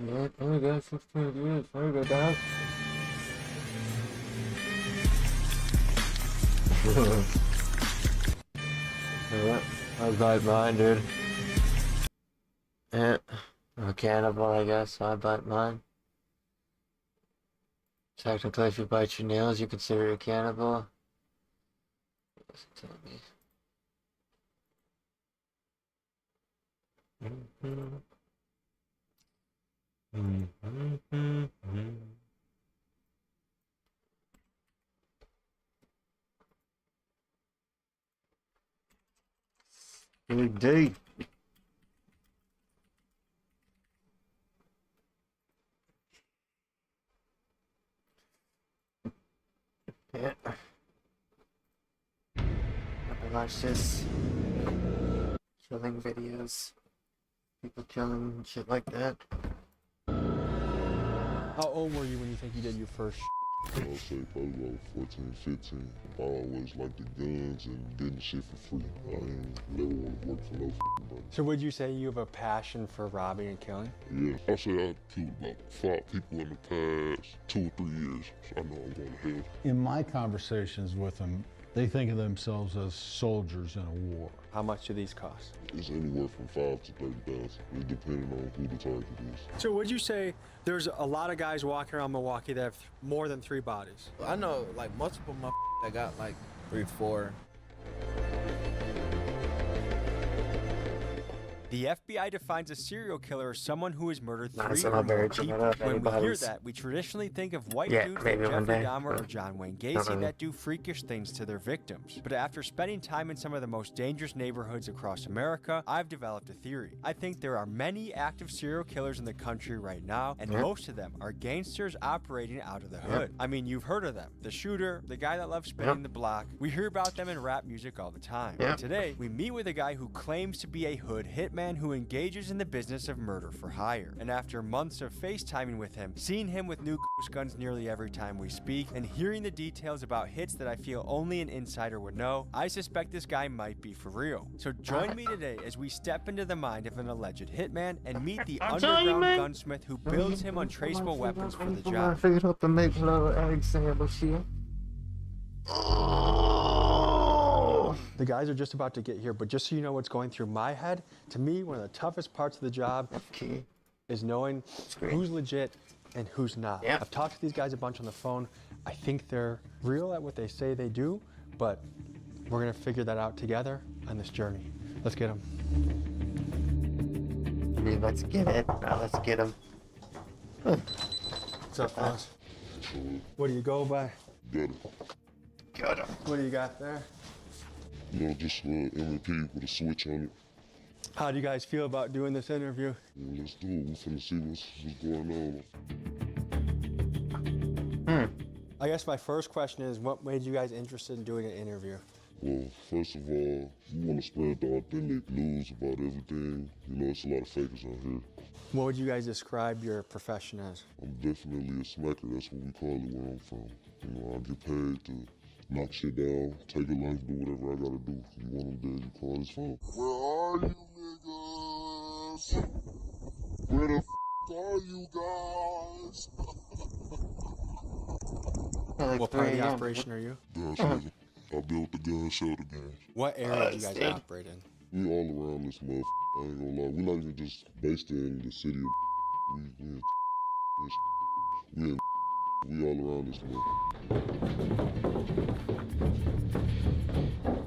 Yeah, I got 16 years. I go down. Yeah, I bite mine, dude. Yeah, I'm a cannibal, I guess, so I bite mine. Technically, if you bite your nails, you consider a cannibal. Listen to me. Big D. Yeah. I watch this. Killing videos. People killing and shit like that. How old were you when you think you did your first I'll say probably about 14, 15. I always liked the guns and getting shit for free. I ain't never want to work for no money. So would you say you have a passion for robbing and killing? Yeah, I say I killed about 5 people in the past 2 or 3 years. So I know I'm going to hell. In my conversations with them, they think of themselves as soldiers in a war. How much do these cost? It's anywhere from 5 to 30,000. It depending on who the target is. So would you say there's a lot of guys walking around Milwaukee that have more than 3 bodies? I know like multiple that got like 3, 4. The FBI defines a serial killer as someone who has murdered 3 Nice, or I'm not more very people. sure if When we hear anybody's- that, we traditionally think of white Yeah, dudes maybe like one Jeffrey day, Dahmer or but John Wayne not Gacy really. that do freakish things to their victims. But after spending time in some of the most dangerous neighborhoods across America, I've developed a theory. I think there are many active serial killers in the country right now, and most of them are gangsters operating out of the hood. I mean, you've heard of them. The shooter, the guy that loves spinning the block. We hear about them in rap music all the time. Yep. And today, we meet with a guy who claims to be a hood hitman who engages in the business of murder for hire. And after months of FaceTiming with him, seeing him with new ghost guns nearly every time we speak, and hearing the details about hits that I feel only an insider would know, I suspect this guy might be for real. So join me today as we step into the mind of an alleged hitman and meet the I'm telling you, underground man. gunsmith who builds him untraceable weapons for the I job. figured out to make little egg sandwich here. The guys are just about to get here, but just so you know what's going through my head, to me, one of the toughest parts of the job Key. is knowing great. who's legit and who's not. Yeah. I've talked to these guys a bunch on the phone. I think they're real at what they say they do, but we're gonna figure that out together on this journey. Let's get them. I mean, let's get it. Now let's get him. What's up, fellas? What do you go by? Got it. Got him. What do you got there? You know, just MVP with a switch on it. How do you guys feel about doing this interview? Well, let's do it. We're finna see what's going Hmm. I guess my first question is, what made you guys interested in doing an interview? Well, first of all, we want to spread the authentic news about everything. You know, it's a lot of fakers out here. What would you guys describe your profession as? I'm definitely a smacker. That's what we call it where I'm from. You know, I get paid to knock shit down, take a lunch, do whatever I gotta do. You want them dead, you call his phone. Where are you niggas? Where the are you guys? What part of the operation are you? Gun shelter. I built the gun shelter gang. What area do you guys operate in? We all around this motherfucker. I ain't gonna lie. We're not even just based in the city of we all around this motherfucker.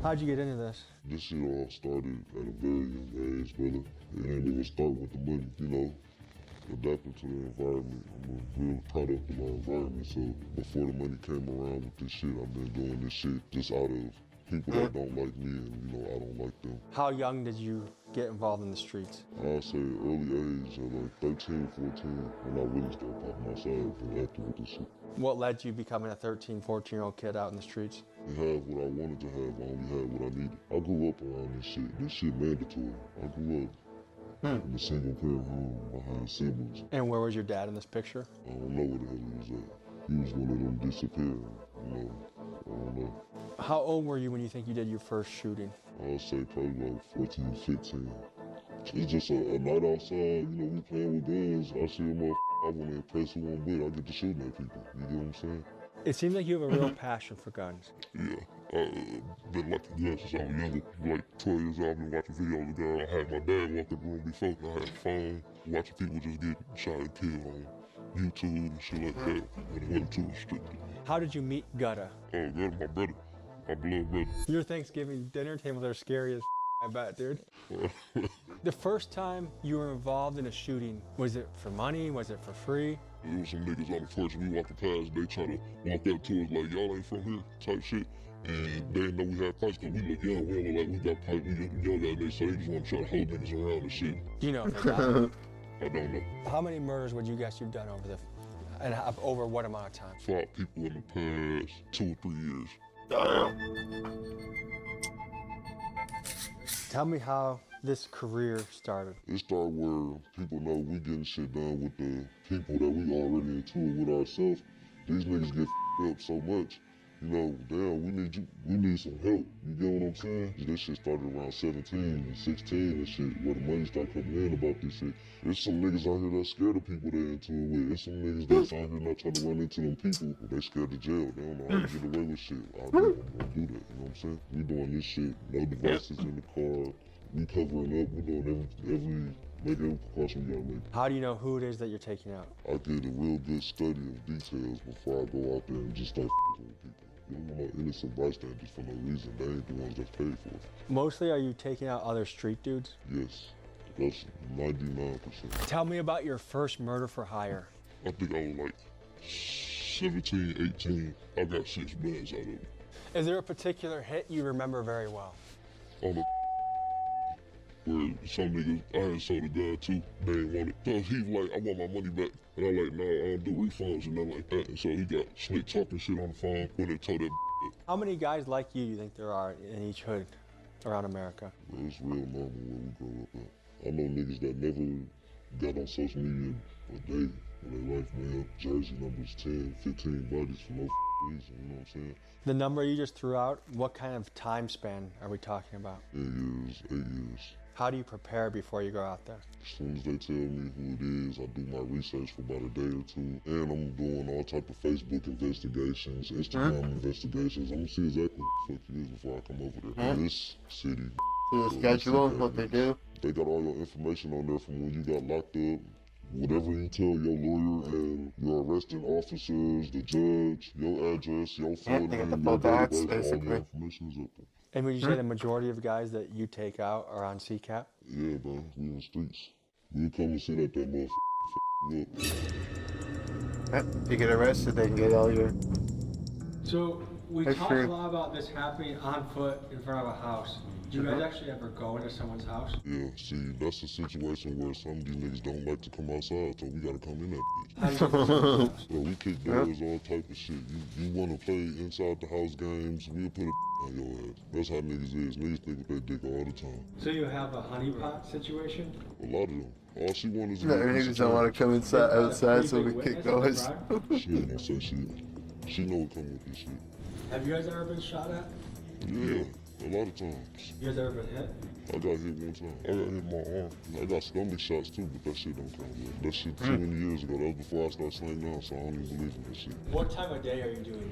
How'd you get into this? This shit all started at a very young age, brother. It ain't even start with the money, you know. Adapting to the environment. I'm a real product of my environment. So before the money came around with this shit, I've been doing this shit just out of people that don't like me and, you know, I don't like them. How young did you get involved in the streets? I'll say early age, at like 13, 14, when I really started popping outside and acting with this shit. What led to you becoming a 13, 14-year-old kid out in the streets? I had what I wanted to have, I only had what I needed. I grew up around this shit. This shit mandatory. I grew up in a single parent home behind siblings. And where was your dad in this picture? I don't know where the hell he was at. He was one of them disappearing, you know. I don't know. How old were you when you think you did your first shooting? I'll say probably like 14, 15. It's just a night outside, you know, we playing with guns. I see a motherfucker, I want to impress who I'm with. I get to shooting at people. You get what I'm saying? It seems like you have a real passion for guns. Yeah. I've been liking guns since I was younger. Like 12 years old, I've been watching videos of guns. I had my dad walk in the room before, and I had a phone watching people just get shot and killed on YouTube and shit like that. And it wasn't too restricted. How did you meet Gutta? Oh, God, my brother. My blood brother. Your Thanksgiving dinner tables are scary as I bet, dude. The first time you were involved in a shooting, was it for money? Was it for free? There was some niggas on the porch, we walking past, they try to walk up to us like, y'all ain't from here, type shit. And they didn't know we had pipes, cause we look young, we don't look like we got pipes, we young out there, so they just want to try to hold niggas around and shit. Do you know if they got I don't know. How many murders would you guess you've done over and over what amount of time? 5 people in the past 2 or 3 years. Tell me how this career started. It started where people know we getting shit done with the people that we already into it with ourselves. These niggas get up so much. You know, damn, we need some help. You get what I'm saying? This shit started around 17 and 16 and shit, where the money started coming in about this shit. There's some niggas out here that's scared of people they're into it with. There's some niggas that's out here not trying to run into them people. They scared of jail. They don't know how to get away with shit. I'm gonna do that, you know what I'm saying? We doing this shit, no devices in the car. We covering up, we doing make every precaution we gotta make. How do you know who it is that you're taking out? I did a real good study of details before I go out there and just start f***ing with people. You don't want no innocent bystanders for no reason. They ain't the ones that's paid for it. Mostly, are you taking out other street dudes? Yes, that's 99%. Tell me about your first murder for hire. I think I was like 17, 18. I got 6 bands out of it. Is there a particular hit you remember very well? On the where some niggas, I had sold a gun too, they ain't want it. Cause he was like, I want my money back. And I'm like, nah, I don't do refunds and nothing like that. And so he got slick talking shit on the phone when they told that up. How many guys like you think there are in each hood around America? Well, it's real normal where we grow up at. I know niggas that never got on social media a day in their life, man. Jersey numbers 10, 15 bodies for no reason, you know what I'm saying? The number you just threw out, what kind of time span are we talking about? 8 years, 8 years. How do you prepare before you go out there? As soon as they tell me who it is, I do my research for about a day or two. And I'm doing all type of Facebook investigations, Instagram investigations. I'm gonna see exactly what the fuck it is before I come over there. In this city. See the schedule, what they do. They got all your information on there from when you got locked up. Whatever you tell your lawyer and your arresting officers, the judge, your address, your phone they got name, the your full docs, database, all basically. your information is up there. And would you say the majority of guys that you take out are on CCAP? Yeah, man, we in the streets. We'll come and sit at that motherfucker. If you get arrested, they can get all your... So we That's talked true. a lot about this happening on foot in front of a house. Do you guys actually ever go into someone's house? Yeah, see, that's a situation where some of these niggas don't like to come outside, so we gotta come in that bitch. How do you go into someone's house? So we kick doors, all type of shit. You wanna play inside the house games, we'll put a on your ass. That's how niggas is. Niggas think with their dick all the time. So you have a honeypot situation? A lot of them. All she wants is No, niggas don't want to come inside, outside, so we kick doors. She ain't gonna say shit. She know what come with this shit. Have you guys ever been shot at? Yeah, a lot of times. You guys ever been hit? I got hit one time. I got hit in my arm. I got stomach shots too, but that shit don't count yet. That shit too many years ago. That was before I started slaying down, so I don't even believe in that shit. What time of day are you doing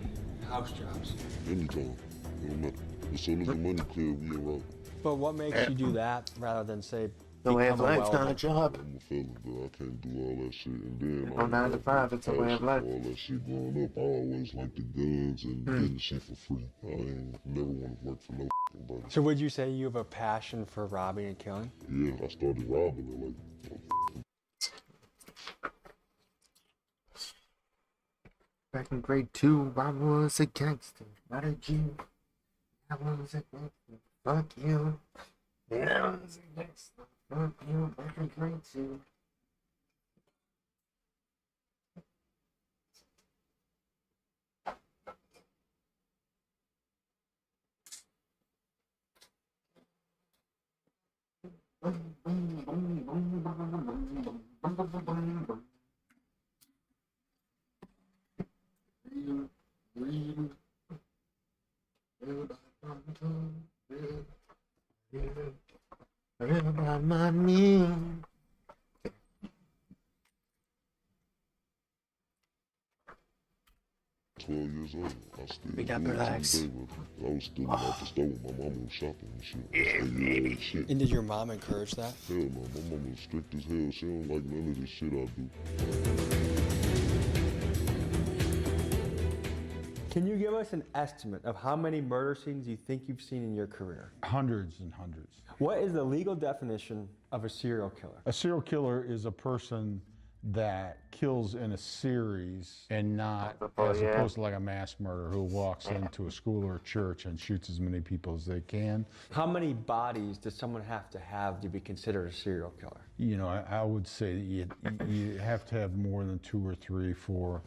house jobs? Anytime. It don't matter. As soon as the money clear, we in route. But what makes you do that rather than say The way of become a life, not a welder? job. I'm a fella, but I can't do all that shit. And then From 9 to 5, it's a way of passion life. for all that shit growing up. I always liked the guns and getting shit for free. I ain't never want to work for no body. So would you say you have a passion for robbing and killing? Yeah, I started robbing at like Back in grade 2, I was a gangster, not a Jew. I was a gangster, fuck you. Yeah, I was a gangster, fuck you, back in grade 2. My 12 years old. I still We got do it to relax. this day, but I was stealing out the store when my mama was shopping and shit. Yeah, shit. And did your mom encourage that? Hell no, my mama was strict as hell. She don't like none of this shit I do. Can you give us an estimate of how many murder scenes you think you've seen in your career? Hundreds and hundreds. What is the legal definition of a serial killer? A serial killer is a person that kills in a series and not as opposed to like a mass murderer who walks into a school or a church and shoots as many people as they can. How many bodies does someone have to be considered a serial killer? You know, I would say that you have to have more than 2 or 3, 4.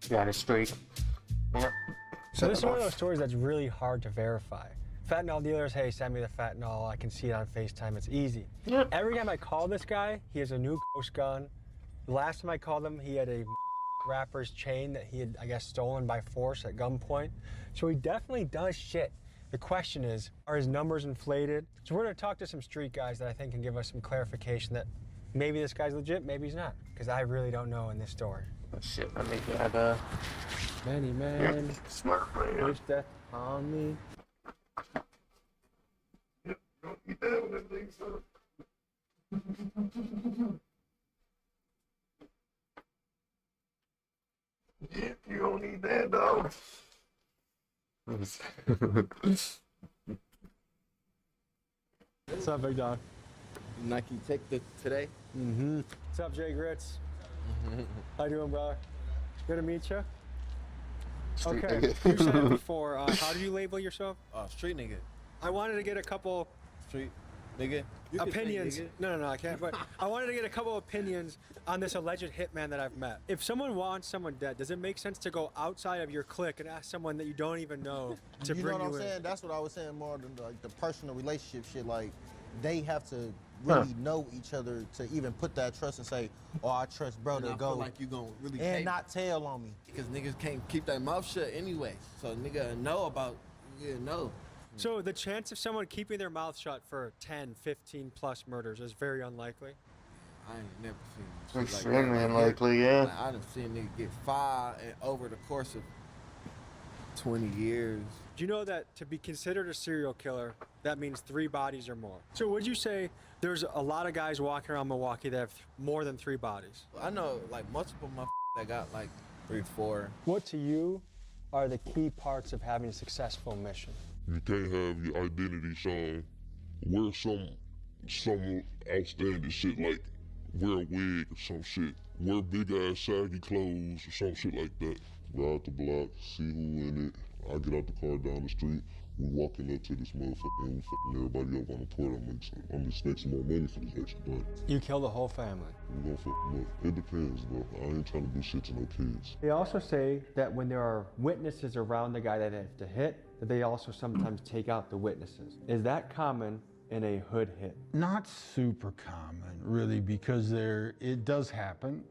Got it straight. Yep. So this is one of those stories that's really hard to verify. Fentanyl dealers, hey, send me the fentanyl. I can see it on FaceTime. It's easy. Yep. Every time I call this guy, he has a new ghost gun. The last time I called him, he had a rapper's chain that he had, I guess, stolen by force at gunpoint. So he definitely does shit. The question is, are his numbers inflated? So we're gonna talk to some street guys that I think can give us some clarification that maybe this guy's legit, maybe he's not. Because I really don't know in this story. Oh, shit, I make that Many men smart player. wish death on me. Don't eat that with that thing, son. Yeah, you don't need that, dog. What's up, big dog? Nike take the today. Mm-hmm. What's up, Jay Grits? How you doing, brother? Good to meet you. Street Okay, nigga. you said it before. How do you label yourself? Street nigga. I wanted to get a couple Street nigga. You can say opinions. nigga. No, I can't. But I wanted to get a couple opinions on this alleged hitman that I've met. If someone wants someone dead, does it make sense to go outside of your clique and ask someone that you don't even know to You know bring what I'm you in? saying? That's what I was saying more than like the personal relationship shit. Like they have to really know each other to even put that trust and say, "Oh, I trust bro And to I go," feel like you gonna really and take not tell on me. because niggas can't keep their mouth shut anyway. So nigga know about know. So the chance of someone keeping their mouth shut for 10, 15 plus murders is very unlikely. I ain't never seen shit like that. Extremely Like, unlikely, yeah. Like, I done seen niggas get 5 and over the course of 20 years. Do you know that to be considered a serial killer, that means 3 bodies or more? So would you say there's a lot of guys walking around Milwaukee that have more than 3 bodies? I know like multiple motherfuckers that got like 3, 4. What to you are the key parts of having a successful mission? You can't have your identity shown. Wear some outstanding shit like wear a wig or some shit. Wear big ass saggy clothes or some shit like that. Ride the block, see who in it. I get out the car down the street. We walking up to this motherfucker and we fucking everybody up on the port. I'm just making more money for this extra body. You kill the whole family. We gonna fuck them up. It depends, bro. I ain't trying to do shit to no kids. They also say that when there are witnesses around the guy that they have to hit, that they also sometimes take out the witnesses. Is that common in a hood hit? Not super common, really, because it does happen,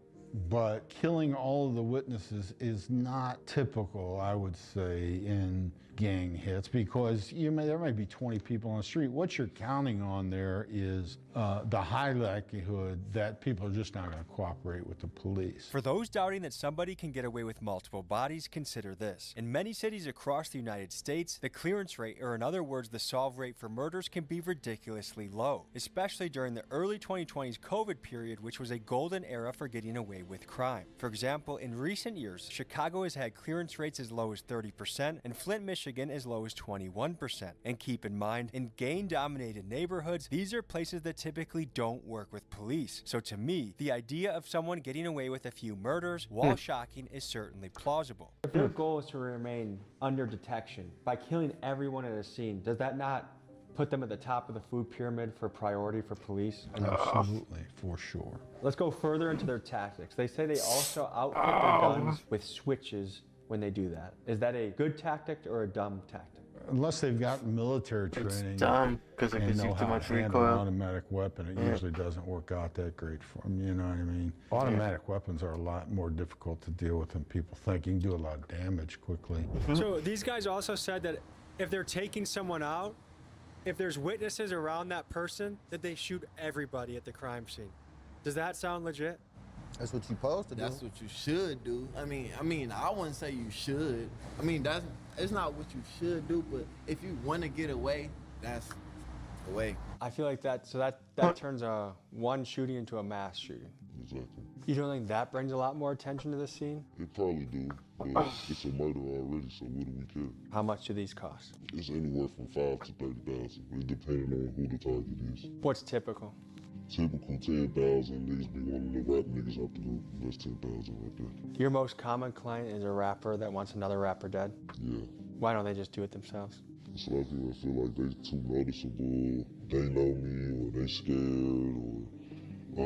but killing all of the witnesses is not typical, I would say, in gang hits, because there might be 20 people on the street. What you're counting on there is the high likelihood that people are just not going to cooperate with the police. For those doubting that somebody can get away with multiple bodies, consider this. In many cities across the United States, the clearance rate, or in other words, the solve rate for murders can be ridiculously low, especially during the early 2020s COVID period, which was a golden era for getting away with crime. For example, in recent years, Chicago has had clearance rates as low as 30%, and Flint, Michigan as low as 21%. And keep in mind, in gang-dominated neighborhoods, these are places that typically don't work with police. So to me, the idea of someone getting away with a few murders, while shocking, is certainly plausible. If your goal is to remain under detection by killing everyone at a scene, does that not put them at the top of the food pyramid for priority for police? Absolutely, for sure. Let's go further into their tactics. They say they also outfit their guns with switches when they do that. Is that a good tactic or a dumb tactic? Unless they've got military It's training dumb, because it and gives know you too how much to handle an recoil. automatic weapon, it usually doesn't work out that great for them, you know what I mean? Automatic weapons are a lot more difficult to deal with than people think. You can do a lot of damage quickly. So these guys also said that if they're taking someone out, if there's witnesses around that person, that they shoot everybody at the crime scene. Does that sound legit? That's what you supposed to do. That's what you should do. I mean, I wouldn't say you should. I mean, it's not what you should do, but if you want to get away, that's the way. I feel like that turns a one shooting into a mass shooting. Exactly. You don't think that brings a lot more attention to the scene? It probably do, but it's a murder already, so what do we care? How much do these cost? It's anywhere from 5 to 30,000. It depending on who the target is. What's typical? Typical 10,000. Niggas be one of the rap niggas out the group. That's 10,000 right there. Your most common client is a rapper that wants another rapper dead? Yeah. Why don't they just do it themselves? So a lot of people feel like they too noticeable. They know me, or they scared, or I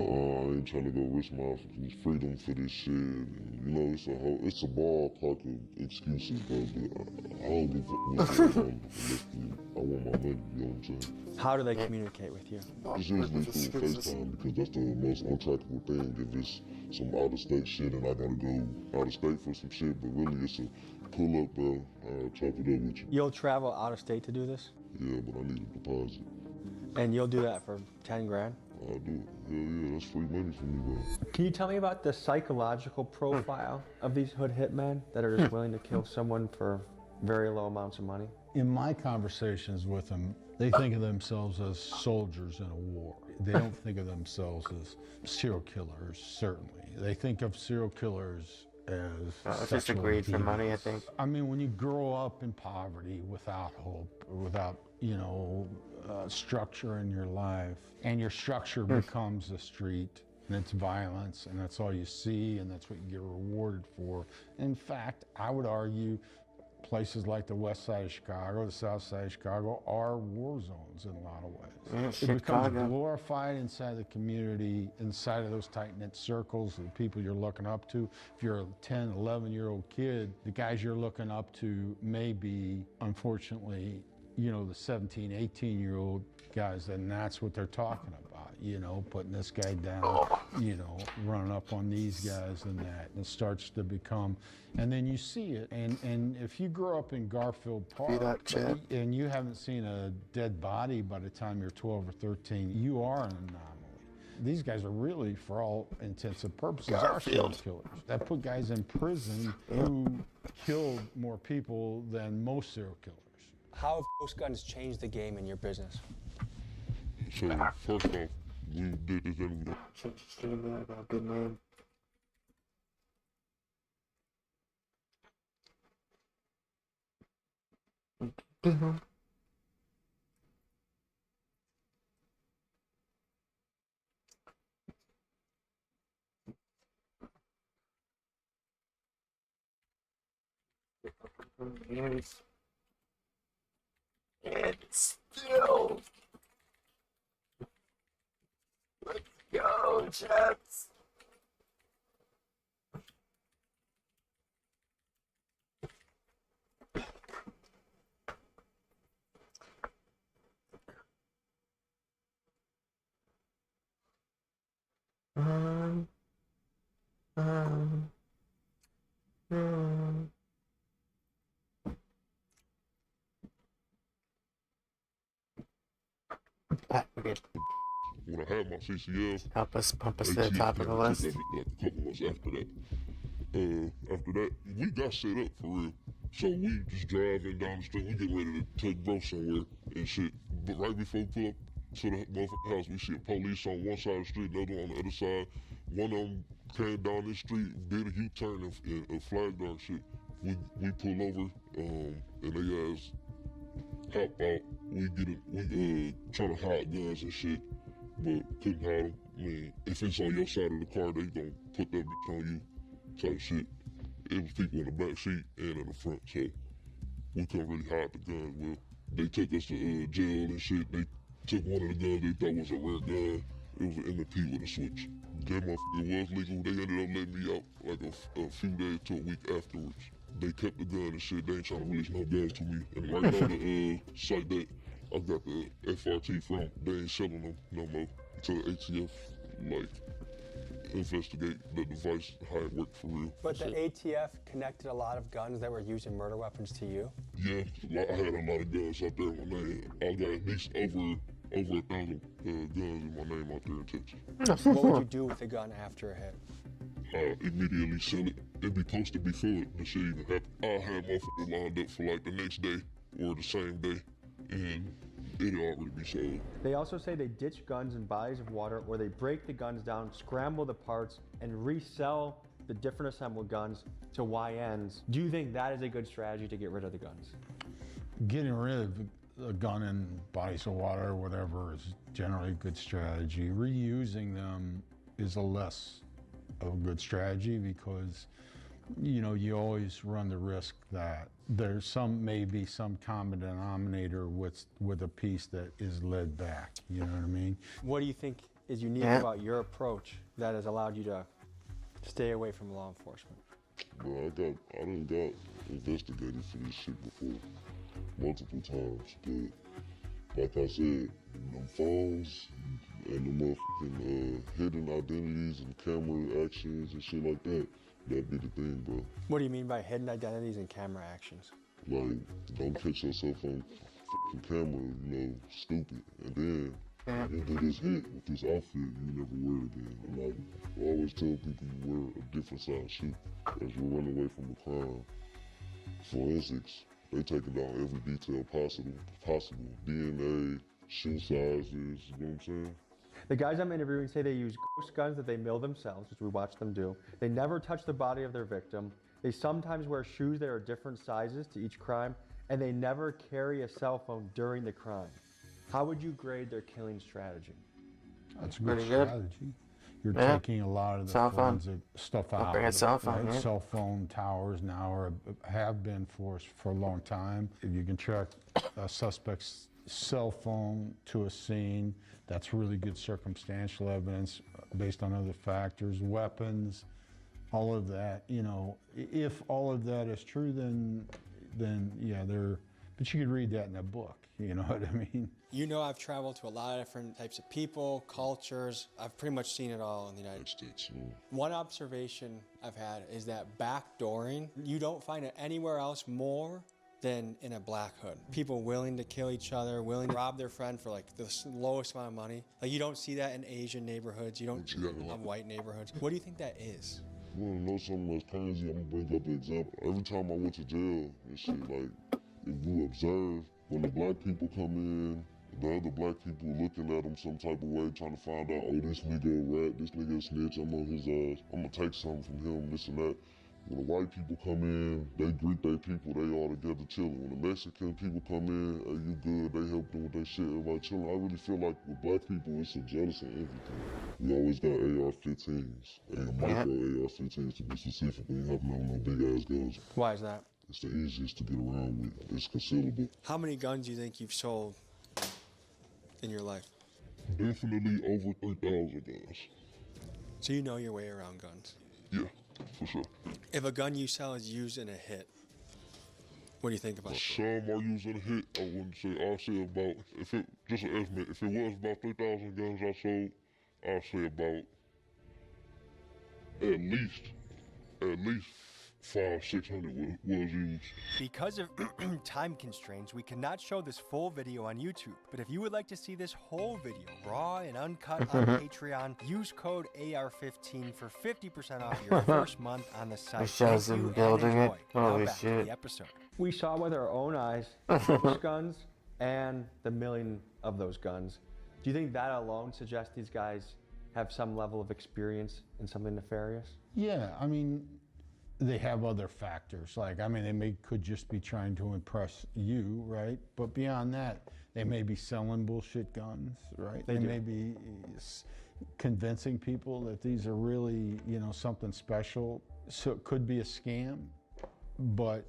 ain't trying to go risk my freedom for this shit. And, you know, it's a ballpark of excuses, bro. But I don't give a fuck unless I want my money. You know what I'm saying? How do they communicate with you? It's usually through FaceTime because that's the most untrackable thing. If it's some out-of-state shit and I gotta go out-of-state for some shit, but really it's a pull up, bro. I'll chop it up with you. You'll travel out of state to do this? Yeah, but I need a deposit. And you'll do that for 10 grand? I'll do it. Hell yeah, that's free money for me, bro. Can you tell me about the psychological profile of these hood hitmen that are just willing to kill someone for very low amounts of money? In my conversations with them, they think of themselves as soldiers in a war. They don't think of themselves as serial killers, certainly. They think of serial killers as just a greed for money, I think. I mean, when you grow up in poverty without hope, without, structure in your life, and your structure becomes the street, and it's violence, and that's all you see, and that's what you get rewarded for. In fact, I would argue places like the west side of Chicago, the south side of Chicago are war zones in a lot of ways. It becomes glorified inside the community, inside of those tight-knit circles of the people you're looking up to. If you're a 10, 11-year-old kid, the guys you're looking up to may be, unfortunately, the 17, 18-year-old guys, and that's what they're talking about, putting this guy down, running up on these guys and that, and it starts to become, and then you see it, and if you grow up in Garfield Park and you haven't seen a dead body by the time you're 12 or 13, you are an anomaly. These guys are really, for all intents and purposes, are serial killers. That put guys in prison who killed more people than most serial killers. How have ghost guns changed the game in your business? So, first off, we did this interview. I got a good name. It's still. Let's go, Jets. When I had my CCL, Help us pump us to the top of the list. Like a couple months after that, we got set up for real. So we just driving down the street, we get ready to take bro somewhere and shit. But right before we pull up to the motherfucking house, we see a police on one side of the street, another on the other side. One of them came down this street, did a U-turn and flagged our shit. We pull over, and they ass hop out. We trying to hide guns and shit, but couldn't hide them. I mean, if it's on your side of the car, they gonna put that bitch on you, type shit. It was people in the back seat and in the front, so we couldn't really hide the guns well. They took us to jail and shit. They took one of the guns they thought was a rare gun. It was an MP with a switch. That motherfucker was legal. They ended up letting me out like a few days to a week afterwards. They kept the gun and shit. They ain't trying to release no guns to me. And right on the site that I got the FRT from, they ain't selling them no more. To the ATF, like, investigate the device, how it worked for real. But the ATF connected a lot of guns that were used in murder weapons to you? Yeah, I had a lot of guns out there in my name. I got at least over 1,000 guns in my name out there in Texas. What would you do with a gun after a hit? I immediately sell it and be posted before the shit even happen. I'll have motherfuckers lined up for like the next day or the same day, and it'll already be sold. They also say they ditch guns in bodies of water, or they break the guns down, scramble the parts, and resell the different assembled guns to YNs. Do you think that is a good strategy to get rid of the guns? Getting rid of a gun in bodies of water or whatever is generally a good strategy. Reusing them is a less of a good strategy because, you know, you always run the risk that there's maybe some common denominator with a piece that is led back. You know what I mean? What do you think is unique about your approach that has allowed you to stay away from law enforcement? Bro, I done got investigated for this shit before, multiple times, but like I said, them phones and the motherfucking hidden identities and camera actions and shit like that, that be the thing, bro. What do you mean by hidden identities and camera actions? Like, don't catch yourself on fucking camera, you know, stupid, and then you do this hit with this outfit you never wear it again. And like, I always tell people you wear a different size shoe as you run away from the crime. Forensics, they taking down every detail possible. DNA, shoe sizes, you know what I'm saying? The guys I'm interviewing say they use ghost guns that they mill themselves, which we watch them do. They never touch the body of their victim. They sometimes wear shoes that are different sizes to each crime, and they never carry a cell phone during the crime. How would you grade their killing strategy? That's a good Pretty good. strategy. You're Yeah. taking a lot of the Cell phone. forensic stuff out. bring a cell phone, right? yeah. Cell phone towers now have been for a long time. If you can track a suspect's cell phone to a scene, that's really good circumstantial evidence based on other factors, weapons, all of that. You know, if all of that is true, then yeah, but you could read that in a book. You know what I mean? You know, I've traveled to a lot of different types of people, cultures. I've pretty much seen it all in the United States. One observation I've had is that backdooring, you don't find it anywhere else more than in a black hood. People willing to kill each other, willing to rob their friend for like the lowest amount of money. Like you don't see that in Asian neighborhoods. You don't see that in white neighborhoods. What do you think that is? You wanna know something that's crazy? I'm gonna bring up an example. Every time I went to jail and shit, like, if you observe, when the black people come in, the other black people looking at them some type of way, trying to find out, oh, this nigga a rat, this nigga a snitch, I'm on his ass, I'm gonna take something from him, this and that. When the white people come in, they greet their people, they all together chilling. When the Mexican people come in, hey, you good, they help them with their shit, everybody chilling. I really feel like with black people, it's a jealousy and everything. We always got AR-15s, and micro AR-15s to be specific. We have no big ass guns. Why is that? It's the easiest to get around with. It's concealable. How many guns do you think you've sold in your life? Definitely over 3,000 guns. So you know your way around guns. Yeah, for sure. If a gun you sell is used in a hit, what do you think about that? Some are using a hit. I wouldn't say. I'll say about, if it just an estimate. If it was about 3,000 guns I sold, I'll say about at least 500-600 was used. Because of time constraints, we cannot show this full video on YouTube. But if you would like to see this whole video, raw and uncut on Patreon, use code AR15 for 50% off your first month on the site. It shows Thank them you and building it. enjoy. Now Holy back to shit. the episode. We saw with our own eyes those guns and the milling of those guns. Do you think that alone suggests these guys have some level of experience in something nefarious? Yeah, I mean, they have other factors. Like, I mean, could just be trying to impress you, right? But beyond that, they may be selling bullshit guns, right? They may be convincing people that these are really, you know, something special. So it could be a scam, but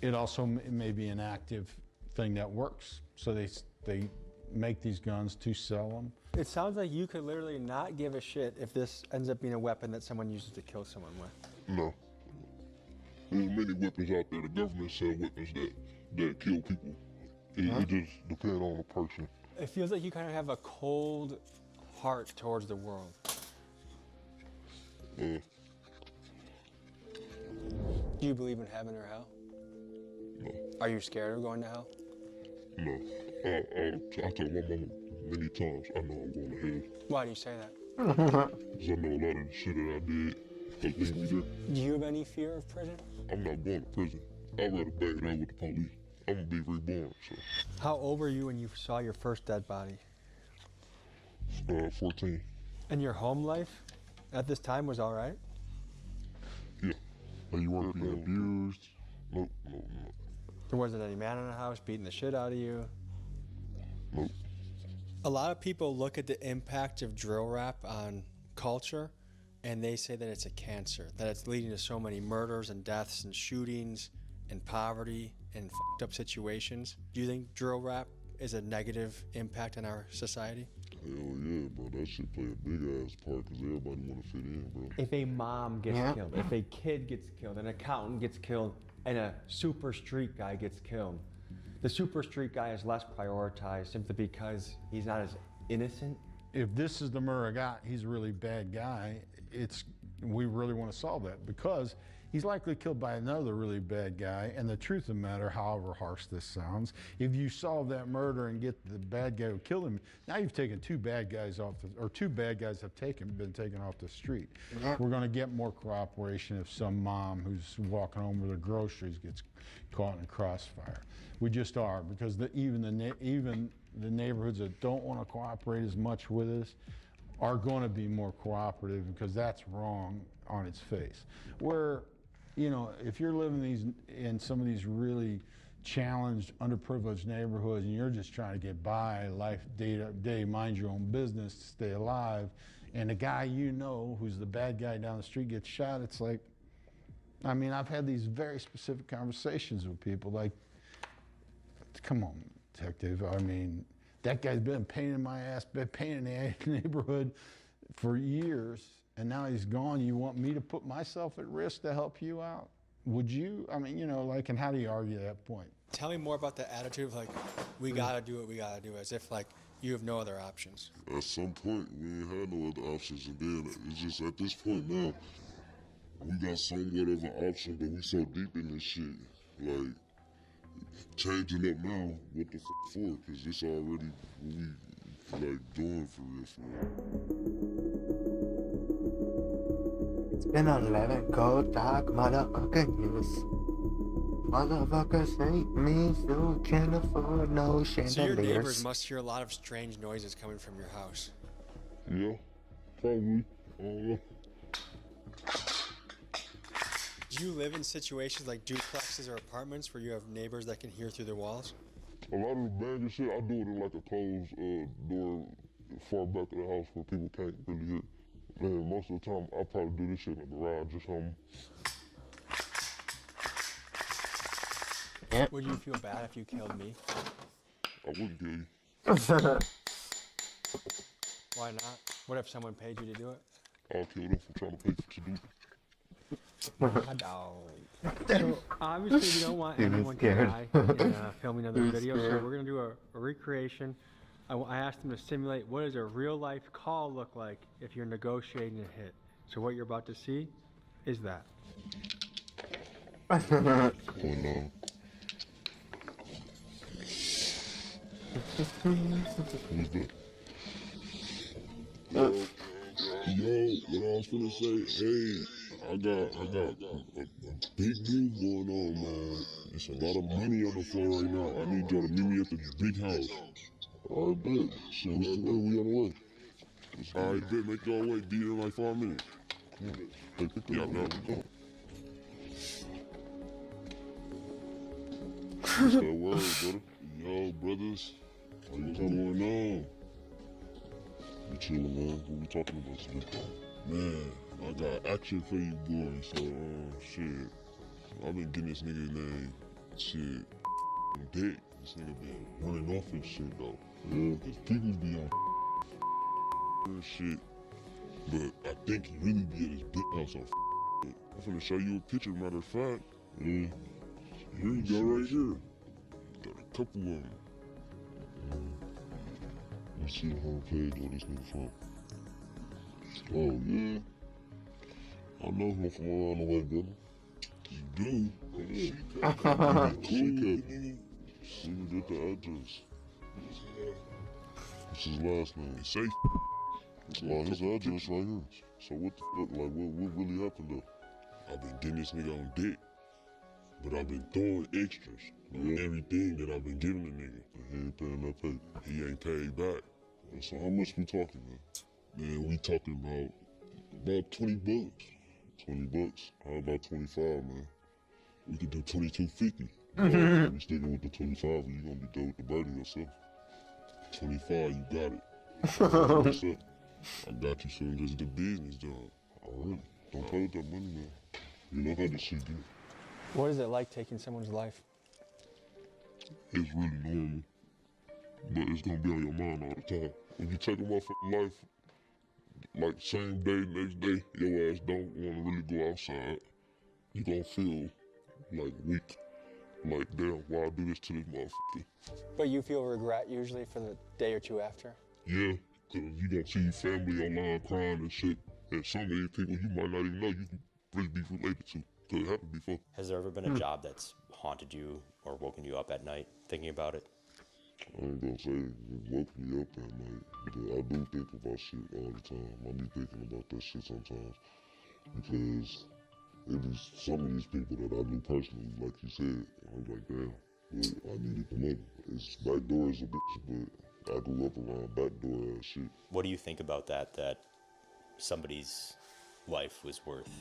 it also may be an active thing that works. So they make these guns to sell them. It sounds like you could literally not give a shit if this ends up being a weapon that someone uses to kill someone with. No. There's many weapons out there. The government sell weapons that kill people. It just depends on the person. It feels like you kind of have a cold heart towards the world. Uh, Do you believe in heaven or hell? no. Are you scared of going to hell? No. I told my mama many times, I know I'm going to hell. Why do you say that? Because I know a lot of the shit that I did Cause we be there. Do you have any fear of prison? I'm not going to prison. I'd rather bang it out with the police. I'm gonna be reborn, so. How old were you when you saw your first dead body? 14. And your home life at this time was all right? Yeah. And you weren't being abused? Nope. There wasn't any man in the house beating the shit out of you? Nope. A lot of people look at the impact of drill rap on culture and they say that it's a cancer, that it's leading to so many murders and deaths and shootings and poverty and fucked up situations. Do you think drill rap is a negative impact on our society? Hell yeah, bro. That shit play a big ass part because everybody want to fit in, bro. If a mom gets killed, if a kid gets killed, an accountant gets killed, and a super street guy gets killed, the super street guy is less prioritized simply because he's not as innocent. If this is the murder guy, he's a really bad guy. We really want to solve that because he's likely killed by another really bad guy. And the truth of the matter, however harsh this sounds, if you solve that murder and get the bad guy who killed him, now you've taken two bad guys off or two bad guys have been taken off the street. We're going to get more cooperation if some mom who's walking home with her groceries gets caught in a crossfire. We just are, because even the neighborhoods that don't want to cooperate as much with us are going to be more cooperative, because that's wrong on its face. Where, you know, if you're living in some of these really challenged, underprivileged neighborhoods and you're just trying to get by life day to day, mind your own business, to stay alive, and the guy you know who's the bad guy down the street gets shot, it's like, I mean, I've had these very specific conversations with people like, come on, detective, I mean, that guy's been a pain in my ass, been a pain in the neighborhood for years, and now he's gone. You want me to put myself at risk to help you out? Would you? I mean, you know, like, and how do you argue that point? Tell me more about the attitude of like, we gotta do what we gotta do, as if like you have no other options. At some point, we ain't had no other options, and then it's just at this point now, we got somewhat of an option, but we so deep in this shit, like, changing up now, what the f for? Because it's already what we, like, doing for real. It's been 11 cold dark motherfucking years. Motherfuckers hate me, so can't afford no chandeliers. So your neighbors must hear a lot of strange noises coming from your house. Yeah, probably. I don't know. Do you live in situations like duplexes or apartments where you have neighbors that can hear through their walls? A lot of the banging shit, I do it in like a closed door far back of the house where people can't really hear. Man, most of the time, I probably do this shit in the garage or something. Would you feel bad if you killed me? I wouldn't kill you. Why not? What if someone paid you to do it? I'll kill them for trying to pay for to do it. So obviously we don't want anyone to die in filming another video, so we're going to do a recreation. I asked them to simulate what does a real life call look like if you're negotiating a hit. So what you're about to see is that. Oh no. Who's that? Yo, what I was gonna say, hey, I got a big move going on, man. There's a lot of money on the floor right now. I need y'all to meet me at the big house. All right, bet. So what's the way? We on the way. All right, bet. Make y'all wait. Be there in like 5 minutes. Hey, pick the up now. Go. What's that word, brother? Yo, brothers. What's going on? We chillin', man. What we talking about today? Man, I got action for you boys, so, shit. I've been getting this nigga name, shit, dick. This nigga been running off his shit, though. Yeah, cause people be on and shit, but I think he really be at his big house on shit. I'm finna show you a picture, matter of fact. Yeah, here you go, right here. Got a couple of them. Let's see the homepage where this nigga from. Oh, yeah. I know him from around the way, brother. You do? Let me get the address. What's his last name? Safe. Well, his address right here. So what the fuck, like, what really happened though? I've been getting this nigga on dick, but I've been throwing extras. Like, everything that I've been giving the nigga. But he ain't paying that pay. He ain't paid back. And so how much we talking, man? Man, we talking about 20 bucks. 20 bucks. How about 25, man? We could do 22.50. You sticking with the 25, or you gonna be done with the birdie yourself. 25, you got it. What's up? I got you soon as the business done. Alright, don't play with that money, man. You know how this shit get. What is it like taking someone's life? It's really normal, but it's gonna be on your mind all the time. When you take a motherfucking life, like same day, next day, your ass don't wanna really go outside. You gonna feel like weak. Like, damn, why I do this to this motherfucker? But you feel regret usually for the day or two after? Yeah, cause you gonna see your family online crying and shit. And some of these people you might not even know you can really be related to. Cause it happened before. Has there ever been a job that's haunted you or woken you up at night thinking about it? I ain't gonna say it woke me up at night, but I do think about shit all the time. I be thinking about that shit sometimes. Because it was some of these people that I knew personally, like you said, I was like, damn, but I needed the money. It's backdoor is a bitch, but I grew up around backdoor ass shit. What do you think about that somebody's life was worth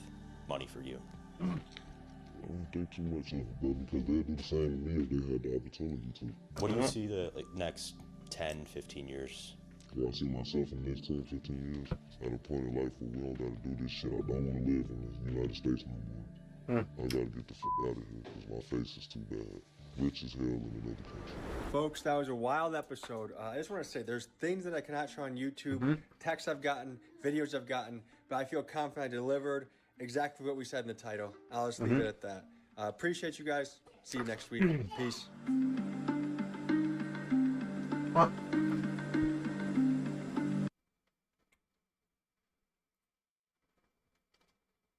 money for you? I don't think too much of it, but because they'll do the same to me if they had the opportunity to. What do you see the next 10, 15 years? Yeah, I see myself in the next 10, 15 years at a point in life where we don't gotta do this shit. I don't wanna live in the United States no more. I gotta get the fuck out of here because my face is too bad. Rich as hell in another country. Folks, that was a wild episode. I just want to say there's things that I cannot show on YouTube, texts I've gotten, videos I've gotten, but I feel confident I delivered exactly what we said in the title. I'll just leave it at that. Appreciate you guys. See you next week. Peace. What?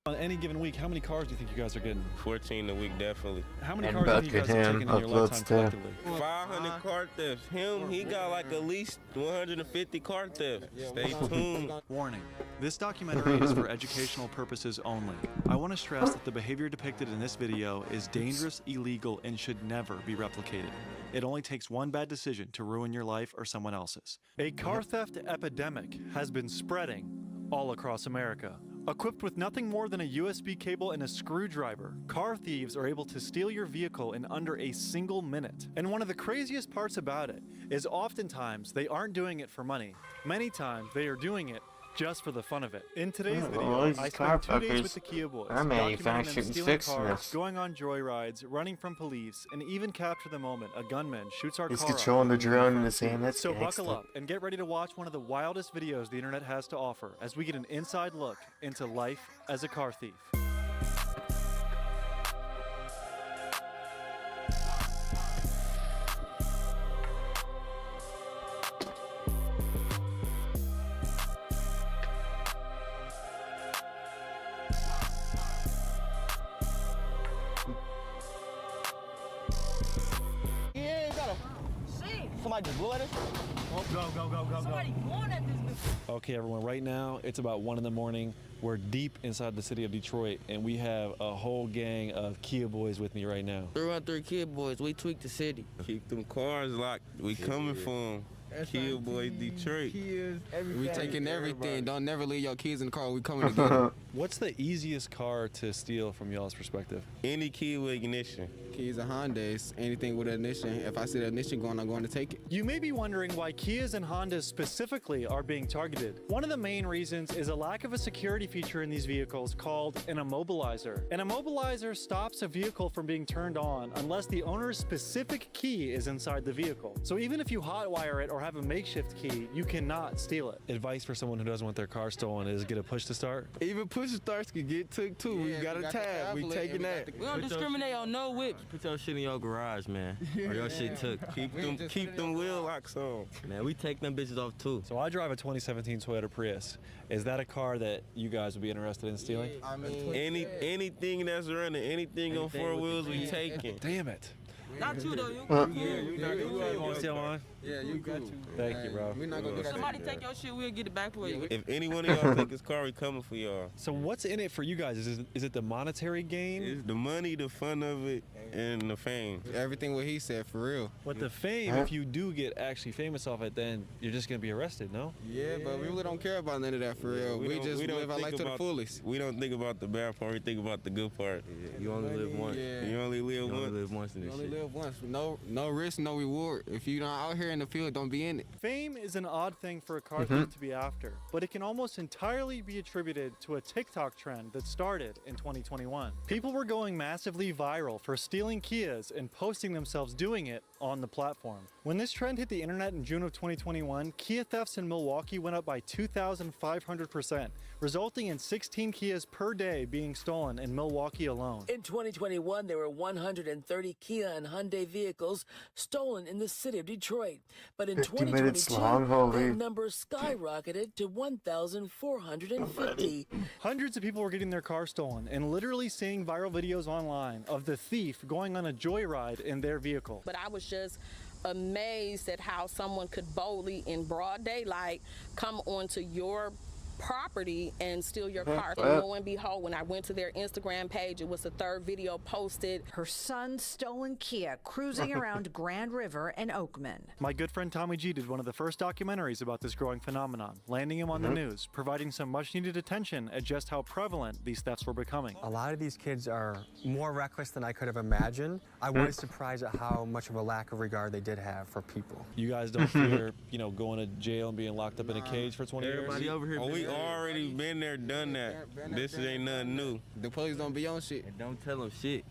On any given week, how many cars do you think you guys are getting? 14 a week, definitely. How many And cars do you think you guys have taken in your uploads lifetime too. collectively? 500 car thefts. He got like at least 150 car thefts. Stay tuned. Warning. This documentary is for educational purposes only. I want to stress that the behavior depicted in this video is dangerous, illegal, and should never be replicated. It only takes one bad decision to ruin your life or someone else's. A car theft epidemic has been spreading all across America. Equipped with nothing more than a USB cable and a screwdriver, car thieves are able to steal your vehicle in under a single minute. And one of the craziest parts about it is oftentimes they aren't doing it for money. Many times they are doing it just for the fun of it. In today's video, these I car spent 2 days fuckers with the Kia boys, are documenting them manufacturing stealing fixing cars, this. going on joyrides, running from police, and even capture the moment a gunman shoots our He's car up controlling the in drone in front his seat. hand. That's So buckle gangsta. up and get ready to watch one of the wildest videos the internet has to offer as we get an inside look into life as a car thief. Somebody just blew at us? Okay, everyone, right now it's about 1 in the morning. We're deep inside the city of Detroit, and we have a whole gang of Kia boys with me right now. 313 Kid Boys, we tweak the city. Keep them cars locked. We coming for them. Kid Boys, Detroit. We taking everything. Don't never leave your kids in the car. We coming to get them. What's the easiest car to steal from y'all's perspective? Any key with ignition. Keys are Hondas. Anything with an ignition. If I see the ignition going, I'm going to take it. You may be wondering why Kias and Hondas specifically are being targeted. One of the main reasons is a lack of a security feature in these vehicles called an immobilizer. An immobilizer stops a vehicle from being turned on unless the owner's specific key is inside the vehicle. So even if you hotwire it or have a makeshift key, you cannot steal it. Advice for someone who doesn't want their car stolen is get a push to start. Even push starts can get took too. We got a tab. We taking that. We don't discriminate on no whips. Put your shit in your garage, man. Or your shit took. Keep them wheel locks on. Man, we take them bitches off too. So I drive a 2017 Toyota Prius. Is that a car that you guys would be interested in stealing? I mean, Anything that's running, anything on 4 wheels, we taking. Damn it. Not you though. You still on? Yeah, you got to. Thank you, bro. We're not gonna do that. Somebody take your shit, we'll get it back for you. If any one of y'all take his car, we coming for y'all. So what's in it for you guys? Is it the monetary gain? It's the money, the fun of it, and the fame. Everything what he said, for real. But the fame, if you do get actually famous off it, then you're just gonna be arrested, no? Yeah, but we really don't care about none of that, for real. We just live our life to the fullest. We don't think about the bad part, we think about the good part. Yeah, you only live once. Yeah. You only live You once. only live once in this You only shit. live once. No risk, no reward. If you're not out here in the field, don't be in it. Fame is an odd thing for a car thief to be after, but it can almost entirely be attributed to a TikTok trend that started in 2021. People were going massively viral for stealing Kias and posting themselves doing it on the platform. When this trend hit the internet in June of 2021, Kia thefts in Milwaukee went up by 2,500%, resulting in 16 Kias per day being stolen in Milwaukee alone. In 2021, there were 130 Kia and Hyundai vehicles stolen in the city of Detroit. But in 50 minutes long, 2022, holy. that number skyrocketed to 1,450. Hundreds of people were getting their cars stolen and literally seeing viral videos online of the thief going on a joyride in their vehicle. But I was just amazed at how someone could boldly, in broad daylight, come onto your property and steal your car. And lo and behold, when I went to their Instagram page, it was the third video posted. Her son's stolen Kia cruising around Grand River and Oakman. My good friend Tommy G did one of the first documentaries about this growing phenomenon, landing him on the news, providing some much needed attention at just how prevalent these thefts were becoming. A lot of these kids are more reckless than I could have imagined. I was surprised at how much of a lack of regard they did have for people. You guys don't fear, going to jail and being locked up in a cage for 20 years? Everybody over here. We already been there, done that. This ain't nothing new. The police don't be on shit. And don't tell them shit.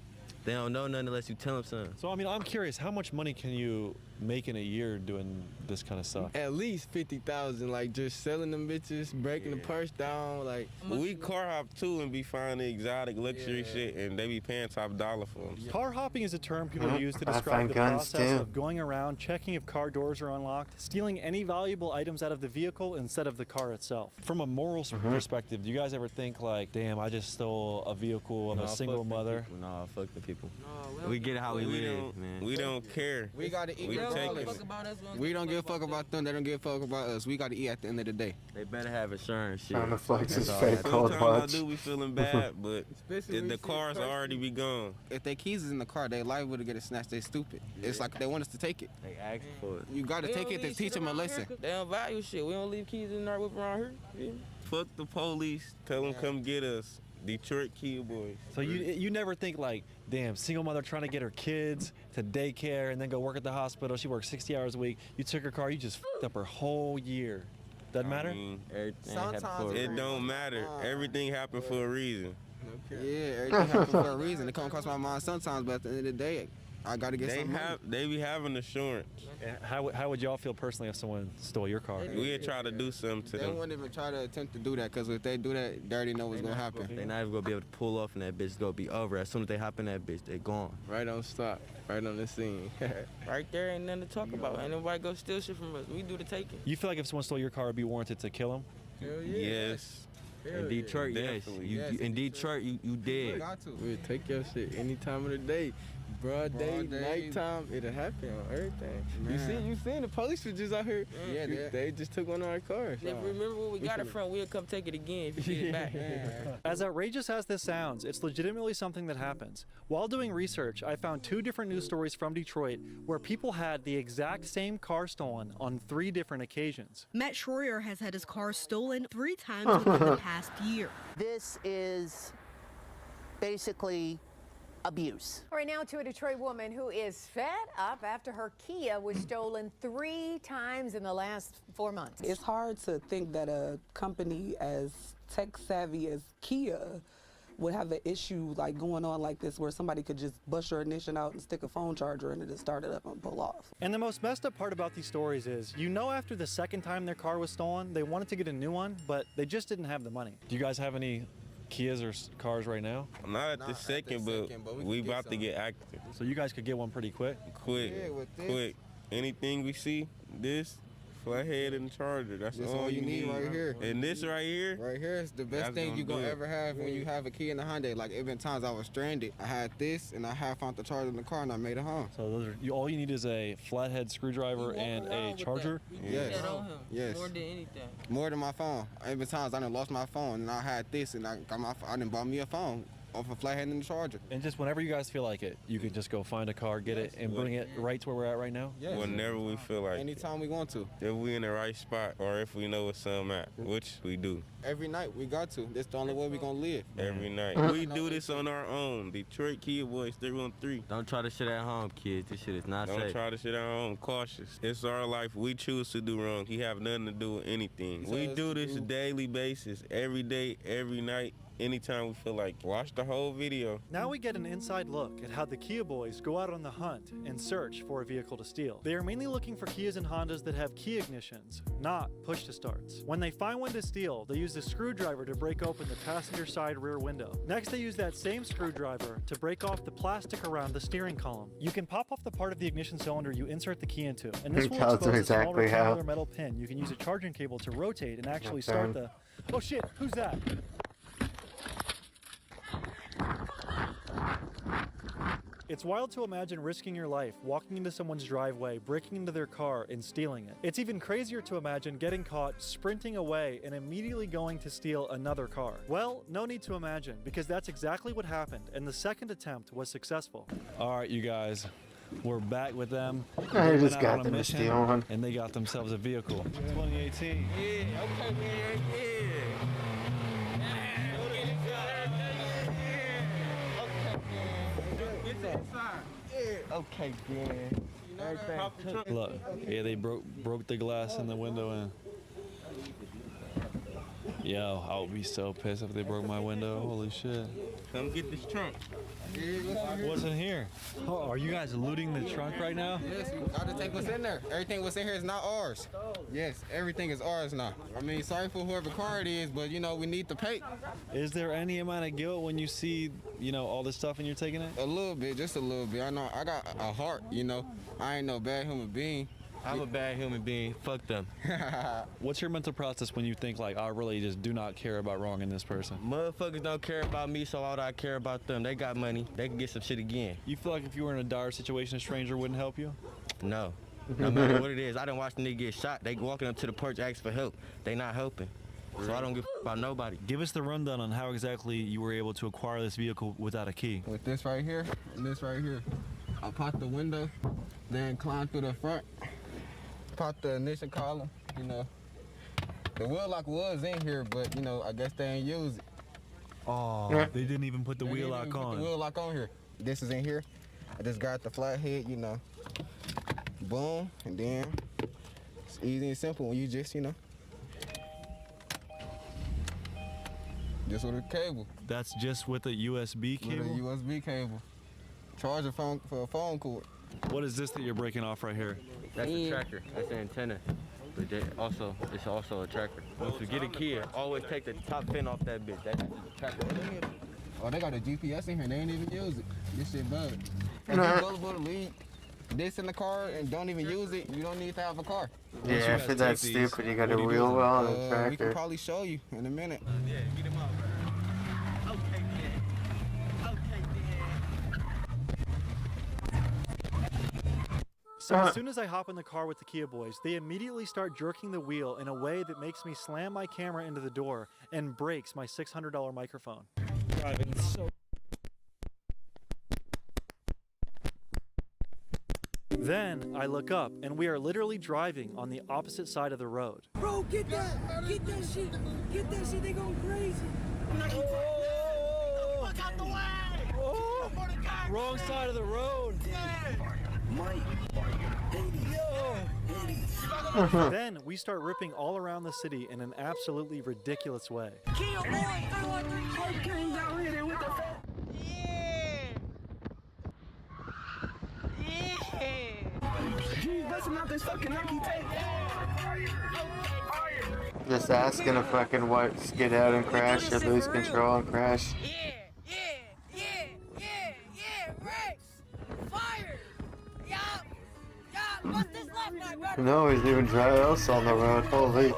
They don't know nothing unless you tell them something. So, I'm curious, how much money can you make in a year doing this kind of stuff? At least 50,000, like just selling them bitches, breaking the purse down, like. We car hop too and be finding exotic luxury shit, and they be paying top dollar for them. Car hopping is a term people use to I describe find the guns, process too. of going around, checking if car doors are unlocked, stealing any valuable items out of the vehicle instead of the car itself. From a moral perspective, do you guys ever think like, damn, I just stole a vehicle of a single mother? No, fuck the people. We get how we live, man. We don't care. We gotta eat. We take it. We don't give a fuck about them. They don't give a fuck about us. We gotta eat at the end of the day. They better have insurance shit. Trying to flex his That's all fake that- cold Sometimes I watch. do be feeling bad, but Especially when the you see cars the car already be gone. If their keys is in the car, they liable to get it snatched. They stupid. It's like they want us to take it. They ask for it. You gotta take it to teach them a lesson. They don't value shit. We don't leave keys in our whip around here. Fuck the police. Tell them come get us. Detroit Kia boys. So you never think like, damn, single mother trying to get her kids to daycare and then go work at the hospital. She works 60 hours a week. You took her car, you just f***ed up her whole year. Doesn't matter? Everything Sometimes happened for a It don't matter. Everything happened for a reason. Yeah, everything happens for a reason. It come across my mind sometimes, but at the end of the day, I gotta get They something. they be having assurance. How would y'all feel personally if someone stole your car? We'd try to do something to They them. wouldn't even try to attempt to do that, because if they do that, they already know what's gonna happen. They not even gonna be able to pull off and that bitch is gonna be over. As soon as they hop in that bitch, they gone. Right on stop, right on the scene. Right there, ain't nothing to talk about. Ain't nobody go steal shit from us. We do the taking. You feel like if someone stole your car, it'd be warranted to kill them? Hell yeah. Yes. In Detroit, yes. Definitely. In Detroit, you dead. Got to. We'll take your shit any time of the day. Broad day, nighttime, it'll happen on everything. You seen the police was just out here. Yeah, they just took one of our cars. If remember where we got it from, we'll come take it again if you get it back. As outrageous as this sounds, it's legitimately something that happens. While doing research, I found 2 different news stories from Detroit where people had the exact same car stolen on 3 different occasions. Matt Schroyer has had his car stolen 3 times within the past year. This is basically abuse. All right, now to a Detroit woman who is fed up after her Kia was stolen 3 times in the last 4 months. It's hard to think that a company as tech savvy as Kia would have an issue like going on like this where somebody could just bust your ignition out and stick a phone charger in it and start it up and pull off. And the most messed up part about these stories is, after the second time their car was stolen, they wanted to get a new one, but they just didn't have the money. Do you guys have any Kias or cars right now? Not at the second, but we about to get active. So you guys could get one pretty quick? Quick. Anything we see, this, flathead and charger. That's That's all you need right here. And this right here? Right here is the best thing you gonna ever have when you have a key in the Hyundai. Like, even times I was stranded, I had this and I had found the charger in the car and I made it home. So those are all you need is a flathead screwdriver and a charger? Yes. Yes. More than anything. More than my phone. Even times I done lost my phone and I had this and I done bought me a phone off a flathead and the charger. And just whenever you guys feel like it, you can just go find a car, get it, and bring it right to where we're at right now? Yes. Whenever we feel like Anytime we want to. If we in the right spot or if we know what's some at, which we do. Every night we got to. That's the only way we gonna live. Every night. We do this on our own. Detroit Kia Boys 313. Don't try this shit at home, kids. This shit is not safe. Don't try this shit at home. Cautious. It's our life. We choose to do wrong. He have nothing to do with anything. We do this daily basis, every day, every night. Anytime we feel like, watch the whole video. Now we get an inside look at how the Kia boys go out on the hunt and search for a vehicle to steal. They are mainly looking for Kias and Hondas that have key ignitions, not push-to-starts. When they find one to steal, they use a screwdriver to break open the passenger side rear window. Next, they use that same screwdriver to break off the plastic around the steering column. You can pop off the part of the ignition cylinder you insert the key into, and this will expose a small rectangular metal pin. You can use a charging cable to rotate and actually start the... Oh shit, who's that? It's wild to imagine risking your life, walking into someone's driveway, breaking into their car, and stealing it. It's even crazier to imagine getting caught, sprinting away, and immediately going to steal another car. Well, no need to imagine, because that's exactly what happened, and the second attempt was successful. All right, you guys. We're back with them. I They just went out got on a them to mission, steal one. and they got themselves a vehicle. 2018. Yeah, okay, man, okay, man. Look, yeah, they broke the glass in the window and. Yo, I would be so pissed if they broke my window. Holy shit. Come get this trunk. What's in here? Oh, are you guys looting the trunk right now? Yes, you gotta take what's in there. Everything what's in here is not ours. Yes, everything is ours now. I mean, sorry for whoever car it is, but you know, we need to pay. Is there any amount of guilt when you see, all this stuff and you're taking it? A little bit, just a little bit. I know I got a heart, I ain't no bad human being. I'm a bad human being. Fuck them. What's your mental process when you think like, I really just do not care about wronging this person? Motherfuckers don't care about me, so why would I care about them? They got money. They can get some shit again. You feel like if you were in a dire situation, a stranger wouldn't help you? No. No matter what it is. I done watched a nigga get shot. They walking up to the porch asking for help. They not helping. So I don't give a about nobody. Give us the rundown on how exactly you were able to acquire this vehicle without a key. With this right here and this right here. I popped the window, then climbed through the front. Pop the ignition column, The wheel lock was in here, but, I guess they ain't use it. Oh, they didn't even put the wheel lock on. Put the wheel lock on here. This is in here. I just got the flathead, boom, and then it's easy and simple when you just, just with a cable. That's just with a USB cable? With a USB cable. Charger phone for a phone cord. What is this that you're breaking off right here? That's a tractor. That's an antenna. But it's also a tractor. Once you get a Kia, always take the top fin off that bitch. That's a tractor. Oh, they got a GPS in here. They ain't even use it. This shit bug. If you go to leave this in the car and don't even use it, you don't need to have a car. Yeah, if it's that stupid, you got a wheel well on the tractor. We can probably show you in a minute. Yeah, get him up, bro. Okay, man. Okay, So as soon as I hop in the car with the Kia boys, they immediately start jerking the wheel in a way that makes me slam my camera into the door and breaks my $600 microphone. Driving so... Then I look up and we are literally driving on the opposite side of the road. Bro, get that shit, they going crazy. Oh, fuck out the way! Oh, wrong side of the road. Then we start ripping all around the city in an absolutely ridiculous way. Kia boy, 313 came down here with the He's busting out this fucking Nike tape. Just asking to fucking skid out and crash or lose control and crash. Rex! Fire! Yup! Bust this light! No, he's even trying else on the road. Holy.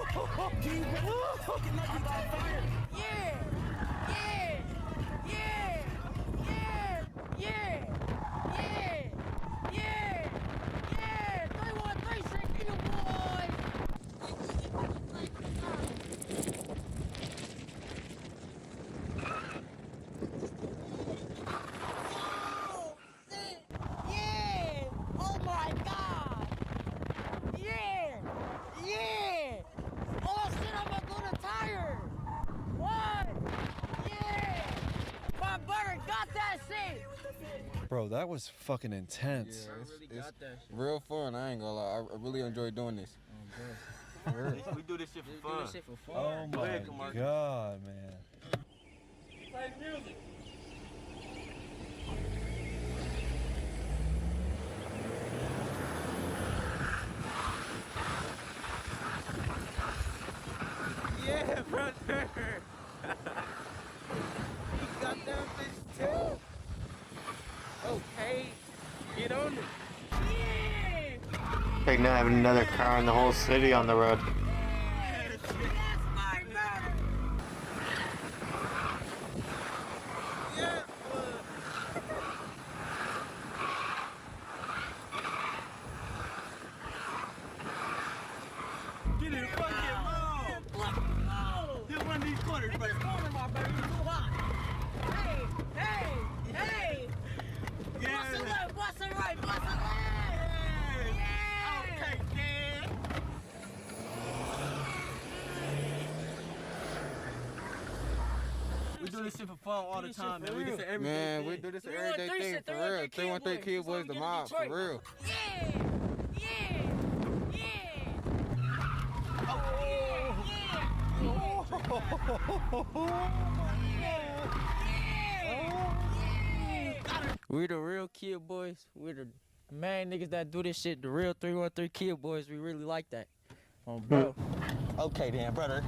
Bro, that was fucking intense. Yeah, it's real fun. I ain't gonna lie. I really enjoy doing this. We do this shit for fun. Oh my god, man. Play music. Yeah, brother. You got that bitch too. Okay, get on it. Like not having another car in the whole city on the road. Get in, fuck it, hit one of these corners, baby. Corner, my baby, too hot. Hey. Bust it left, bust it right, bust it left. Yeah. Okay, Dad. We do this shit for fun all the time, man. We do this every Man, we do this everyday thing for real. 313 Kid Boys, the mob, for real. We the real Kid Boys. We the main niggas that do this shit. The real 313 Kid Boys. We really like that. Bro. Okay then, brother.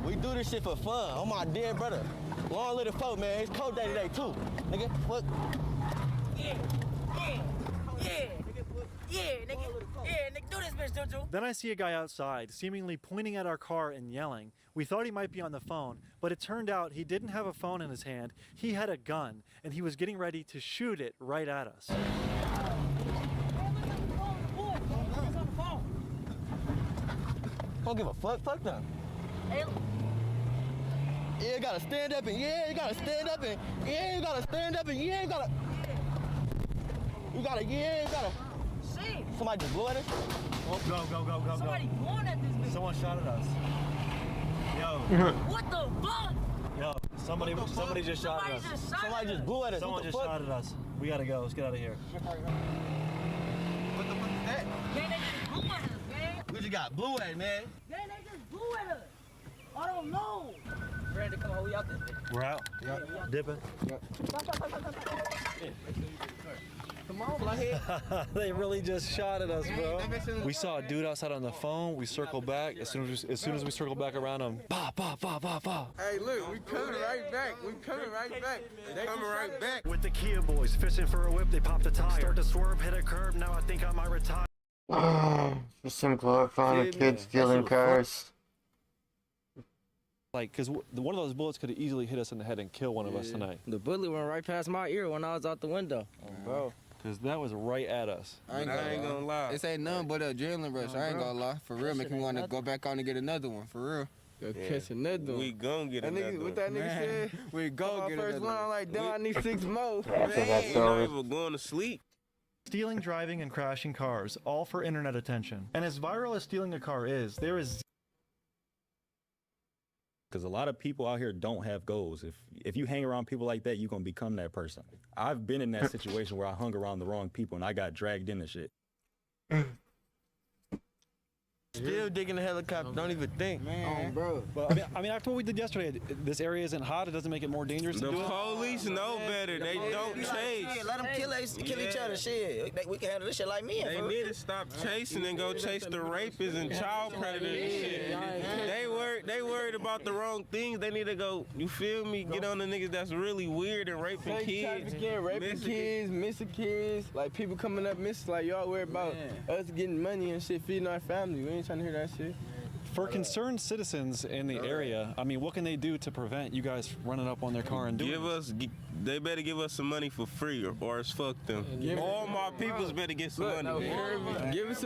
We do this shit for fun. Oh my dear brother. Long live the folk, man. It's cold day today too. Nigga, what? Nigga, do this bitch, Juju. Then I see a guy outside, seemingly pointing at our car and yelling. We thought he might be on the phone, but it turned out he didn't have a phone in his hand. He had a gun, and he was getting ready to shoot it right at us. Don't give a fuck. Fuck them. Yeah, you gotta stand up and yeah, you gotta stand up and yeah, you gotta stand up and yeah, you gotta. See. Somebody just blew at us? Oh, go. Somebody blowing at this bitch. Someone shot at us. Yo. What the fuck? Yo, somebody just shot at us. Somebody just blew at us. Someone just shot at us. We gotta go. Let's get out of here. What the fuck is that? Man, they just blew at us, man. We just got blew at, man. Man, they just blew at us. I don't know. Ready to come on, we out this bitch. We're out. Yeah. Dipping. Come on, Blackhead. They really just shot at us, bro. We saw a dude outside on the phone. We circled back. As soon as we circled back around him, bah. Hey, look, we coming right back. They coming right back. With the Kia boys fishing for a whip, they popped a tire. Start to swerve, hit a curb. Now I think I might retire. Just some glorifying kids stealing cars. Like, because one of those bullets could have easily hit us in the head and kill one of us tonight. The bullet went right past my ear when I was out the window. Bro. Because that was right at us. I ain't gonna lie. This ain't nothing but a adrenaline rush. I ain't gonna lie. For real, make me want to go back on and get another one. For real. Go catch another one. We gon' get another one. What that nigga said? We gon' get first one. I'm like, damn, I need 6 more. We not even going to sleep. Stealing, driving, and crashing cars, all for internet attention. And as viral as stealing a car is, there is because a lot of people out here don't have goals. If you hang around people like that, you're gonna become that person. I've been in that situation where I hung around the wrong people and I got dragged into shit. Still digging the helicopter, don't even think. Man. Bro. But I mean, after what we did yesterday, this area isn't hot. It doesn't make it more dangerous to The do it. police know better. They don't chase. Shit, let them kill each other. Shit, we can handle this shit like me. They need to stop chasing and go chase the rapists and child predators and shit. They worried about the wrong things. They need to go, you feel me, get on the niggas that's really weird and raping kids. Raping kids, missing kids, like people coming up missing, like y'all worried about us getting money and shit, feeding our family. We ain't trying to hear that shit. For concerned citizens in the area, I mean, what can they do to prevent you guys running up on their car and doing They better give us some money for free or it's fuck them. All my peoples better get some money. Give us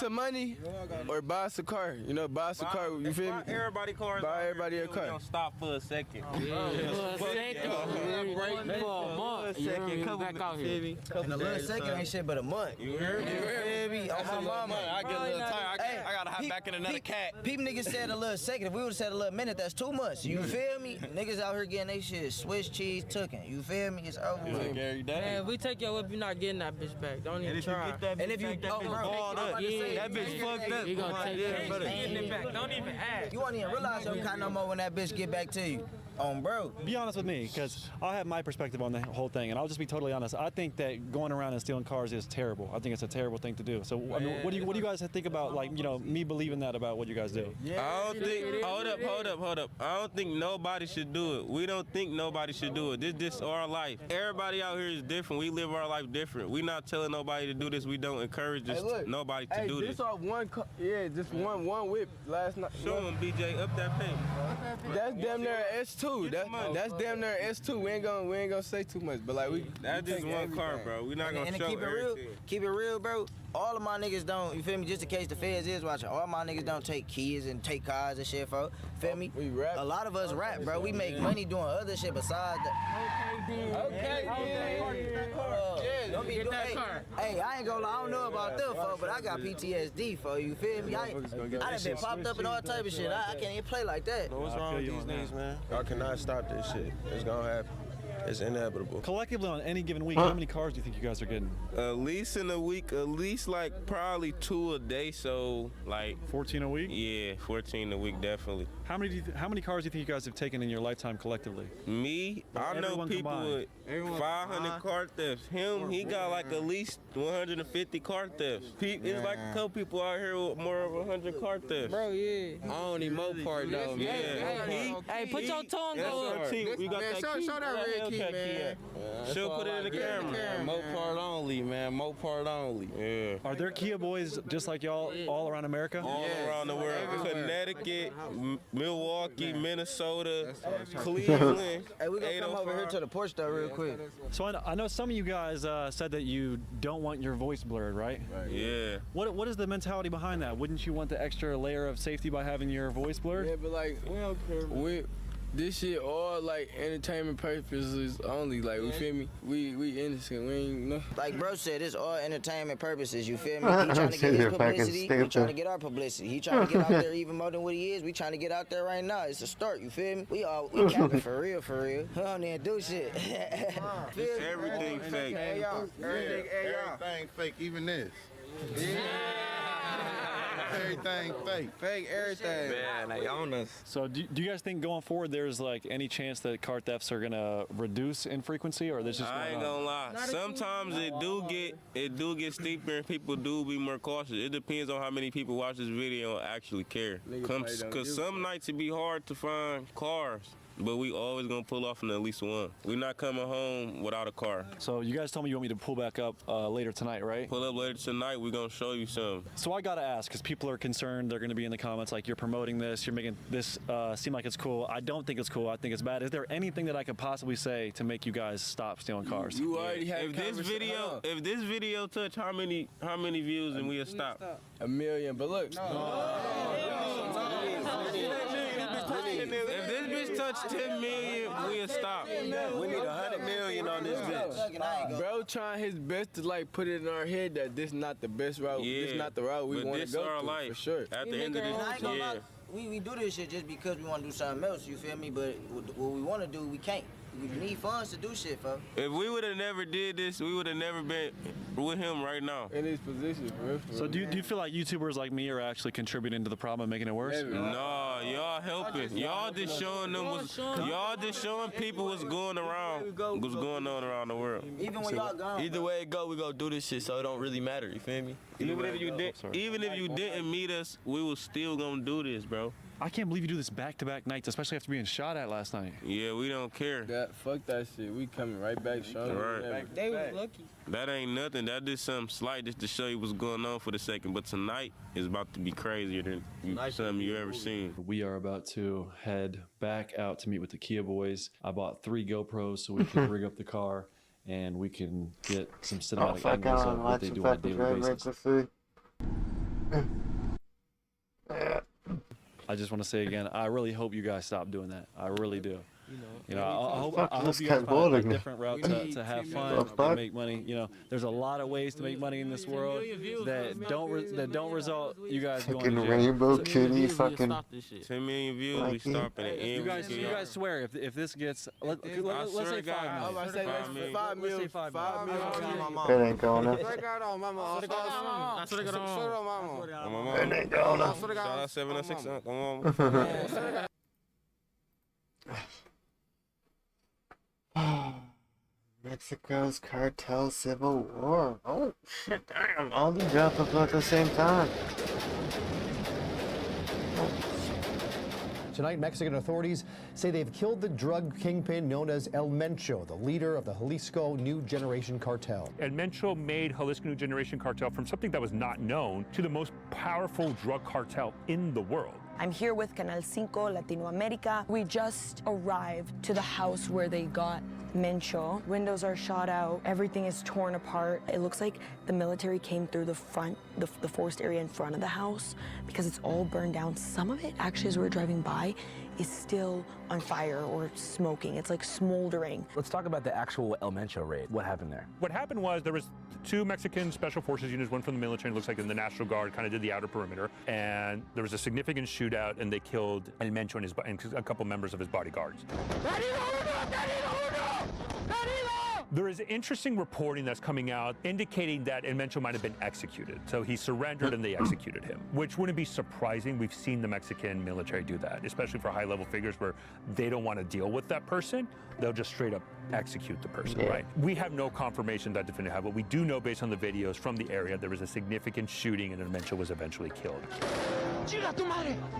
some money, or buy us a car. You know, buy us a car. You feel me? Buy everybody cars. Buy everybody a car. We gonna stop for a second. And a little second ain't shit but a month. You heard me? On my mama. I get a little tired. I gotta hop back in another cat. People niggas said a little second. If we would've said a little minute, that's 2 months. You feel me? Niggas out here getting they shit Swiss cheese tooken. You feel me? It's over with. Man, if we take your whip, you're not getting that bitch back. Don't even try. And if you balled up, that bitch fucked up. You gonna take it back. Don't even ask. You won't even realize your car no more when that bitch get back to you. Bro. Be honest with me, because I have my perspective on the whole thing, and I'll just be totally honest. I think that going around and stealing cars is terrible. I think it's a terrible thing to do. So, I mean, what do you guys think about, like, you know, me believing that about what you guys do? I don't think. Hold up. I don't think nobody should do it. We don't think nobody should do it. This our life. Everybody out here is different. We live our life different. We not telling nobody to do this. We don't encourage nobody to do this. This are just one whip last night. Show them, BJ, up that pace. That's damn near S2. That's damn near S2. We ain't gonna say too much, but like that's just one car, bro. We not gonna show everything. Keep it real, bro. All of my niggas don't, you feel me, just in case the feds is watching, all my niggas don't take kids and take cars and shit, for feel me? We rap. A lot of us rap, bro. We make money doing other shit besides that. Don't be doing that. Hey, I ain't gonna lie, I don't know about them, folks, but I got PTSD, for you feel me? I done been popped up and all type of shit. I can't even play like that. What's wrong with these niggas, man? Y'all cannot stop this shit. It's gonna happen. It's inevitable. Collectively, on any given week, how many cars do you think you guys are getting? At least in a week, like probably 2 a day. So like 14 a week? Yeah, 14 a week, definitely. How many cars do you think you guys have taken in your lifetime collectively? Me, I know people with 500 car thefts. He got like at least 150 car thefts. It's like a couple people out here with more of 100 car thefts. Bro, yeah. I don't need more part though. Yeah. Hey, put your tongue on. We got that key. Show that red key, man. She'll put it in the camera. Mopar only, man. Mopar only. Yeah. Are there Kia boys just like y'all all around America? All around the world. Connecticut, Milwaukee, Minnesota, Cleveland. Hey, we gonna come over here to the porch though real quick. So I know some of you guys said that you don't want your voice blurred, right? Yeah. What is the mentality behind that? Wouldn't you want the extra layer of safety by having your voice blurred? Yeah, but like, we don't care. This shit all like entertainment purposes only. Like, we feel me? We innocent. We ain't no. Like bro said, it's all entertainment purposes. You feel me? He trying to get his publicity. We trying to get our publicity. He trying to get out there even more than what he is. We trying to get out there right now. It's a start. You feel me? We capping for real. We don't even do shit. It's everything fake. Hey y'all. Everything fake. Even this. Everything fake. Fake everything. Man, they own us. So do you guys think going forward there's like any chance that car thefts are gonna reduce in frequency, or this just? I ain't gonna lie. Sometimes it do get steeper and people do be more cautious. It depends on how many people watch this video and actually care. Cause some nights it be hard to find cars. But we always gonna pull off in at least one. We're not coming home without a car. So you guys told me you want me to pull back up later tonight, right? Pull up later tonight, we're gonna show you some. So I gotta ask, because people are concerned, they're gonna be in the comments like, you're promoting this, you're making this seem like it's cool. I don't think it's cool, I think it's bad. Is there anything that I could possibly say to make you guys stop stealing cars? You already have if this video touch how many views and we'll stop? 1 million, but look. If this bitch touch 10 million, we'll stop. We need 100 million on this bitch. Bro trying his best to like put it in our head that this not the best route. Yeah, this not the route we want to go our to, life. for sure. At the end of this, we do this shit just because we want to do something else, you feel me? But what we want to do, we can't. You need funds to do shit, folks. If we would have never did this, we would have never been with him right now. In his position, for real. So do you feel like YouTubers like me are actually contributing to the problem and making it worse? No, y'all helping. Y'all just showing them y'all just showing people what's going on around the world. Even when y'all gone. Either way it go, we gonna do this shit, so it don't really matter. You feel me? Even if you didn't meet us, we was still gonna do this, bro. I can't believe you do this back-to-back nights, especially after being shot at last night. Yeah, we don't care. Fuck that shit. We coming right back strong. Right. They was lucky. That ain't nothing. That just something slight just to show you what's going on for the second. But tonight is about to be crazier than something you ever seen. We are about to head back out to meet with the Kia boys. I bought 3 GoPros so we can rig up the car and we can get some cinematic angles of what they do on a daily basis. I just want to say again, I really hope you guys stop doing that. I really do. You know, I hope you guys find a different route to have fun, to make money. You know, there's a lot of ways to make money in this world that don't result you guys going to jail. Rainbow Kitty, fucking 10 million views, we stopping at you guys swear if this gets let's say 5 million. Let's say 5 million. It ain't going up. It ain't going up. Shout out 706. Mexico's cartel civil war. Oh shit, damn. All the jump up at the same time. Tonight, Mexican authorities say they've killed the drug kingpin known as El Mencho, the leader of the Jalisco New Generation Cartel. El Mencho made Jalisco New Generation Cartel from something that was not known to the most powerful drug cartel in the world. I'm here with Canal 5 Latinoamerica. We just arrived to the house where they got Mencho. Windows are shot out. Everything is torn apart. It looks like the military came through the front, the forest area in front of the house because it's all burned down. Some of it, actually, as we're driving by, is still on fire or smoking. It's like smoldering. Let's talk about the actual El Mencho raid. What happened there? What happened was there was 2 Mexican special forces units, one from the military, it looks like in the National Guard, kind of did the outer perimeter, and there was a significant shootout, and they killed El Mencho and a couple members of his bodyguards. There is interesting reporting that's coming out indicating that El Mencho might have been executed. So he surrendered and they executed him, which wouldn't be surprising. We've seen the Mexican military do that, especially for high-level figures where they don't want to deal with that person. They'll just straight up execute the person, right? We have no confirmation that definitively happened. But we do know based on the videos from the area, there was a significant shooting and El Mencho was eventually killed.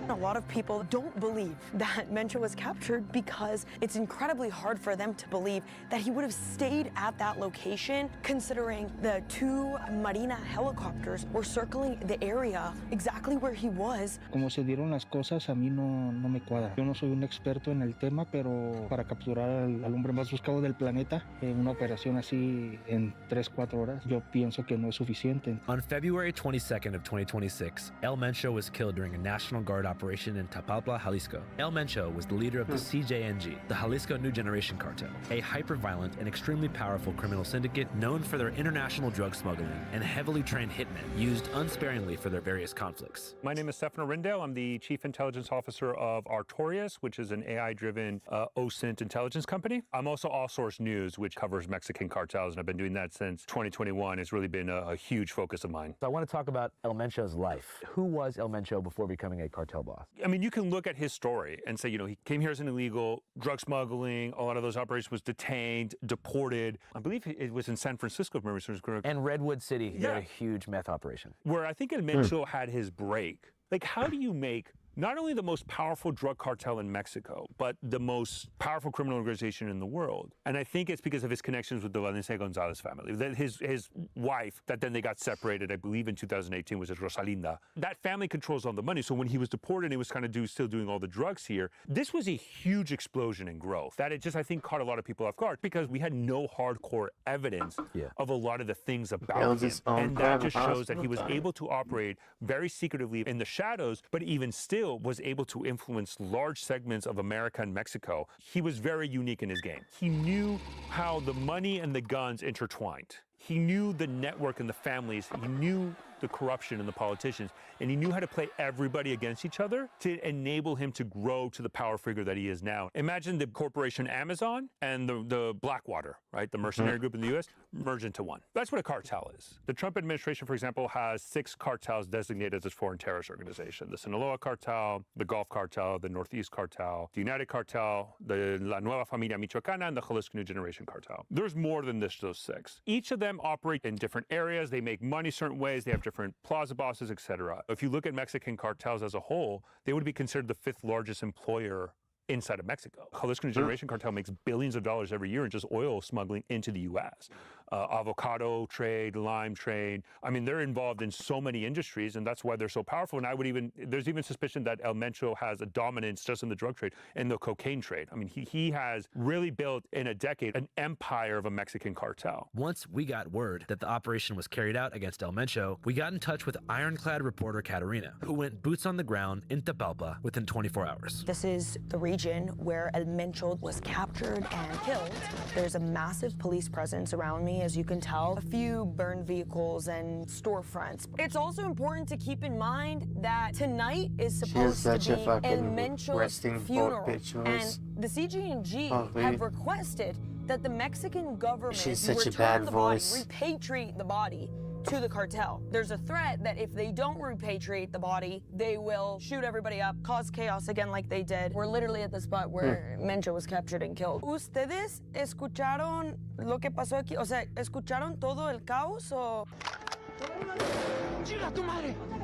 A lot of people don't believe that Mencho was captured because it's incredibly hard for them to believe that he would have stayed at that location, considering the 2 Marina helicopters were circling the area exactly where he was. Como se dieron las cosas, a mí no me cuadra. Yo no soy un experto en el tema, pero para capturar al hombre más buscado del planeta, una operación así en 3-4 horas, yo pienso que no es suficiente. On February 22nd of 2026, El Mencho was killed during a National Guard operation in Tapalpa, Jalisco. El Mencho was the leader of the CJNG, the Jalisco New Generation Cartel, a hyper-violent and extremely powerful criminal syndicate known for their international drug smuggling and heavily trained hitmen used unsparingly for their various conflicts. My name is Stefano Rindel. I'm the Chief Intelligence Officer of Artorias, which is an AI-driven OSINT intelligence company. I'm also All Source News, which covers Mexican cartels, and I've been doing that since 2021. It's really been a huge focus of mine. So I want to talk about El Mencho's life. Who was El Mencho before becoming a cartel boss? I mean, you can look at his story and say, you know, he came here as an illegal, drug smuggling, a lot of those operations, was detained, deported. I believe it was in San Francisco, if memory serves correct. And Redwood City, he had a huge meth operation. Where I think El Mencho had his break. Like, how do you make not only the most powerful drug cartel in Mexico, but the most powerful criminal organization in the world? And I think it's because of his connections with the Valencia Gonzalez family. His wife, that then they got separated, I believe in 2018, was Rosalinda. That family controls all the money. So when he was deported, he was kind of still doing all the drugs here. This was a huge explosion in growth that it just, I think, caught a lot of people off guard because we had no hardcore evidence of a lot of the things about him. And that just shows that he was able to operate very secretively in the shadows, but even still was able to influence large segments of America and Mexico. He was very unique in his game. He knew how the money and the guns intertwined. He knew the network and the families. He knew the corruption and the politicians, and he knew how to play everybody against each other to enable him to grow to the power figure that he is now. Imagine the corporation Amazon and the Blackwater, right? The mercenary group in the U.S. merge into one. That's what a cartel is. The Trump administration, for example, has 6 cartels designated as foreign terrorist organizations. The Sinaloa cartel, the Gulf cartel, the Northeast cartel, the United cartel, the La Nueva Familia Michoacana, and the Jalisco New Generation cartel. There's more than this, those 6. Each of them operate in different areas. They make money certain ways. They have different plaza bosses, etc. If you look at Mexican cartels as a whole, they would be considered the 5th largest employer inside of Mexico. Jalisco New Generation cartel makes billions of dollars every year in just oil smuggling into the U.S. Avocado trade, lime trade. I mean, they're involved in so many industries, and that's why they're so powerful. And there's even suspicion that El Mencho has a dominance just in the drug trade and the cocaine trade. I mean, he has really built in a decade an empire of a Mexican cartel. Once we got word that the operation was carried out against El Mencho, we got in touch with ironclad reporter Katarina, who went boots on the ground in Tapalpa within 24 hours. This is the region where El Mencho was captured and killed. There's a massive police presence around me, as you can tell. A few burned vehicles and storefronts. It's also important to keep in mind that tonight is supposed to be El Mencho's funeral. And the CG&G have requested that the Mexican government return the body, repatriate the body to the cartel. There's a threat that if they don't repatriate the body, they will shoot everybody up, cause chaos again like they did. We're literally at the spot where Mencho was captured and killed. ¿Ustedes escucharon lo que pasó aquí? O sea, ¿escucharon todo el caos o...?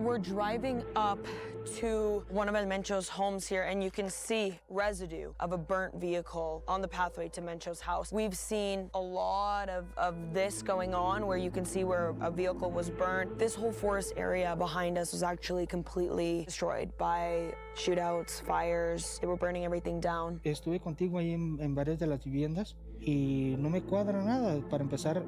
We're driving up to one of El Mencho's homes here, and you can see residue of a burnt vehicle on the pathway to Mencho's house. We've seen a lot of this going on, where you can see where a vehicle was burnt. This whole forest area behind us was actually completely destroyed by shootouts, fires. They were burning everything down. Estuve contigo ahí en varias de las viviendas y no me cuadra nada. Para empezar,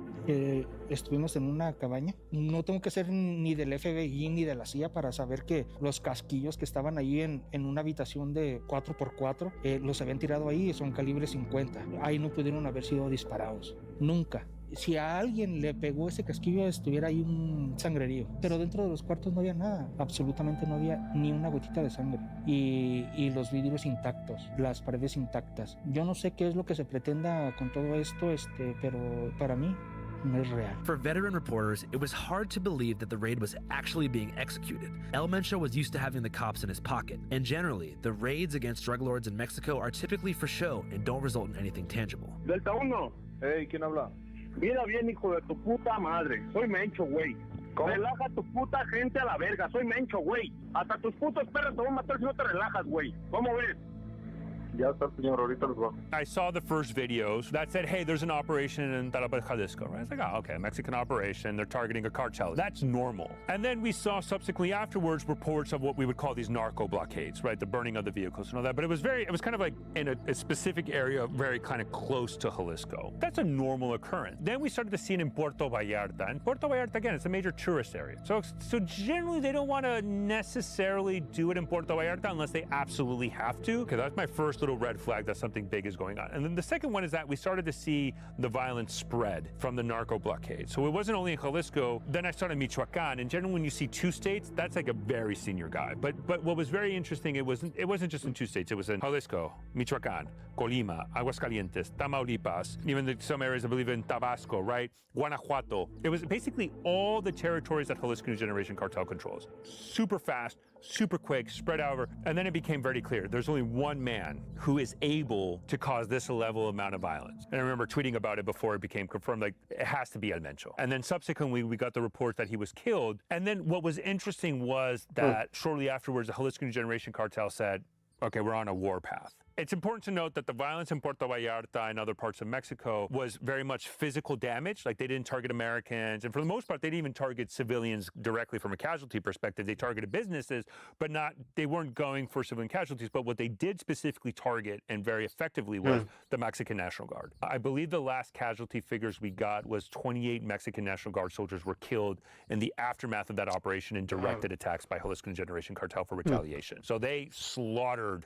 estuvimos en una cabaña. No tengo que ser ni del FBI ni de la CIA para saber que los casquillos que estaban ahí en una habitación de 4x4 los habían tirado ahí, son calibre 50. Ahí no pudieron haber sido disparados. Nunca. Si a alguien le pegó ese casquillo, estuviera ahí un sangrerío. Pero dentro de los cuartos no había nada. Absolutamente no había ni una gotita de sangre. Y los vidrios intactos, las paredes intactas. Yo no sé qué es lo que se pretenda con todo esto, pero para mí no es real. For veteran reporters, it was hard to believe that the raid was actually being executed. El Mencho was used to having the cops in his pocket, and generally, the raids against drug lords in Mexico are typically for show and don't result in anything tangible. Delta 1. Hey, ¿quién habla? Mira bien, hijo de tu puta madre. Soy Mencho, güey. Relaja tu puta gente a la verga. Soy Mencho, güey. Hasta tus putos perros te van a matar si no te relajas, güey. ¿Cómo ves? Ya está, señor, ahorita los bajo. I saw the first videos that said, hey, there's an operation in Tapalpa, Jalisco, right? It's like, oh, okay, Mexican operation, they're targeting a cartel. That's normal. And then we saw subsequently afterwards reports of what we would call these narco blockades, right? The burning of the vehicles and all that. But it was kind of like in a specific area, very kind of close to Jalisco. That's a normal occurrence. Then we started to see it in Puerto Vallarta. And Puerto Vallarta, again, it's a major tourist area. So generally, they don't want to necessarily do it in Puerto Vallarta unless they absolutely have to. Okay, that's my first little red flag that something big is going on. And then the second one is that we started to see the violence spread from the narco blockade. So it wasn't only in Jalisco, then I started Michoacan, and generally when you see 2 states, that's like a very senior guy. But what was very interesting, it wasn't just in 2 states, it was in Jalisco, Michoacan, Colima, Aguascalientes, Tamaulipas, even some areas I believe in Tabasco, right? Guanajuato. It was basically all the territories that Jalisco New Generation cartel controls. Super fast, super quick, spread out over, and then it became very clear there's only one man who is able to cause this level amount of violence. And I remember tweeting about it before it became confirmed, like, it has to be El Mencho. And then subsequently, we got the report that he was killed. And then what was interesting was that shortly afterwards, the Jalisco New Generation cartel said, okay, we're on a war path. It's important to note that the violence in Puerto Vallarta and other parts of Mexico was very much physical damage. Like, they didn't target Americans. And for the most part, they didn't even target civilians directly from a casualty perspective. They targeted businesses, but they weren't going for civilian casualties. But what they did specifically target, and very effectively, was the Mexican National Guard. I believe the last casualty figures we got was 28 Mexican National Guard soldiers were killed in the aftermath of that operation in directed attacks by Jalisco Generation Cartel for retaliation. So they slaughtered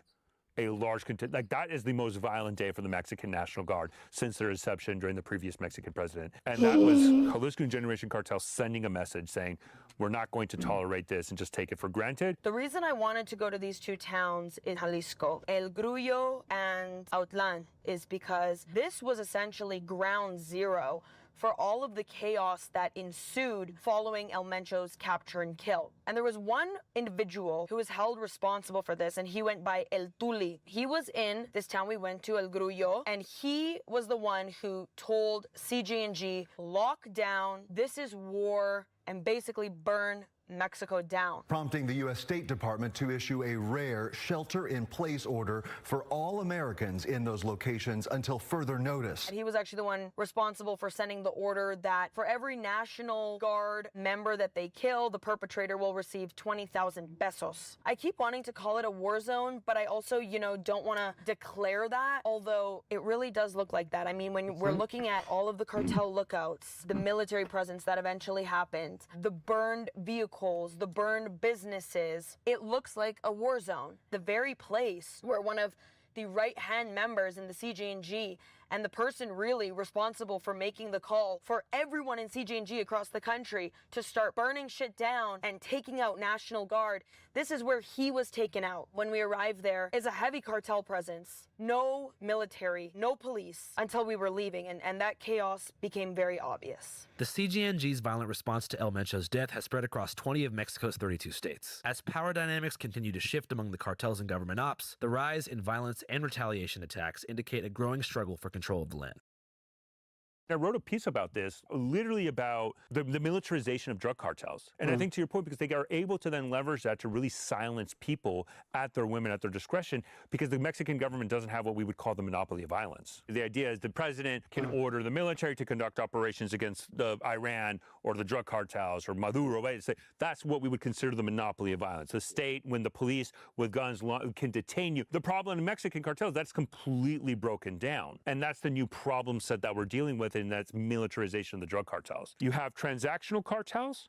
a large contingent. Like, that is the most violent day for the Mexican National Guard since their inception during the previous Mexican president. And that was Jalisco Generation Cartel sending a message saying, we're not going to tolerate this and just take it for granted. The reason I wanted to go to these two towns in Jalisco, El Grullo and Autlan, is because this was essentially ground zero for all of the chaos that ensued following El Mencho's capture and kill. And there was one individual who was held responsible for this, and he went by El Tuli. He was in this town we went to, El Grullo, and he was the one who told CG&G, lock down, this is war, and basically burn Mexico down. Prompting the U.S. State Department to issue a rare shelter-in-place order for all Americans in those locations until further notice. And he was actually the one responsible for sending the order that for every National Guard member that they kill, the perpetrator will receive 20,000 pesos. I keep wanting to call it a war zone, but I also, don't want to declare that, although it really does look like that. I mean, when we're looking at all of the cartel lookouts, the military presence that eventually happened, the burned vehicles, the burned businesses, it looks like a war zone. The very place where one of the right-hand members in the CG&G and the person really responsible for making the call for everyone in CG&G across the country to start burning shit down and taking out National Guard, this is where he was taken out. When we arrived there, is a heavy cartel presence. No military, no police until we were leaving, and that chaos became very obvious. The CG&G's violent response to El Mencho's death has spread across 20 of Mexico's 32 states. As power dynamics continue to shift among the cartels and government ops, the rise in violence and retaliation attacks indicate a growing struggle for control of the land. I wrote a piece about this, literally about the militarization of drug cartels. And I think to your point, because they are able to then leverage that to really silence people at their whim and at their discretion, because the Mexican government doesn't have what we would call the monopoly of violence. The idea is the president can order the military to conduct operations against the Iran or the drug cartels or Maduro, right? That's what we would consider the monopoly of violence. The state, when the police with guns can detain you. The problem in Mexican cartels, that's completely broken down. And that's the new problem set that we're dealing with, and that's militarization of the drug cartels. You have transactional cartels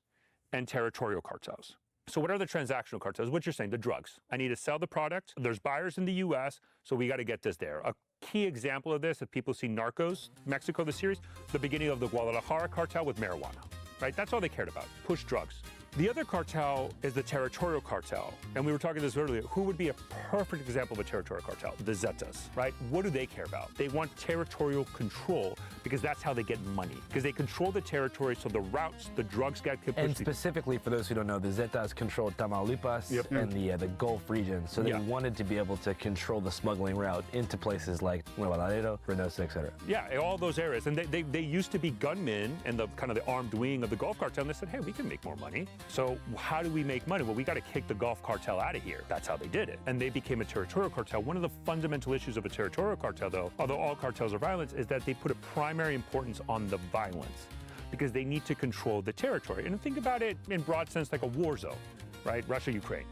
and territorial cartels. So what are the transactional cartels? What you're saying, the drugs. I need to sell the product. There's buyers in the U.S., so we got to get this there. A key example of this, if people see Narcos, Mexico, the series, the beginning of the Guadalajara cartel with marijuana, right? That's all they cared about, push drugs. The other cartel is the territorial cartel. And we were talking this earlier. Who would be a perfect example of a territorial cartel? The Zetas, right? What do they care about? They want territorial control because that's how they get money. Because they control the territory, so the routes, the drugs get pushed. And specifically, for those who don't know, the Zetas controlled Tamaulipas and the Gulf region. So they wanted to be able to control the smuggling route into places like Nuevo Laredo, Reynosa, etc. Yeah, all those areas. And they used to be gunmen and the kind of the armed wing of the Gulf cartel. And they said, hey, we can make more money. So how do we make money? Well, we got to kick the Gulf cartel out of here. That's how they did it. And they became a territorial cartel. One of the fundamental issues of a territorial cartel, though, although all cartels are violent, is that they put a primary importance on the violence because they need to control the territory. And think about it in broad sense like a war zone, right? Russia, Ukraine.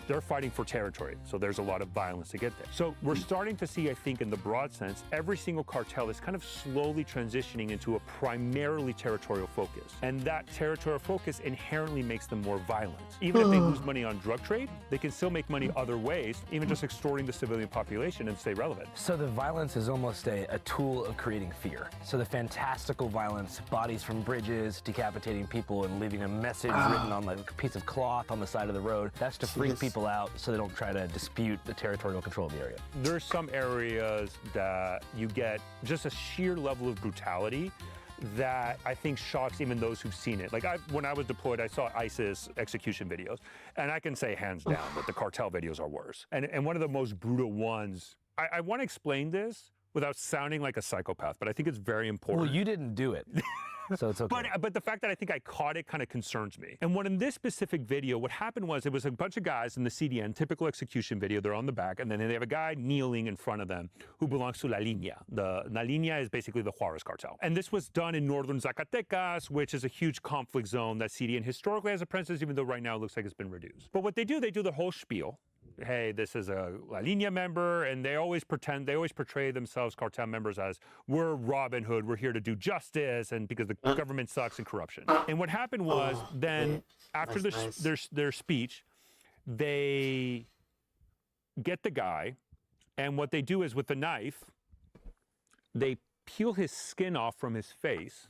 They're fighting for territory, so there's a lot of violence to get there. So we're starting to see, I think, in the broad sense, every single cartel is kind of slowly transitioning into a primarily territorial focus. And that territorial focus inherently makes them more violent. Even if they lose money on drug trade, they can still make money other ways, even just extorting the civilian population and stay relevant. So the violence is almost a tool of creating fear. So the fantastical violence, bodies from bridges, decapitating people and leaving a message written on like a piece of cloth on the side of the road, that's to freak people out so they don't try to dispute the territorial control of the area. There's some areas that you get just a sheer level of brutality that I think shocks even those who've seen it. Like when I was deployed, I saw ISIS execution videos, and I can say hands down that the cartel videos are worse. And one of the most brutal ones, I want to explain this without sounding like a psychopath, but I think it's very important. Well, you didn't do it. So it's okay. But the fact that I think I caught it kind of concerns me. And in this specific video, what happened was it was a bunch of guys in the CDN, typical execution video, they're on the back, and then they have a guy kneeling in front of them who belongs to La Línea. La Línea is basically the Juarez cartel. And this was done in northern Zacatecas, which is a huge conflict zone that CDN historically has a presence, even though right now it looks like it's been reduced. But what they do the whole spiel. Hey, this is a La Línea member, and they always portray themselves, cartel members, as we're Robin Hood, we're here to do justice, and because the government sucks and corruption. And what happened was then, after their speech, they get the guy And what they do is with the knife, they peel his skin off from his face,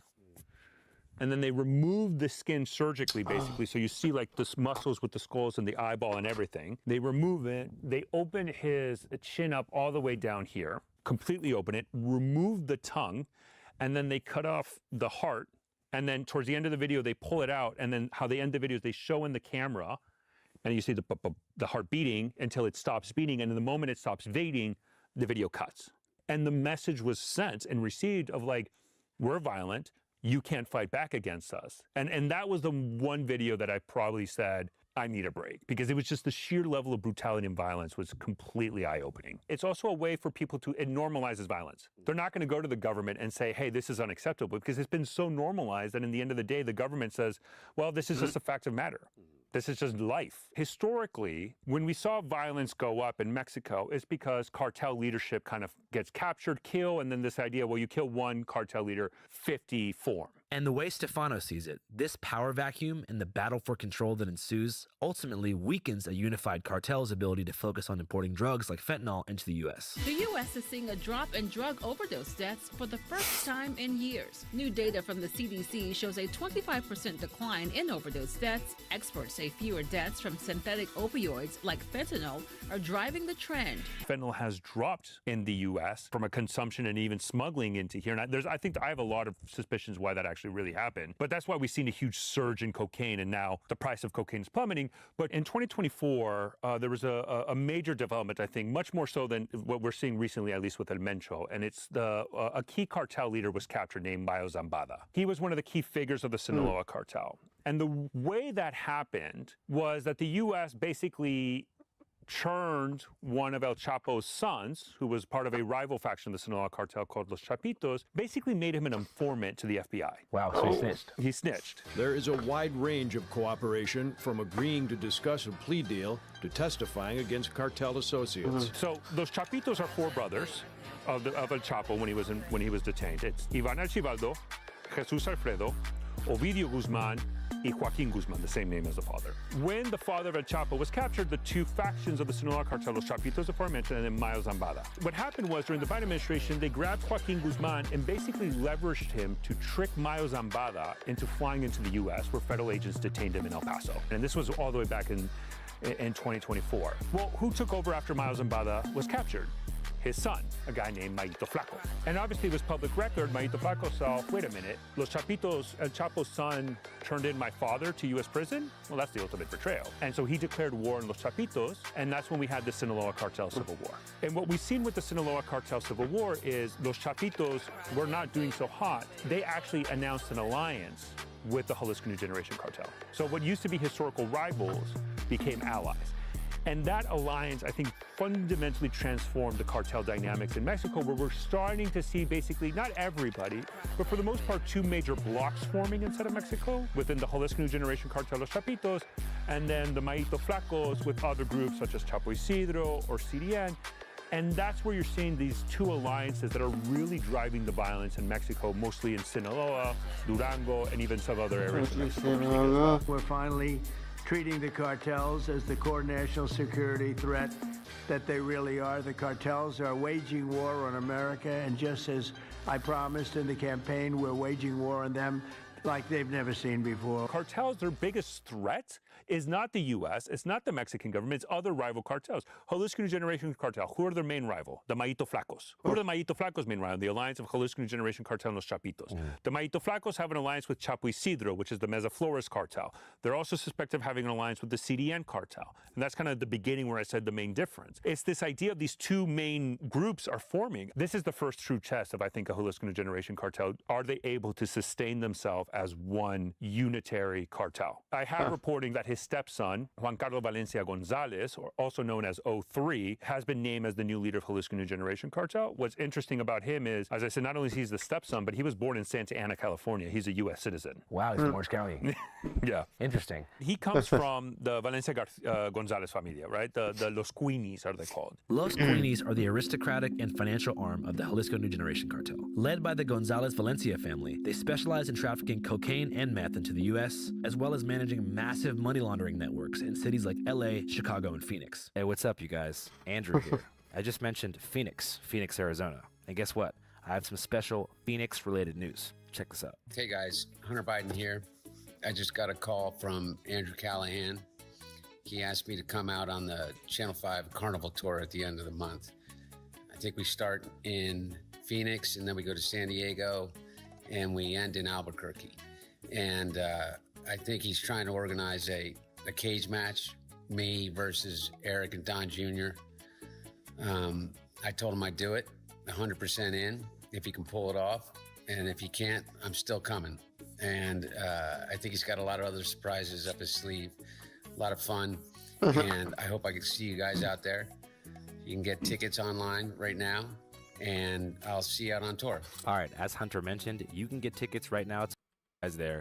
and then they remove the skin surgically, basically. So you see like the muscles with the skulls and the eyeball and everything. They remove it. They open his chin up all the way down here, completely open it, remove the tongue, and then they cut off the heart. And then towards the end of the video, they pull it out. And then how they end the video is they show in the camera, and you see the heart beating until it stops beating. And in the moment it stops beating, the video cuts. And the message was sent and received of like, we're violent. You can't fight back against us. And that was the one video that I probably said, I need a break, because it was just the sheer level of brutality and violence was completely eye-opening. It's also a way for people to, it normalizes violence. They're not gonna go to the government and say, hey, this is unacceptable, because it's been so normalized that in the end of the day, the government says, well, this is just a fact of matter. This is just life. Historically, when we saw violence go up in Mexico, it's because cartel leadership kind of gets captured, kill, and then this idea, well, you kill one cartel leader, 50 form. And the way Stefano sees it, this power vacuum and the battle for control that ensues ultimately weakens a unified cartel's ability to focus on importing drugs like fentanyl into the U.S. The U.S. is seeing a drop in drug overdose deaths for the first time in years. New data from the CDC shows a 25% decline in overdose deaths. Experts say fewer deaths from synthetic opioids like fentanyl are driving the trend. Fentanyl has dropped in the U.S. from a consumption and even smuggling into here. And I think I have a lot of suspicions why that actually really happened. But that's why we've seen a huge surge in cocaine, and now the price of cocaine is plummeting. But in 2024, there was a major development, I think, much more so than what we're seeing recently, at least with El Mencho. And it's a key cartel leader was captured named Mayo Zambada. He was one of the key figures of the Sinaloa cartel. And the way that happened was that the U.S. basically churned one of El Chapo's sons, who was part of a rival faction of the Sinaloa cartel called Los Chapitos, basically made him an informant to the FBI. Wow, so he snitched. He snitched. There is a wide range of cooperation, from agreeing to discuss a plea deal to testifying against cartel associates. So Los Chapitos are four brothers of El Chapo when he was detained. It's Ivan Archibaldo, Jesus Alfredo, Ovidio Guzman, and Joaquin Guzman, the same name as the father. When the father of El Chapo was captured, the two factions of the Sinaloa cartel, Los Chapitos aforementioned, and then Mayo Zambada. What happened was, during the Biden administration, they grabbed Joaquin Guzman and basically leveraged him to trick Mayo Zambada into flying into the U.S., where federal agents detained him in El Paso. And this was all the way back in 2024. Well, who took over after Mayo Zambada was captured? His son, a guy named Mayito Flaco. And obviously it was public record. Mayito Flaco saw, wait a minute, Los Chapitos, El Chapo's son turned in my father to U.S. prison? Well, that's the ultimate betrayal. And so he declared war on Los Chapitos, and that's when we had the Sinaloa cartel civil war. And what we've seen with the Sinaloa cartel civil war is Los Chapitos were not doing so hot. They actually announced an alliance with the Jalisco New Generation cartel. So what used to be historical rivals became allies. And that alliance, I think, fundamentally transformed the cartel dynamics in Mexico, where we're starting to see basically, not everybody, but for the most part, two major blocks forming inside of Mexico, within the Jalisco New Generation cartel, Los Chapitos, and then the Mayito Flacos with other groups such as Chapo Isidro or CDN. And that's where you're seeing these two alliances that are really driving the violence in Mexico, mostly in Sinaloa, Durango, and even some other areas of Mexico. We're finally treating the cartels as the core national security threat that they really are. The cartels are waging war on America, and just as I promised in the campaign, we're waging war on them like they've never seen before. Cartels, their biggest threat is not the U.S., it's not the Mexican government, it's other rival cartels. Jalisco New Generation cartel, who are their main rival? The Mayito Flacos. Who are the Mayito Flacos' main rival? The alliance of Jalisco New Generation cartel and Los Chapitos. The Mayito Flacos have an alliance with Chapo Isidro, which is the Meza Flores cartel. They're also suspected of having an alliance with the CDN cartel. And that's kind of the beginning where I said the main difference. It's this idea of these two main groups are forming. This is the first true test of, I think, a Jalisco New Generation cartel. Are they able to sustain themselves as one unitary cartel? I have reporting that his stepson, Juan Carlos Valencia Gonzalez, or also known as O3, has been named as the new leader of Jalisco New Generation cartel. What's interesting about him is, as I said, not only is he the stepson, but he was born in Santa Ana, California. He's a U.S. citizen. Wow, he's from Orange County. Yeah. Interesting. He comes from the Valencia Gonzalez familia, right? The Los Queenies are they called. Los Queenies are the aristocratic and financial arm of the Jalisco New Generation cartel. Led by the Gonzalez Valencia family, they specialize in trafficking cocaine and meth into the U.S., as well as managing massive money laundering networks in cities like L.A., Chicago, and Phoenix. Hey, what's up, you guys? Andrew here. I just mentioned Phoenix, Arizona. And guess what? I have some special Phoenix-related news. Check this out. Hey guys, Hunter Biden here. I just got a call from Andrew Callahan. He asked me to come out on the Channel 5 Carnival Tour at the end of the month. I think we start in Phoenix, and then we go to San Diego, and we end in Albuquerque. And I think he's trying to organize a cage match, me versus Eric and Don Jr. I told him I'd do it, 100% in, if he can pull it off. And if he can't, I'm still coming. And I think he's got a lot of other surprises up his sleeve. A lot of fun. And I hope I can see you guys out there. You can get tickets online right now. And I'll see you out on tour. All right, as Hunter mentioned, you can get tickets right now. It's guys there.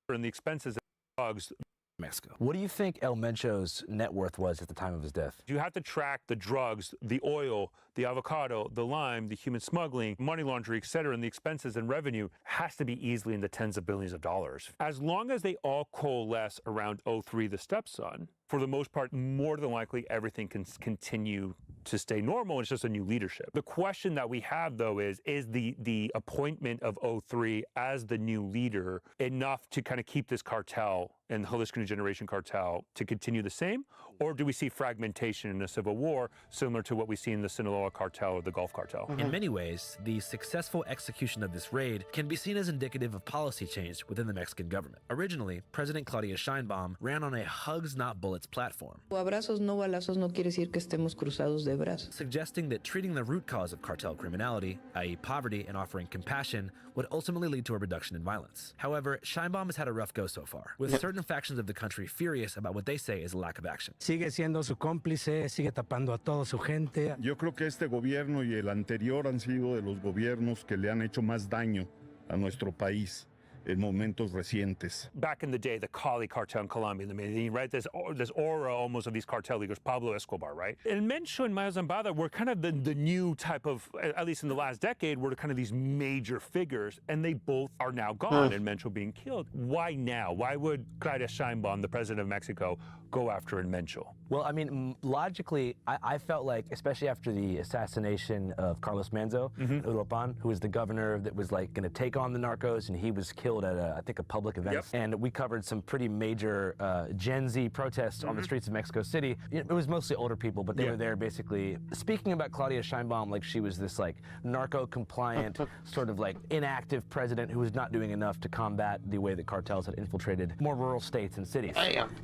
And the expenses of drugs. Mexico. What do you think El Mencho's net worth was at the time of his death? You have to track the drugs, the oil, the avocado, the lime, the human smuggling, money laundering, et cetera, and the expenses and revenue has to be easily in the tens of billions of dollars. As long as they all coalesce around 03, the stepson, for the most part, more than likely, everything can continue to stay normal. It's just a new leadership. The question that we have, though, is the appointment of 03 as the new leader enough to kind of keep this cartel and the Jalisco New Generation cartel to continue the same? Or do we see fragmentation in a civil war similar to what we see in the Sinaloa cartel or the Gulf cartel? In many ways, the successful execution of this raid can be seen as indicative of policy change within the Mexican government. Originally, President Claudia Sheinbaum ran on a hugs not bullets platform. Abrazos no balazos no quiere decir que estemos cruzados de brazos. Suggesting that treating the root cause of cartel criminality, i.e. poverty, and offering compassion would ultimately lead to a reduction in violence. However, Sheinbaum has had a rough go so far, with certain factions of the country furious about what they say is a lack of action. Sigue siendo su cómplice, sigue tapando a toda su gente. Yo creo que este gobierno y el anterior han sido de los gobiernos que le han hecho más daño a nuestro país en momentos recientes. Back in the day, the Cali cartel in Colombia, the Medellin, right? There's aura almost of these cartel leaders, Pablo Escobar, right? El Mencho and Mayo Zambada were kind of the new type of, at least in the last decade, were kind of these major figures, and they both are now gone, and Mencho being killed. Why now? Why would Claudia Sheinbaum, the president of Mexico, go after El Mencho? Well, I mean, logically, I felt like, especially after the assassination of Carlos Manzo, Urupan, who was the governor that was like going to take on the narcos, and he was killed at, I think, a public event. Yep. And we covered some pretty major Gen Z protests on the streets of Mexico City. It was mostly older people, but they were there basically speaking about Claudia Sheinbaum like she was this like narco-compliant, sort of like inactive president who was not doing enough to combat the way that cartels had infiltrated more rural states and cities.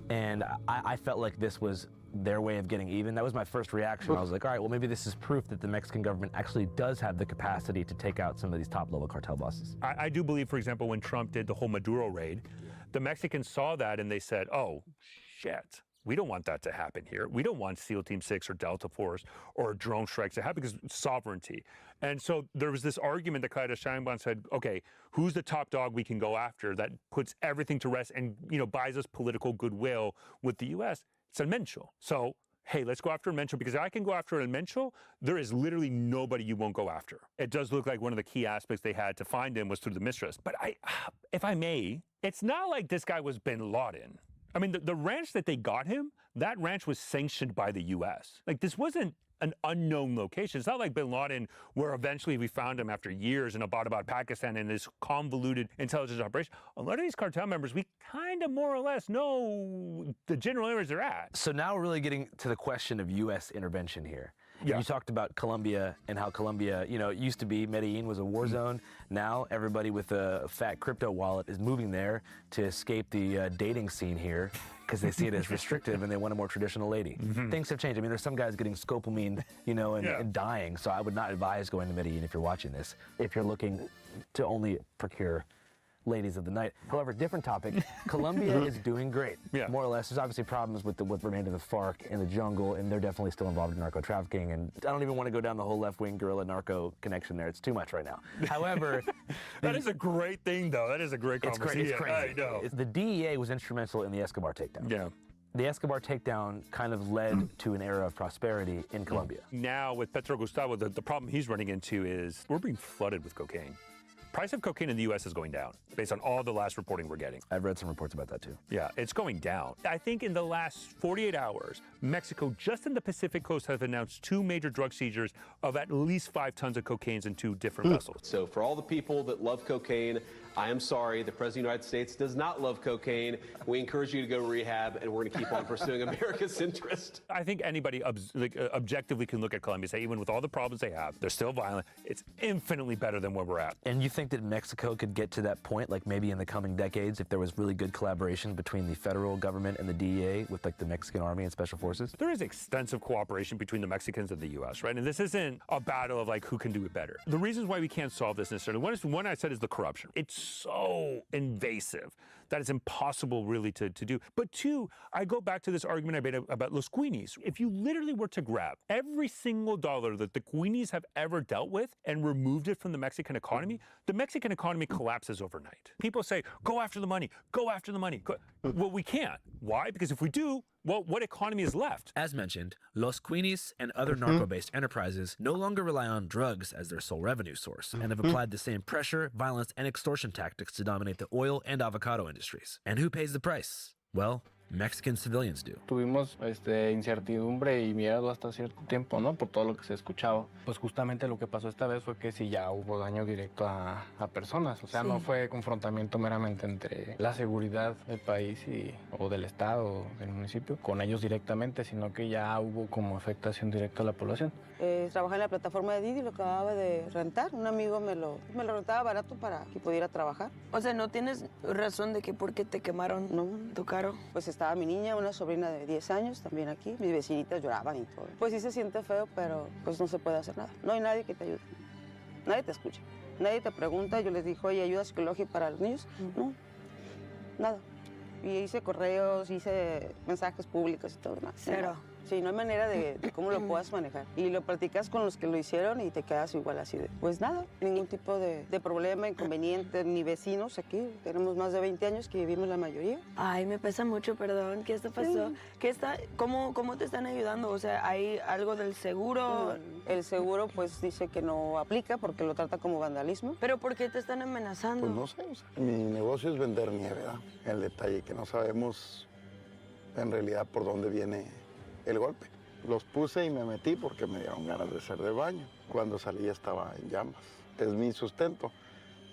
And I felt like this was their way of getting even. That was my first reaction. I was like, all right, well, maybe this is proof that the Mexican government actually does have the capacity to take out some of these top-level cartel bosses. I do believe, for example, when Trump did the whole Maduro raid, the Mexicans saw that and they said, oh, shit. We don't want that to happen here. We don't want SEAL Team 6 or Delta Force or drone strikes to happen because it's sovereignty. And so there was this argument that Claudia Sheinbaum said, okay, who's the top dog we can go after that puts everything to rest and, you know, buys us political goodwill with the U.S.? It's El Mencho. So, hey, let's go after El Mencho, because if I can go after El Mencho, there is literally nobody you won't go after. It does look like one of the key aspects they had to find him was through the mistress. But if I may, it's not like this guy was bin Laden. I mean, the ranch that they got him, that ranch was sanctioned by the U.S. Like, this wasn't an unknown location. It's not like bin Laden, where eventually we found him after years in Abbottabad, Pakistan, in this convoluted intelligence operation. A lot of these cartel members, we kind of more or less know the general areas they're at. So now we're really getting to the question of U.S. intervention here. Yeah. You talked about Colombia and how Colombia, you know, used to be Medellin was a war zone. Now everybody with a fat crypto wallet is moving there to escape the dating scene here because they see it as restrictive and they want a more traditional lady. Things have changed. I mean, there's some guys getting scopolamine, you know, and dying. So I would not advise going to Medellin if you're watching this, if you're looking to only procure ladies of the night. However, different topic. Colombia is doing great, more or less. There's obviously problems with what remained of the FARC in the jungle, and they're definitely still involved in narco trafficking. And I don't even want to go down the whole left-wing guerrilla narco connection there. It's too much right now. However, that is a great thing, though. That is a great conversation. It's crazy. I know. The DEA was instrumental in the Escobar takedown. Yeah. The Escobar takedown kind of led to an era of prosperity in Colombia. Now with Petro Gustavo, the problem he's running into is we're being flooded with cocaine. Price of cocaine in the U.S. is going down, based on all the last reporting we're getting. I've read some reports about that too. Yeah, it's going down. I think in the last 48 hours, Mexico, just in the Pacific coast, has announced 2 major drug seizures of at least 5 tons of cocaine in 2 different vessels. So for all the people that love cocaine, I am sorry, the President of the United States does not love cocaine. We encourage you to go to rehab, and we're going to keep on pursuing America's interest. I think anybody objectively can look at Colombia and say, even with all the problems they have, they're still violent. It's infinitely better than where we're at. And you think that Mexico could get to that point, like maybe in the coming decades, if there was really good collaboration between the federal government and the DEA with like the Mexican Army and Special Forces? There is extensive cooperation between the Mexicans and the U.S., right? And this isn't a battle of like who can do it better. The reasons why we can't solve this necessarily, one I said is the corruption. It's so invasive that it's impossible really to do. But 2, I go back to this argument I made about Los Queenies. If you literally were to grab every single dollar that the Queenies have ever dealt with and removed it from the Mexican economy, the Mexican economy collapses overnight. People say, go after the money, go after the money. Well, we can't. Why? Because if we do, well, what economy is left? As mentioned, Los Queenies and other narco-based enterprises no longer rely on drugs as their sole revenue source and have applied the same pressure, violence, and extortion tactics to dominate the oil and avocado industries. And who pays the price? Well, Mexican civilians do. Tuvimos incertidumbre y miedo hasta cierto tiempo, ¿no? Por todo lo que se escuchaba. Pues justamente lo que pasó esta vez fue que sí ya hubo daño directo a personas. O sea, no fue confrontamiento meramente entre la seguridad del país o del estado o del municipio con ellos directamente, sino que ya hubo como afectación directa a la población. Trabajé en la plataforma de Didi, lo acababa de rentar. Un amigo me lo rentaba barato para que pudiera trabajar. O sea, ¿no tienes razón de que por qué te quemaron tu carro? Pues estaba mi niña, una sobrina de 10 años también aquí. Mis vecinitas lloraban y todo. Pues sí se siente feo, pero pues no se puede hacer nada. No hay nadie que te ayude. Nadie te escucha. Nadie te pregunta. Yo les dije, oye, ¿ayuda psicológica para los niños? No, nada. Y hice correos, hice mensajes públicos y todo. Cero. Sí, no hay manera de cómo lo puedas manejar. Y lo platicas con los que lo hicieron y te quedas igual así de, pues nada, ningún tipo de problema, inconveniente, ni vecinos aquí. Tenemos más de 20 años que vivimos la mayoría. Ay, me pesa mucho, perdón. ¿Qué esto pasó? ¿Cómo te están ayudando? O sea, ¿hay algo del seguro? El seguro pues dice que no aplica porque lo trata como vandalismo. ¿Pero por qué te están amenazando? Pues no sé, o sea, mi negocio es vender nieve, ¿verdad? El detalle que no sabemos en realidad por dónde viene el golpe. Los puse y me metí porque me dieron ganas de hacer de baño. Cuando salí ya estaba en llamas. Es mi sustento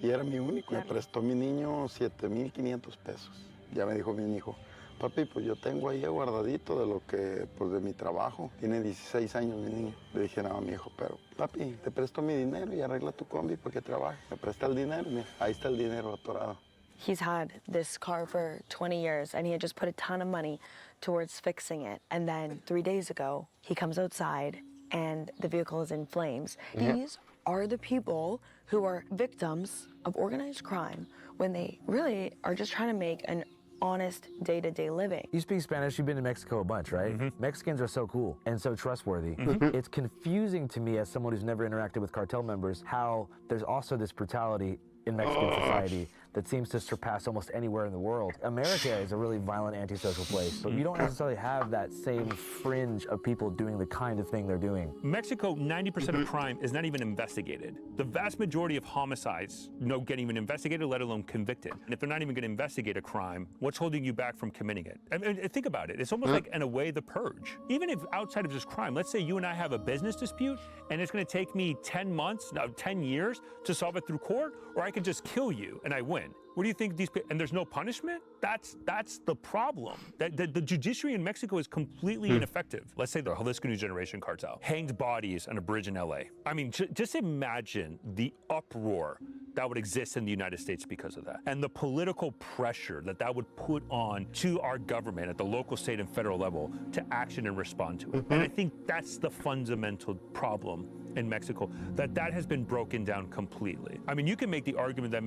y era mi único. Me prestó mi niño 7,500 pesos. Ya me dijo mi hijo, papi, pues yo tengo ahí guardadito de lo que, pues de mi trabajo. Tiene 16 años mi niño. Le dije, no, mi hijo, pero papi, te presto mi dinero y arregla tu combi porque trabaja. Me presta el dinero y mira, ahí está el dinero atorado. He's had this car for 20 years, and he had just put a ton of money towards fixing it. And then 3 days ago, he comes outside, and the vehicle is in flames. Yep. These are the people who are victims of organized crime when they really are just trying to make an honest day-to-day living. You speak Spanish, you've been to Mexico a bunch, right? Mexicans are so cool and so trustworthy. It's confusing to me as someone who's never interacted with cartel members how there's also this brutality in Mexican society that seems to surpass almost anywhere in the world. America is a really violent, antisocial place, but you don't necessarily have that same fringe of people doing the kind of thing they're doing. Mexico, 90% of crime is not even investigated. The vast majority of homicides don't get even investigated, let alone convicted. And if they're not even going to investigate a crime, what's holding you back from committing it? I mean, think about it. It's almost like, in a way, the purge. Even if outside of just crime, let's say you and I have a business dispute, and it's going to take me 10 months, no, 10 years to solve it through court, or I could just kill you and I win. What do you think these people, and there's no punishment? That's the problem. The judiciary in Mexico is completely ineffective. Let's say the Jalisco New Generation cartel hanged bodies on a bridge in LA. I mean, just imagine the uproar that would exist in the United States because of that. And the political pressure that would put on to our government at the local, state, and federal level to action and respond to it. And I think that's the fundamental problem in Mexico, that has been broken down completely. I mean, you can make the argument that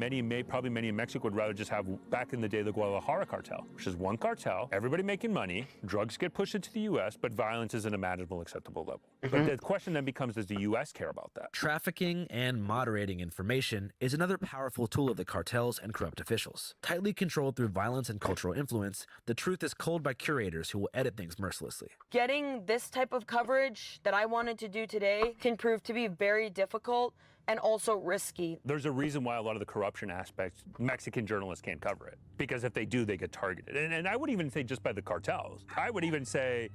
probably many in Mexico would rather just have, back in the day, the Guadalajara cartel, which is one cartel, everybody making money, drugs get pushed into the U.S., but violence is at a manageable, acceptable level. But the question then becomes, does the U.S. care about that? Trafficking and moderating information is another powerful tool of the cartels and corrupt officials. Tightly controlled through violence and cultural influence, the truth is culled by curators who will edit things mercilessly. Getting this type of coverage that I wanted to do today can prove proved to be very difficult and also risky. There's a reason why a lot of the corruption aspects, Mexican journalists can't cover it. Because if they do, they get targeted. And I would even say just by the cartels. I would even say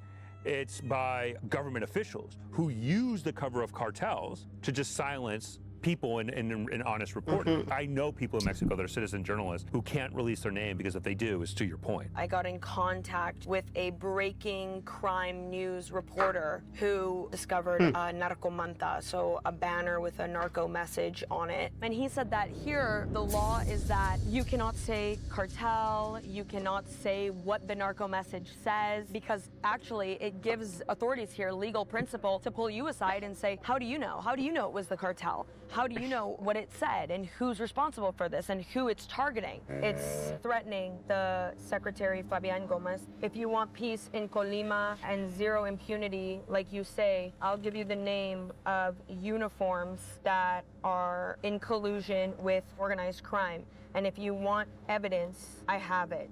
it's by government officials who use the cover of cartels to just silence people in honest reporting. I know people in Mexico that are citizen journalists who can't release their name because if they do, it's to your point. I got in contact with a breaking crime news reporter who discovered Narcomanta, so a banner with a narco message on it. And he said that here, the law is that you cannot say cartel, you cannot say what the narco message says, because actually it gives authorities here legal principle to pull you aside and say, how do you know? How do you know it was the cartel? How do you know what it said and who's responsible for this and who it's targeting? It's threatening the Secretary Fabian Gomez. If you want peace in Colima and zero impunity, like you say, I'll give you the name of uniforms that are in collusion with organized crime. And if you want evidence, I have it.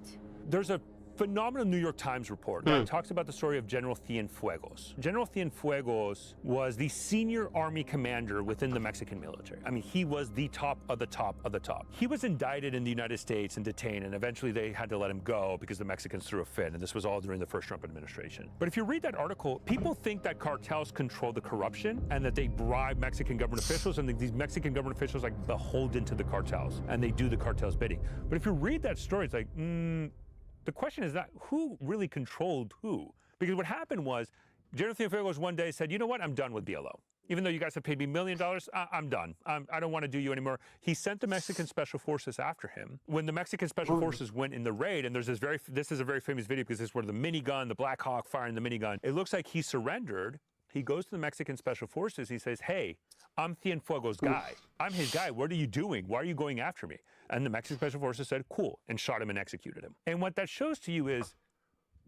There's a phenomenal New York Times report that talks about the story of General Cienfuegos. General Cienfuegos was the senior army commander within the Mexican military. I mean, he was the top of the top of the top. He was indicted in the United States and detained, and eventually they had to let him go because the Mexicans threw a fit, and this was all during the first Trump administration. But if you read that article, people think that cartels control the corruption and that they bribe Mexican government officials, and these Mexican government officials are like beholden to the cartels, and they do the cartels' bidding. But if you read that story, it's like, the question is not who really controlled who. Because what happened was, General Cienfuegos one day said, you know what, I'm done with BLO. Even though you guys have paid me $1 million, I'm done. I don't want to do you anymore. He sent the Mexican Special Forces after him. When the Mexican Special Forces went in the raid, and there's this is a very famous video because this is where the minigun, the Black Hawk firing the minigun. It looks like he surrendered. He goes to the Mexican Special Forces. He says, hey, I'm Cienfuegos' guy. I'm his guy. What are you doing? Why are you going after me? And the Mexican Special Forces said, cool, and shot him and executed him. And what that shows to you is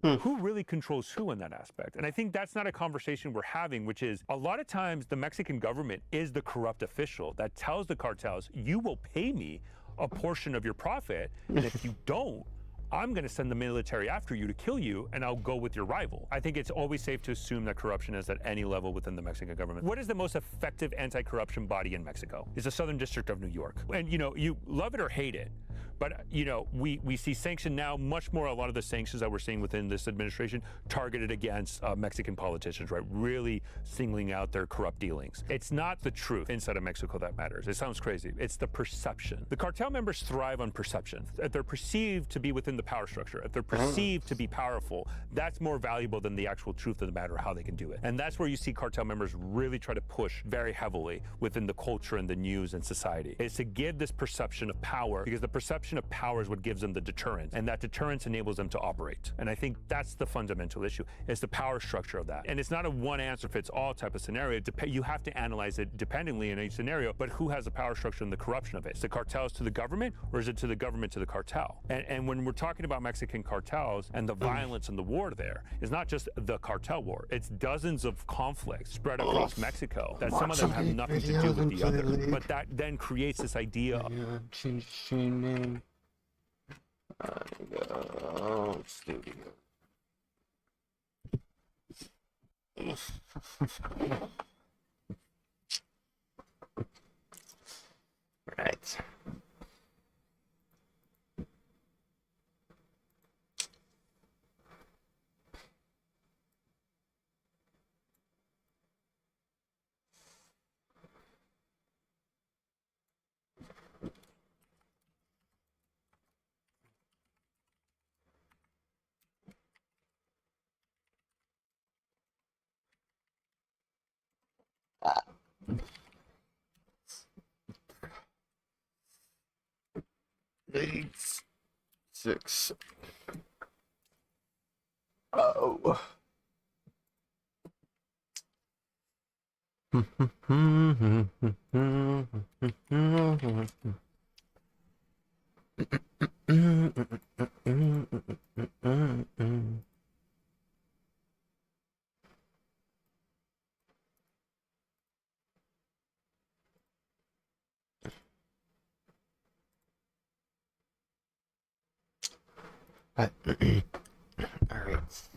who really controls who in that aspect. And I think that's not a conversation we're having, which is a lot of times the Mexican government is the corrupt official that tells the cartels, you will pay me a portion of your profit, and if you don't, I'm going to send the military after you to kill you, and I'll go with your rival. I think it's always safe to assume that corruption is at any level within the Mexican government. What is the most effective anti-corruption body in Mexico? It's the Southern District of New York. And, you know, you love it or hate it, but, you know, we see sanction now, much more a lot of the sanctions that we're seeing within this administration targeted against Mexican politicians, right? Really singling out their corrupt dealings. It's not the truth inside of Mexico that matters. It sounds crazy. It's the perception. The cartel members thrive on perception. If they're perceived to be within the power structure, if they're perceived to be powerful, that's more valuable than the actual truth of the matter, how they can do it. And that's where you see cartel members really try to push very heavily within the culture and the news and society, is to give this perception of power, because the perception of power is what gives them the deterrence, and that deterrence enables them to operate. And I think that's the fundamental issue, is the power structure of that. And it's not a one answer fits all type of scenario. You have to analyze it dependently in each scenario, but who has the power structure and the corruption of it? Is the cartels to the government, or is it to the government to the cartel? And when we're talking about Mexican cartels and the violence and the war there, it's not just the cartel war. It's dozens of conflicts spread across Mexico that some of them have nothing to do with the other. But that then creates this idea of... Studio. Right. Eight, 6. Oh. All right.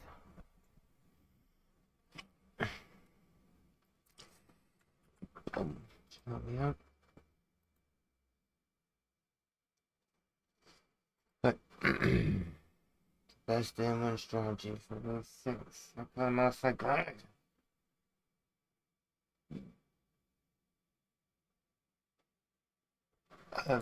help me out. But best damn one strategy for those 6. I play most like God.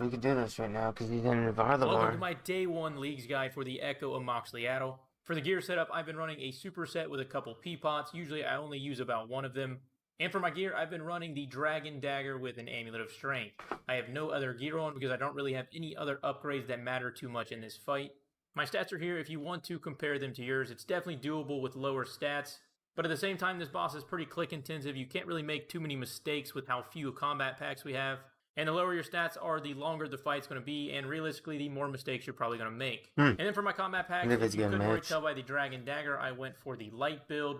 We could do this right now because he's in Navarre. Welcome to my day 1 leagues guide for the Echo Amoxiclato. For the gear setup, I've been running a superset with a couple P-pots. Usually I only use about one of them. And for my gear, I've been running the Dragon Dagger with an Amulet of Strength. I have no other gear on because I don't really have any other upgrades that matter too much in this fight. My stats are here if you want to compare them to yours. It's definitely doable with lower stats. But at the same time, this boss is pretty click intensive. You can't really make too many mistakes with how few combat packs we have. And the lower your stats are, the longer the fight's going to be, and realistically, the more mistakes you're probably going to make. And then for my combat packs, if you couldn't already tell by the Dragon Dagger, I went for the light build.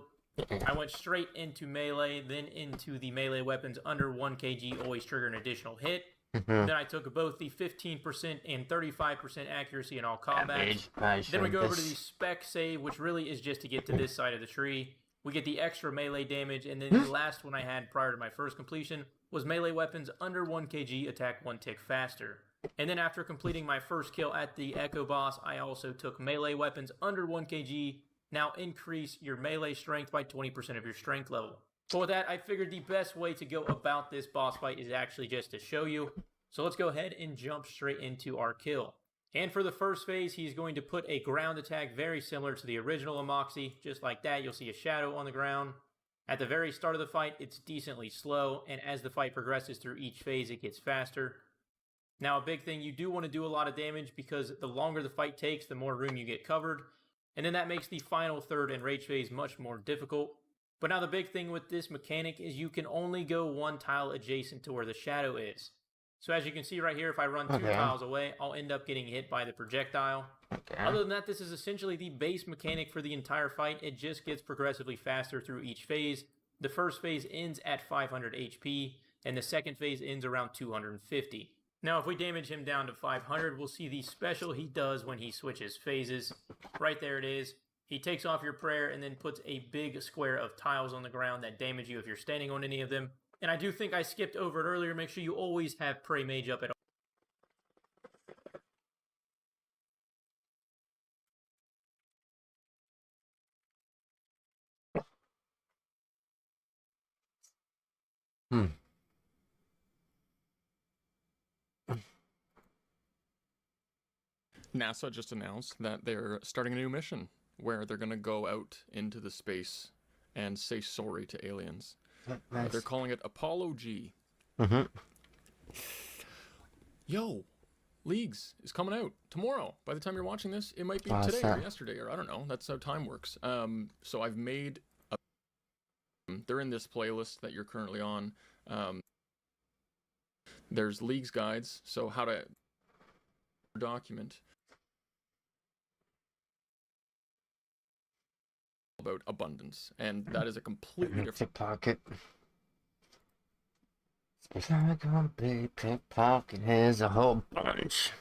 I went straight into melee, then into the melee weapons under 1 kg, always trigger an additional hit. Then I took both the 15% and 35% accuracy in all combats. Then we go over to the spec save, which really is just to get to this side of the tree. We get the extra melee damage, and then the last one I had prior to my first completion was melee weapons under 1 kg attack 1 tick faster. And then after completing my first kill at the Echo boss, I also took melee weapons under 1 kg. Now increase your melee strength by 20% of your strength level. So with that, I figured the best way to go about this boss fight is actually just to show you. So let's go ahead and jump straight into our kill. And for the first phase, he's going to put a ground attack very similar to the original Amoxi. Just like that, you'll see a shadow on the ground. At the very start of the fight, it's decently slow, and as the fight progresses through each phase, it gets faster. Now, a big thing, you do want to do a lot of damage because the longer the fight takes, the more room you get covered. And then that makes the final third and rage phase much more difficult. But now the big thing with this mechanic is you can only go 1 tile adjacent to where the shadow is. So as you can see right here, if I run 2 tiles away, I'll end up getting hit by the projectile. Other than that, this is essentially the base mechanic for the entire fight. It just gets progressively faster through each phase. The first phase ends at 500 HP, and the second phase ends around 250. Now, if we damage him down to 500, we'll see the special he does when he switches phases. Right there it is. He takes off your prayer and then puts a big square of tiles on the ground that damage you if you're standing on any of them. And I do think I skipped over it earlier. Make sure you always have Pray Mage up at all. NASA just announced that they're starting a new mission where they're going to go out into the space and say sorry to aliens. Nice. They're calling it Apollo G. Yo, Leagues is coming out tomorrow. By the time you're watching this, it might be today or yesterday, or I don't know. That's how time works. So I've made a... They're in this playlist that you're currently on. There's Leagues guides, so how to document about abundance, and that is a completely different pickpocket. Pickpocket has a whole bunch.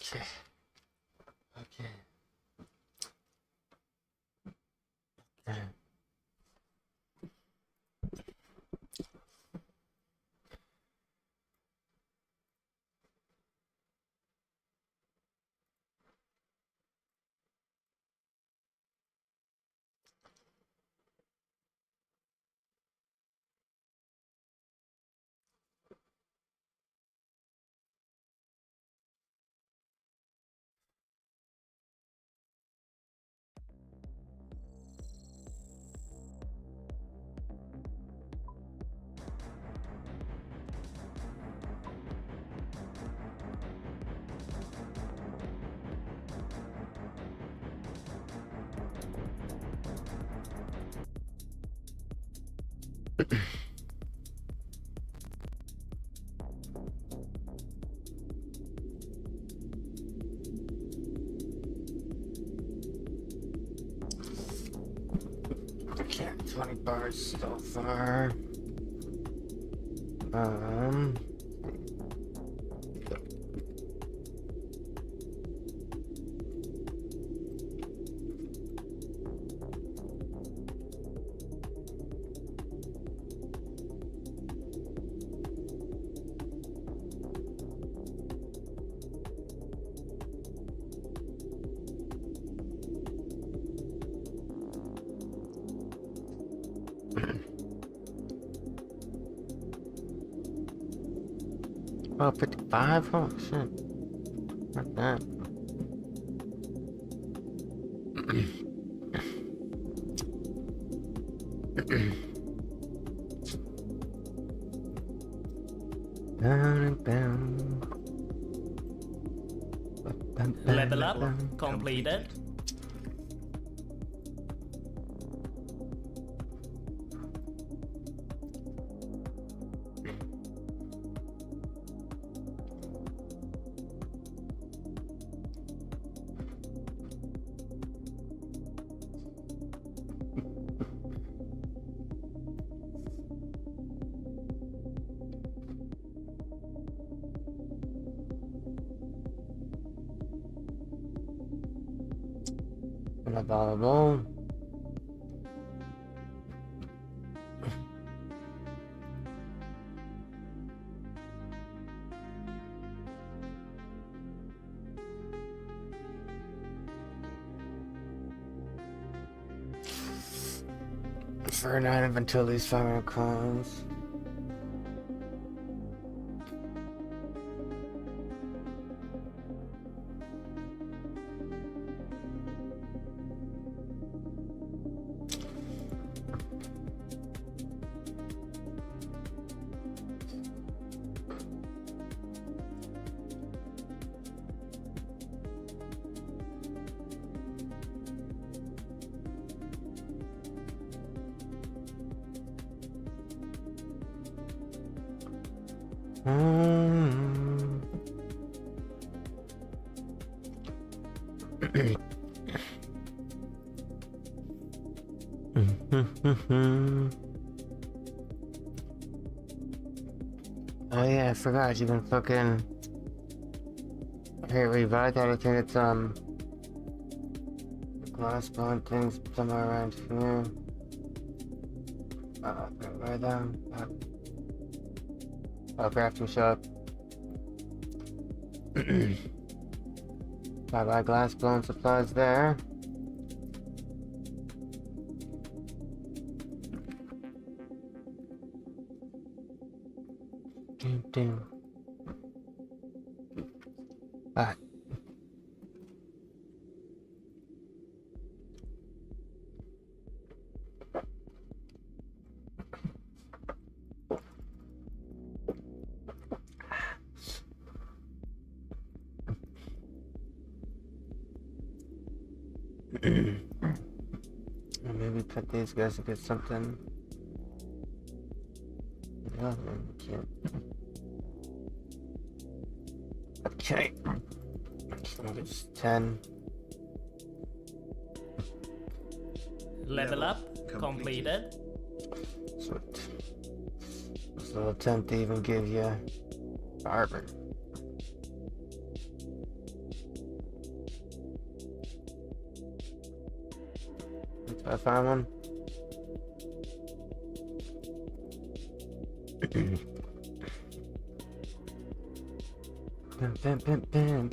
Okay. Okay. Okay. Okay, 20 bars so far. Oh, 55? Oh, shit. Like that. Down and down. Level up completed. Unavailable. For a night until these fire comes. Oh yeah, I forgot you can fucking here revive that. I think it's glass bone things somewhere around here. Right down. Crafting shop. Buy glass bone supplies there. Damn. Alright. Maybe put these guys to get something. Yeah, maybe can't. Okay. So it's 10. Level up completed. Sweet. So attempt to even give you armor. Did I find one?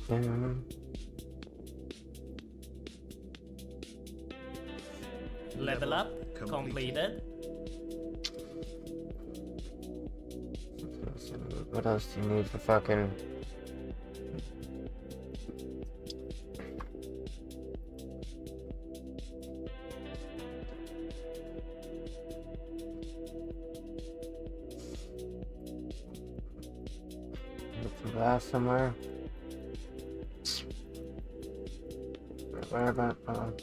Bam. Level up completed. What else do you need for fucking... Glass somewhere. Where about?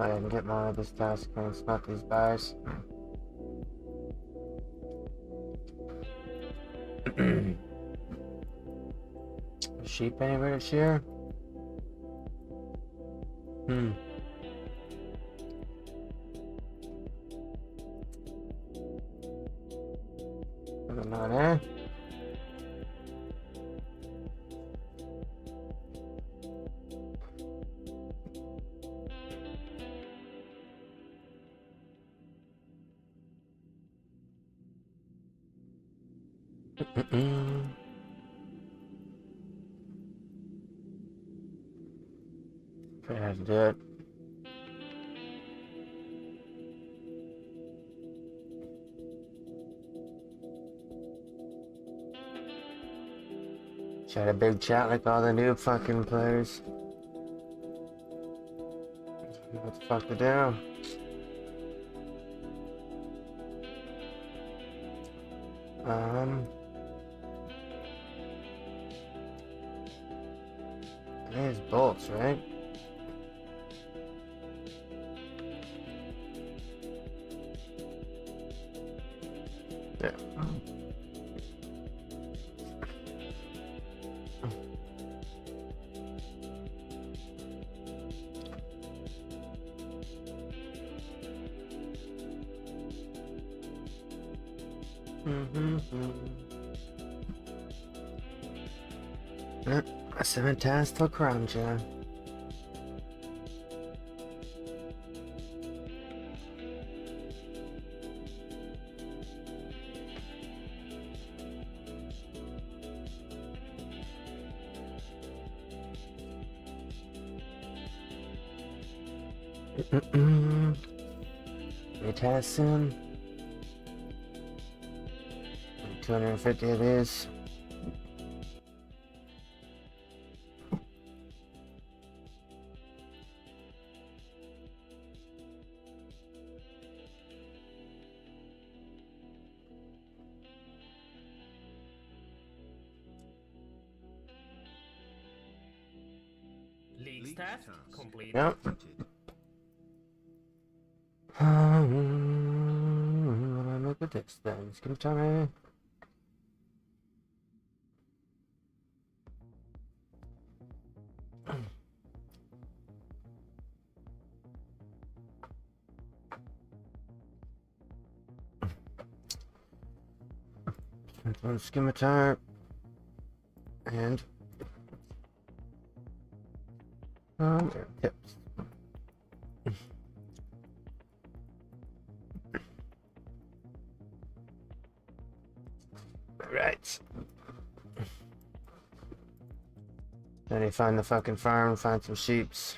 I can get more of this task and smoke these bars. Sheep anywhere to share? Not eh? I have to do it. Chat a big chat like all the new fucking players. What the fuck to do? There's bolts, right? Yeah. A fantastic crime, John. Potassium. 250 of these. League's task completed. Yep. What do I make with this then? Skin time. One scimitar and tips. Right. Then you find the fucking farm, find some sheeps.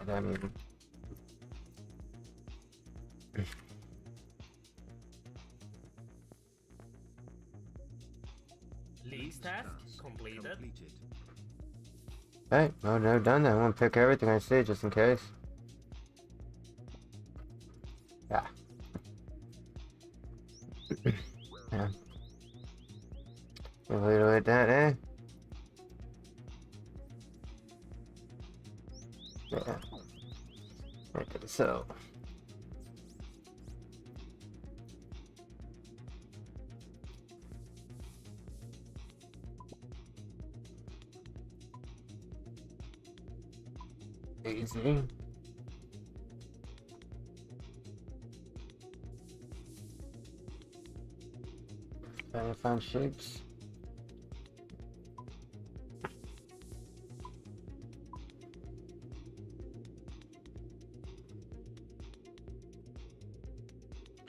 I mean, League's task completed. hey, I've never done that. I want to pick everything I see just in case. Yeah. Yeah. We'll leave it like that, eh? Yeah. I think so. Easy. Trying to find shapes.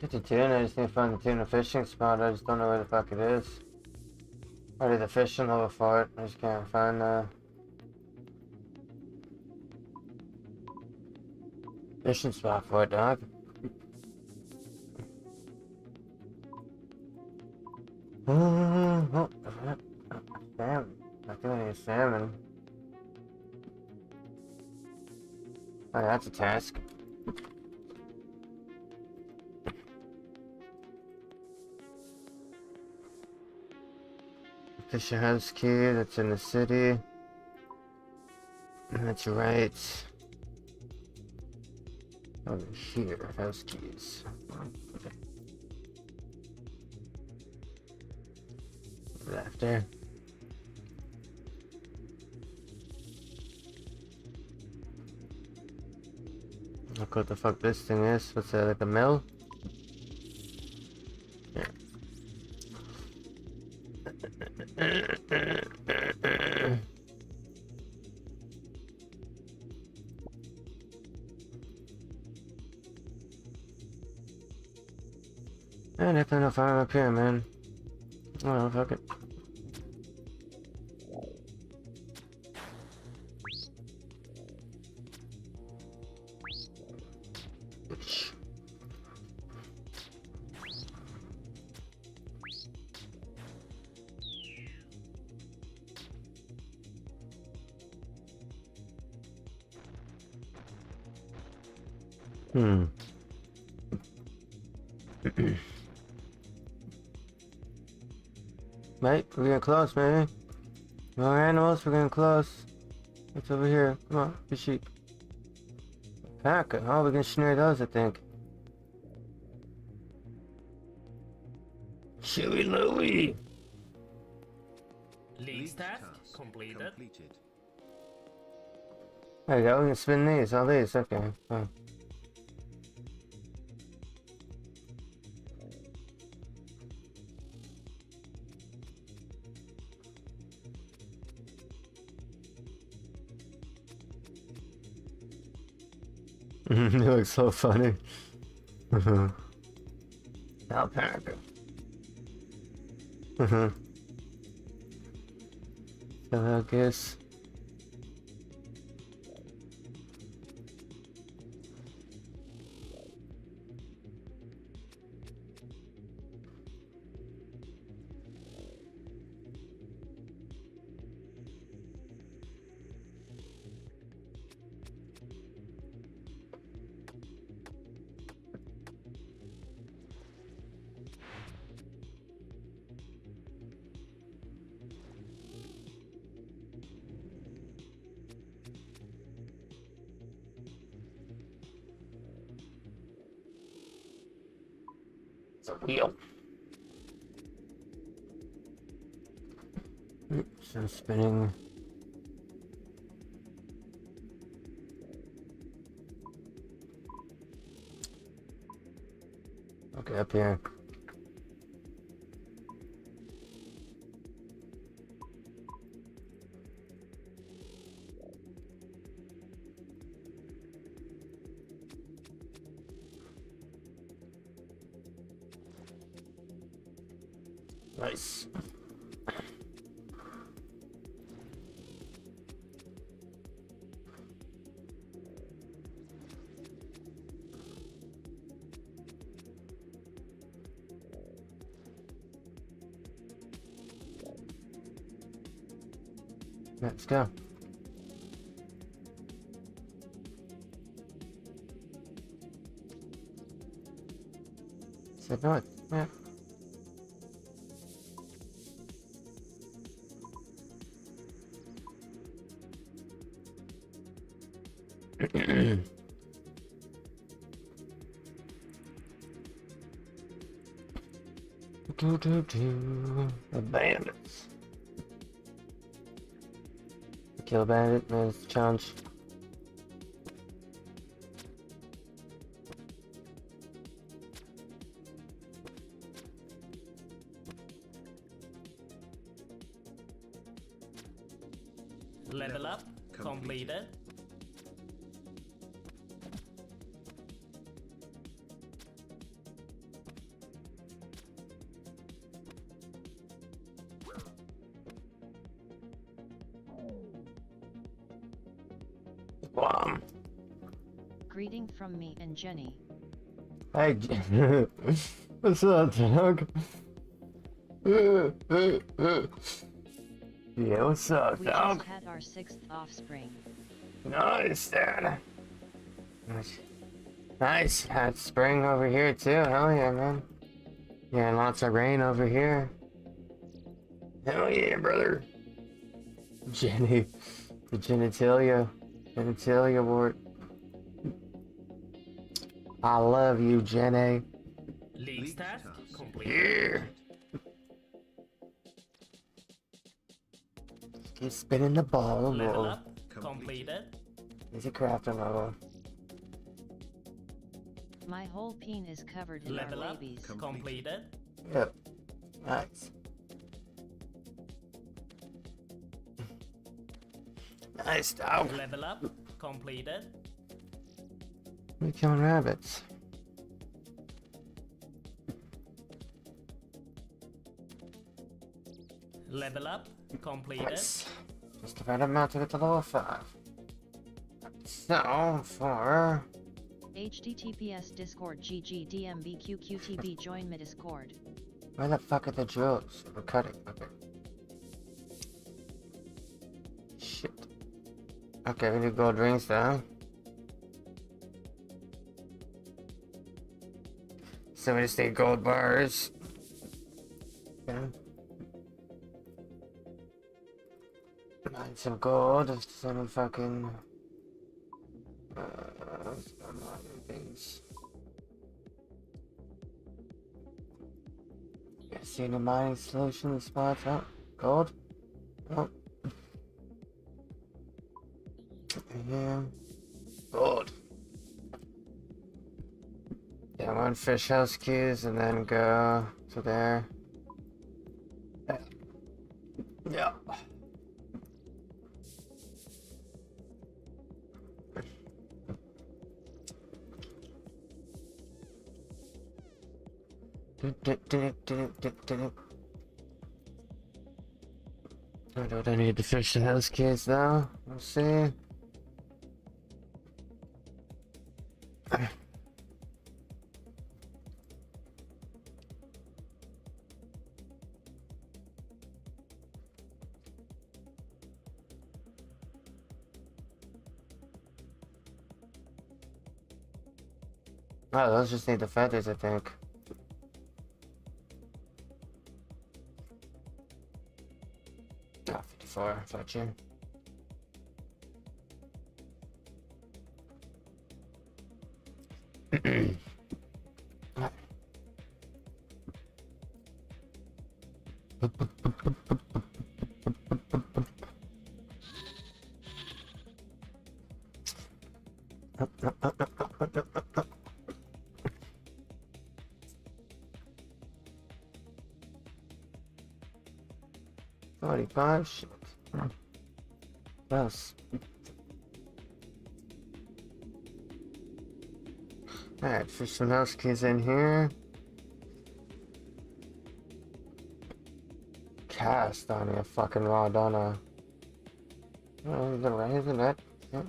Get the tuna, I just need to find the tuna fishing spot. I just don't know where the fuck it is. I did the fishing level for it. I just can't find the fishing spot for it, dog. Oh, salmon. I think I need salmon. Oh, that's a task. Fisher House key, that's in the city. That's right. Over here, house keys. Left there. Look what the fuck this thing is. What's that, like a mill? Yeah. I definitely know if I'm up here, man. Oh, fuck it. Mate, we're getting close, man. More animals, we're getting close. What's over here? Come on, the sheep. Packer. Oh, we can snare those, I think. Chewy Louie! League's task completed. There you go, we can spin these, all these, okay. Oh. You look so funny. Alpaca. So I guess. It's a wheel. So spinning. Okay, up here. Nice. Let's go. Said not. Yeah. The bandits. Kill a bandit, that's the challenge. Level up completed. Wow. Greeting from me and Jenny. Hey, what's up, dog? Yeah, what's up, We dog? just had our 6th offspring. Nice, Dad. Nice. Had spring over here too. Hell yeah, man. Yeah, lots of rain over here. Hell yeah, brother. Jenny. The genitalia. Genitalia wart. I love you, Jenny. League task complete. Yeah. Keep spinning the ball. Level up completed. He's a crafting level. My whole peen is covered in Level our up rabies. completed. Yep. Nice. Nice dog. Level up completed. We're killing rabbits. Level up completed. Nice. Just about amount to get to level 5. So, for... HTTPS Discord GGDMBQQTB join my Discord. Where the fuck are the drills? We're cutting. Okay. Shit. Okay, we need gold rings though. So we just need gold bars. Okay. Mine some gold, some fucking things. See any mining solution spots? Oh, gold. Oh. Yeah. Gold. Yeah, one fish house keys and then go to there. Yeah. What I need to fish the house keys though. We'll see. Oh, those just need the feathers, I think. Ah, 54, got you. Shit. What else? Alright, fish some house keys in here. Cast on a fucking rod on a... Oh, is it right? Isn't it? Yeah.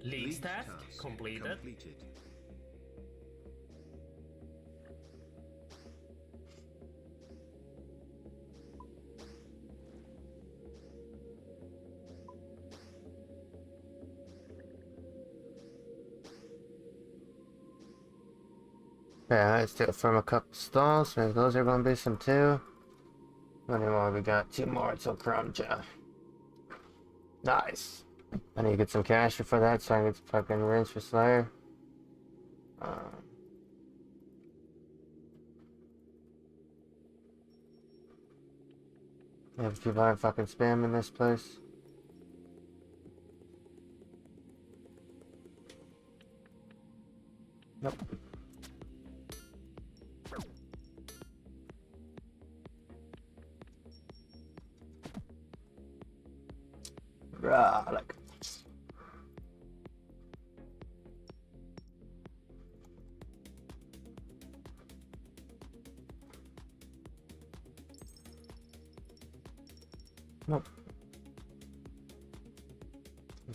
League task completed. Yeah, let's do it from a couple stalls. Maybe those are gonna be some too. How many more? We got 2 more until Crown Job. Nice. I need to get some cash for that so I can get some fucking rinse for Slayer. Have people are fucking spam in this place. Nope. Like. Nope.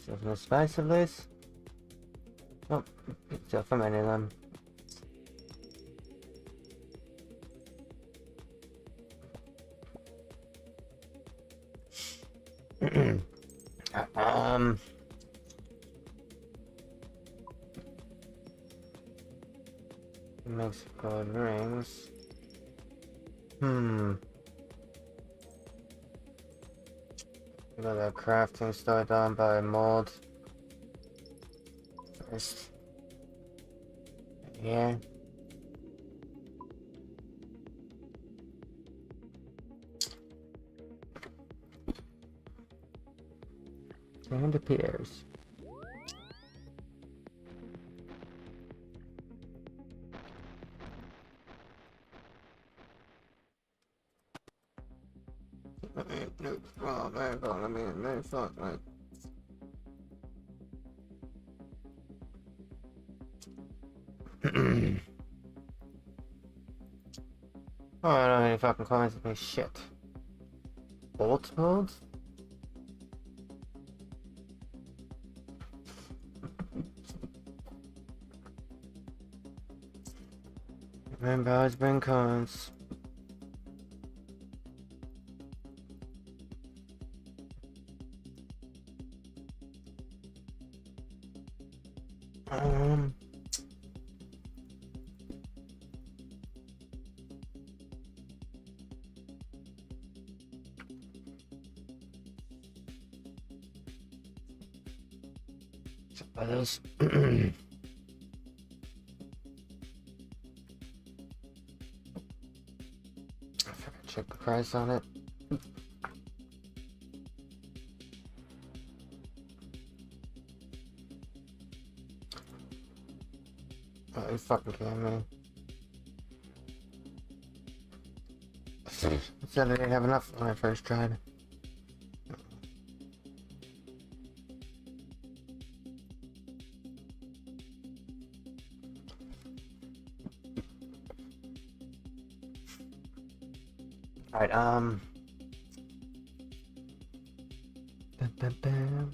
There's no spice of this. Oh, still from any of them. Mexico rings. We got that crafting store down by mold. First. Here. And appears. Oh, man, I mean, man, fuck, like. Oh, I don't have any fucking comments with me. Shit. Bolt modes? Remember, I was bring cons. Others. Check the price on it. Oh, you fucking kidding me? I said I didn't have enough when I first tried. Alright, bam, bam, bam.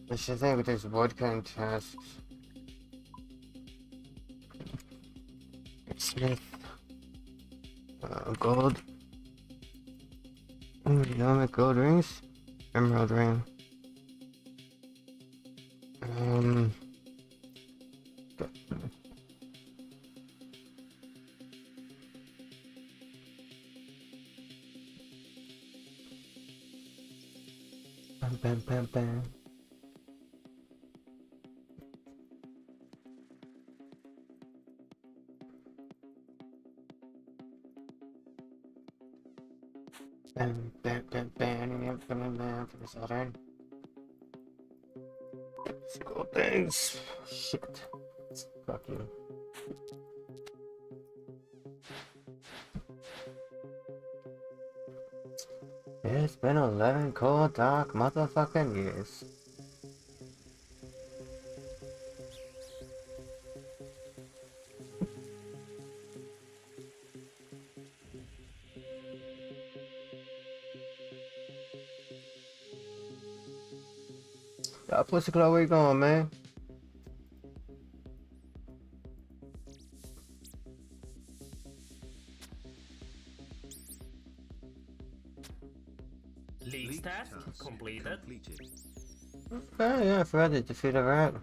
I should think with these woodcutting tasks. Smith. Gold. Economic gold rings. Emerald ring. Bam, bam, bam, bam. Bam, bam, bam, bam, bam, bam, for the Saturn. School things. Shit. Fuck you. It's been 11 cold, dark motherfucking years. Pussy Club, where you going, man? League task completed. Oh yeah, I forgot to defeat a rat.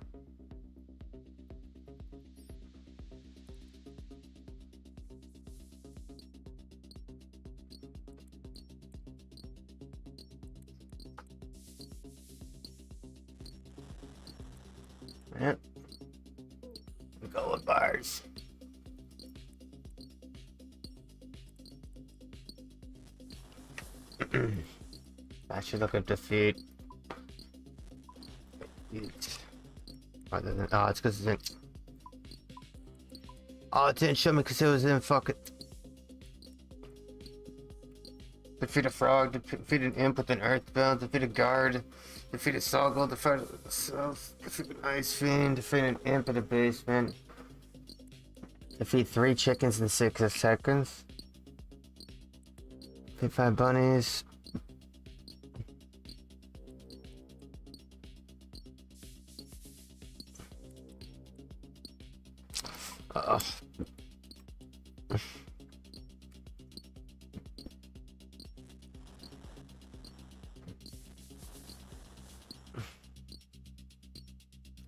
Yep. Gold bars. I should look at defeat. Rather than, oh, it's because it's in. Oh, it didn't show me because it was in fucking. Defeat a frog, defeat an imp with an earth bell, defeat a guard, defeat a soggle, defeat an ice fiend, defeat an imp in the basement, defeat 3 chickens in 6 seconds, defeat 5 bunnies.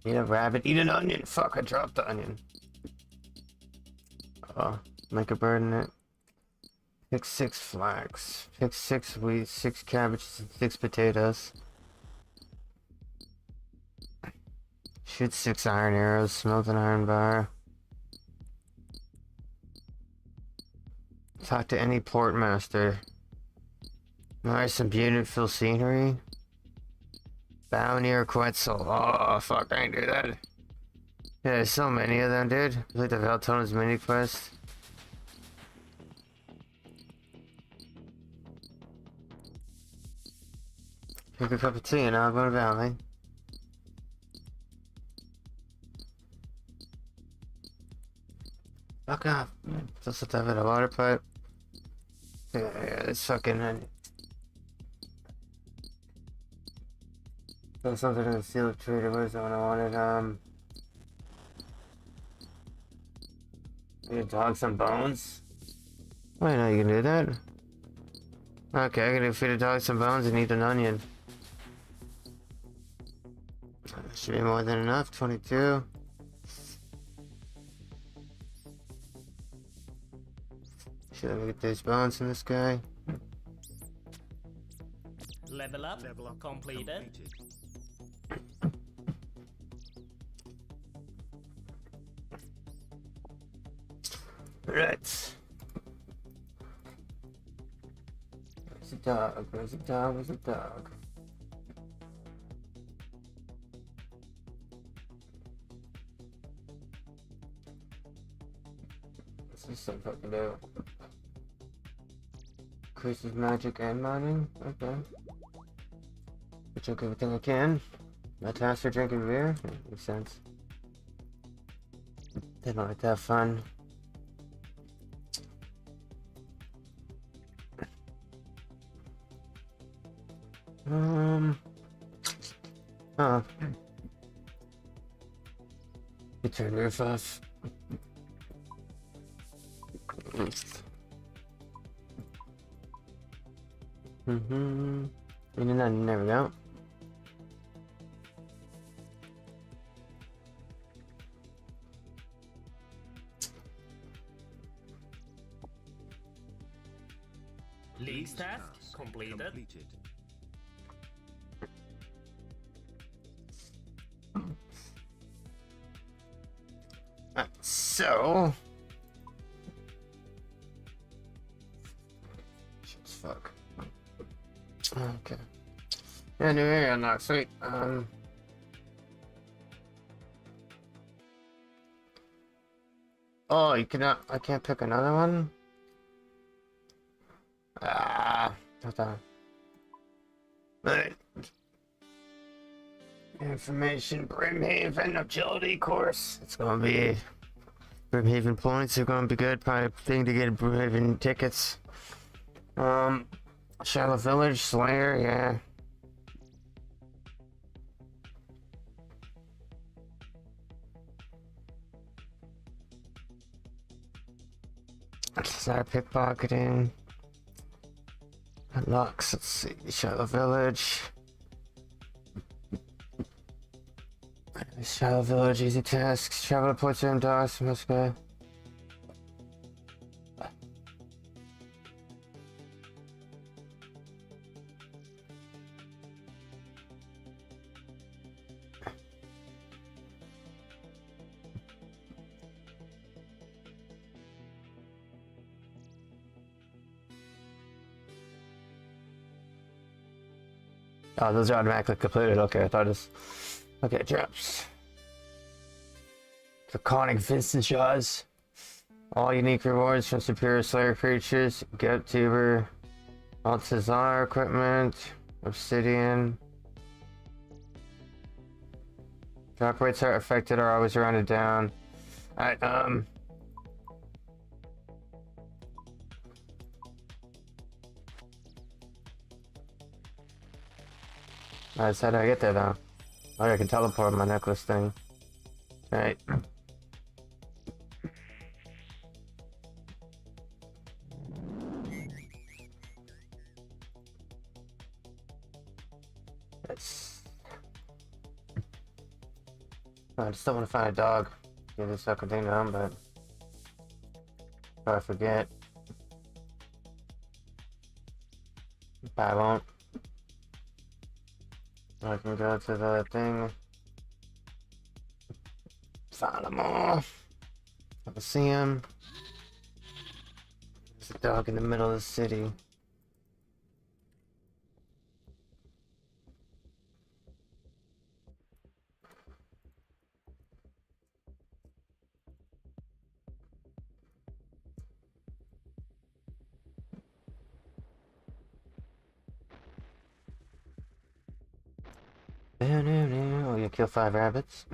Eat a rabbit, eat an onion. Fuck, I dropped the onion. Make a bird in it. Pick 6 flax. Pick 6 wheat, 6 cabbages, and 6 potatoes. Shoot 6 iron arrows, smelt an iron bar. Talk to any port master. Admire some beautiful scenery. Bow near Quetzal. Oh, fuck, I ain't do that. Yeah, there's so many of them, dude. Like the Valtona's mini quest. Drink a cup of tea and I'll go to Valley. Fuck off. Just have to have it a water pipe. Yeah, it's fucking. There's something in the sealed trader. Where's the one I wanted? Need a dog some bones? Wait, no, you can do that? Okay, I can feed a dog some bones and eat an onion. Should be more than enough. 22. Should I get these bones from this guy? Level up completed. Right. Where's the dog? Where's the dog? Where's the dog? What's this thing fucking do? Increases magic and mining? Okay. I took everything I can. My task for drinking beer? Yeah, makes sense. They don't like to have fun. Oh. You turn the roof off. And then there we go. League's task completed. So shit's fuck. Okay. Yeah, new area unlocked. Sweet. Oh, you cannot. I can't pick another one. Hold on. Right. Information Brimhaven agility course. It's gonna be Brimhaven points are gonna be good. Probably thing to get Brimhaven tickets. Shallow Village Slayer, yeah. Start pickpocketing. Unlocks, let's see, Shallow Village. Shallow Village, easy tasks. Travel to Port Sam Docks, must go. Oh, those are automatically completed. Okay, I thought it was... Okay, drops. Draconic Vincent Jaws. All unique rewards from superior Slayer creatures. Goat Tuber. Cesar equipment, obsidian. Drop rates are affected or always rounded down. Alright, Alright, so how do I get there though? Oh, I can teleport my necklace thing. Alright. I just don't want to find a dog. Get this fucking thing down, but if I forget, I won't. I can go to the thing. Find them all. I see him. There's a dog in the middle of the city. Oh, you kill 5 rabbits.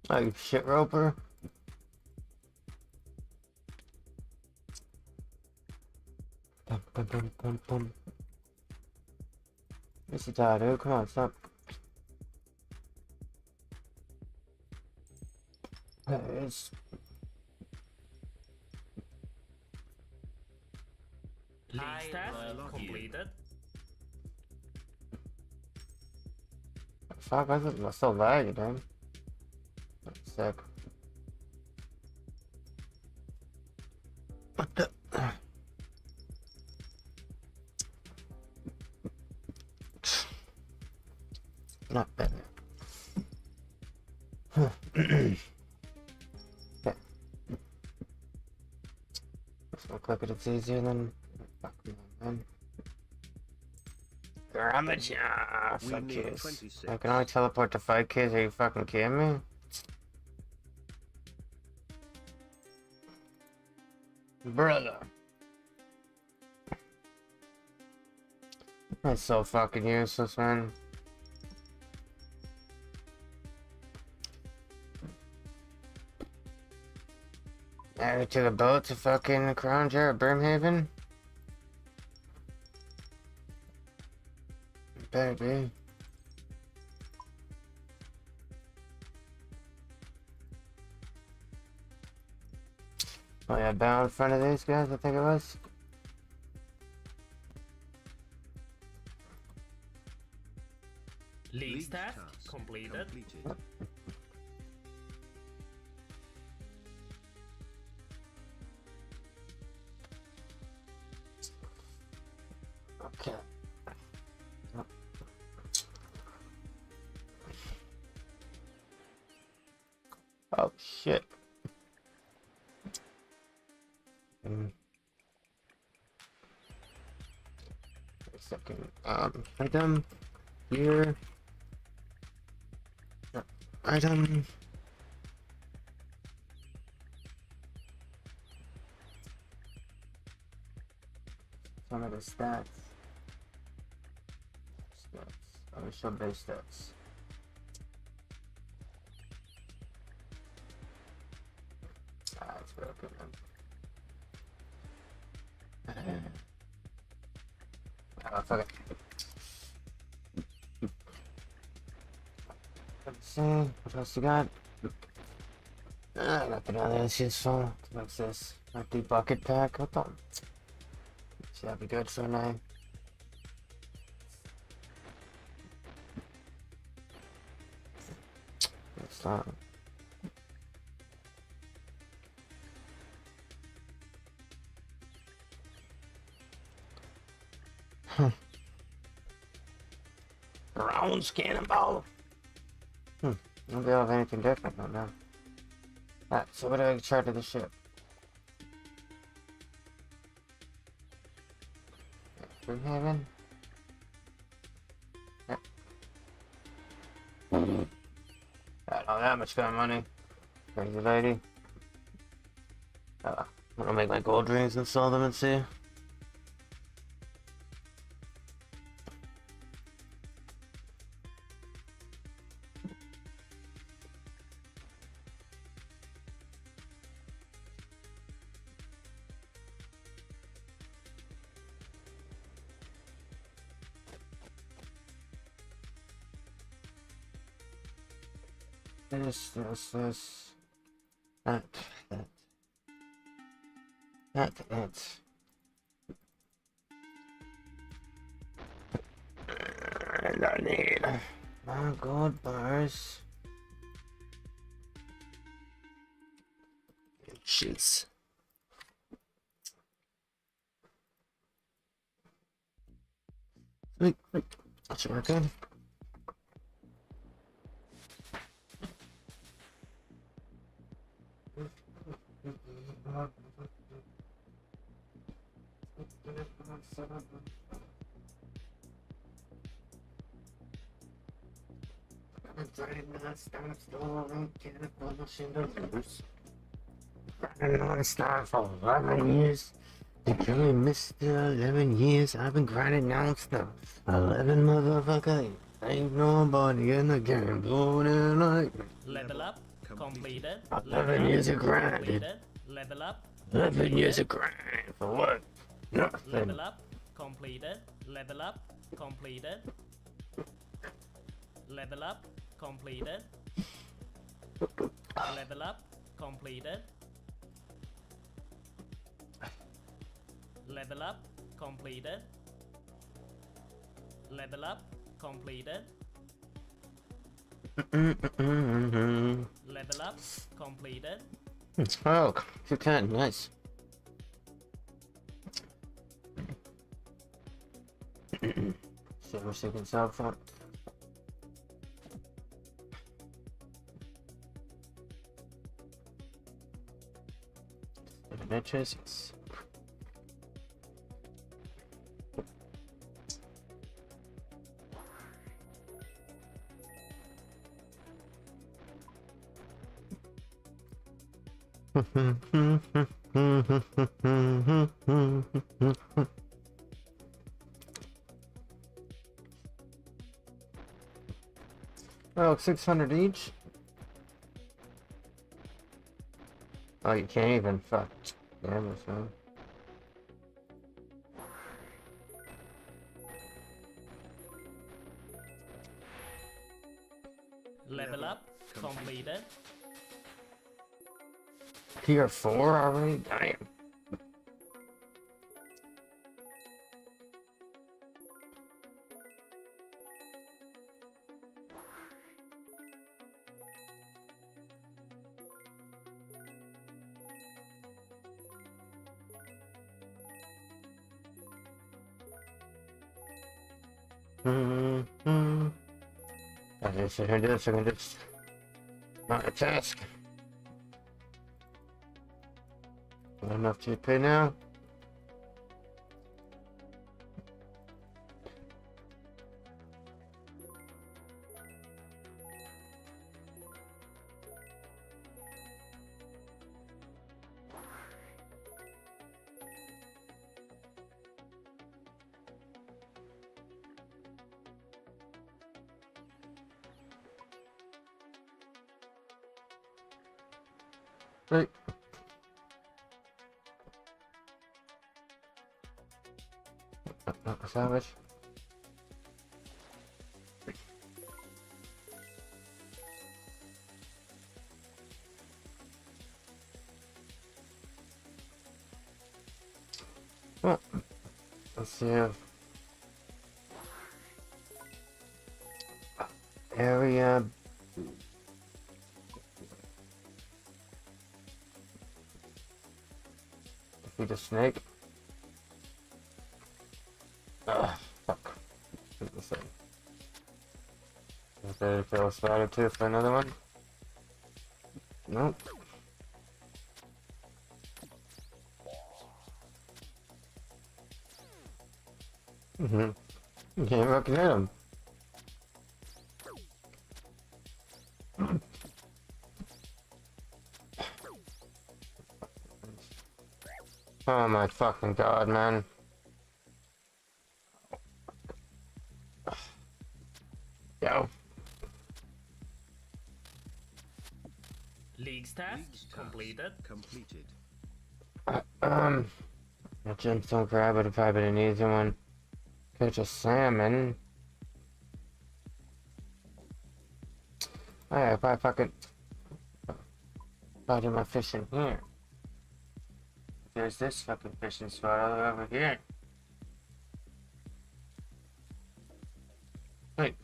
Oh, you shit roper. Bum, bum, bum, bum, bum. Mr. Todd, dude, come on, stop. It's... League task completed. Fuck, I think I'm so laggy, dude. Sick. What the? Not bad. Okay. So click it, it's easier than. Fuck man. Rummage, ah, fuck kids. I can only teleport to 5 kids, are you fucking kidding me? Brother. That's so fucking useless, man. Added to the boat to fucking Crown Jar at Brimhaven? Better be. Oh yeah, down in front of these guys, I think it was. League task completed. Okay. Oh shit. Wait a second. Item here. Item. Some of the stats. I will show base stats. Ah, it's broken. Oh, fuck it. Let's see, what else you got? Nothing on there, it's useful. What's this? Empty bucket pack? What the? See, that'd be good for a night. What's that? Rounds cannonball. Maybe I'll have anything different, but no. Alright, so what do I charter the ship? Brookhaven? Yep. I don't have that much kind of money. Crazy lady. I'm gonna make my gold rings and sell them and see. This, that. And I need my gold bars. Inches. Wait, that should work good. Non-stop for 11 years. You really missed the 11 years. I've been grinding non-stop. 11 motherfucker. Ain't nobody in the game doing it like me. Level up, completed. 11 years of grinding. Completed. Level up. 11 years of grind for what? Nothing. Level up, completed. Level up, completed. Level up, completed. Level up, completed. Level up, completed. Level up, completed. Level up, completed. Oh, 210, nice. See what she can sell for. Metrics. Oh, 600 each? Oh, you can't even fuck. Damn this, man. Level up, completed. Tier 4 already? Damn. I just sit here and do this, I can just not a task. Not enough to pay now. Right. Savage. Well, let's see if area defeat a snake. Fuck. What's the same? Is there a kill a spider too for another one? Nope. You can't fucking hit him. Oh my fucking god, man. Yo. Leagues task completed. A gemstone crab would have probably been an easy one. Catch a salmon. Oh yeah, if I fucking... If I do my fishing here. There's this fucking fishing spot all the way over here. Wait.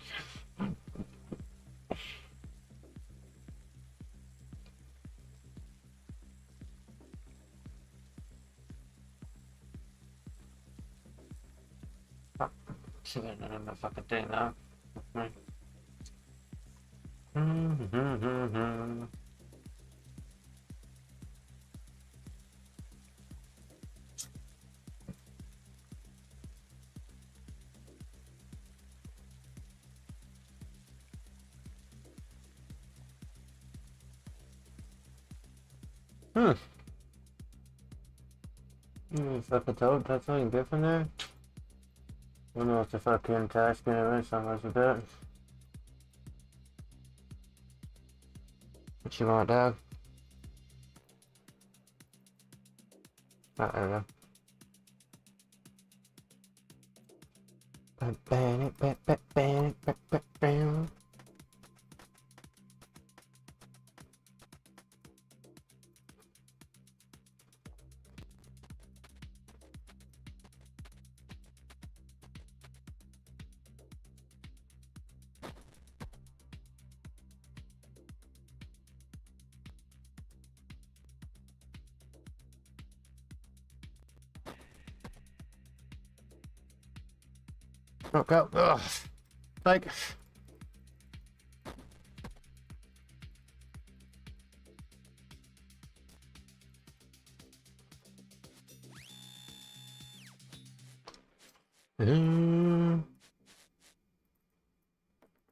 Oh, should have done my fucking thing now. Fucking toad, that's something different there? I don't know if the fucking task or something with that. What you want, dog? Oh, there we go. Oh, go. Ugh. Like...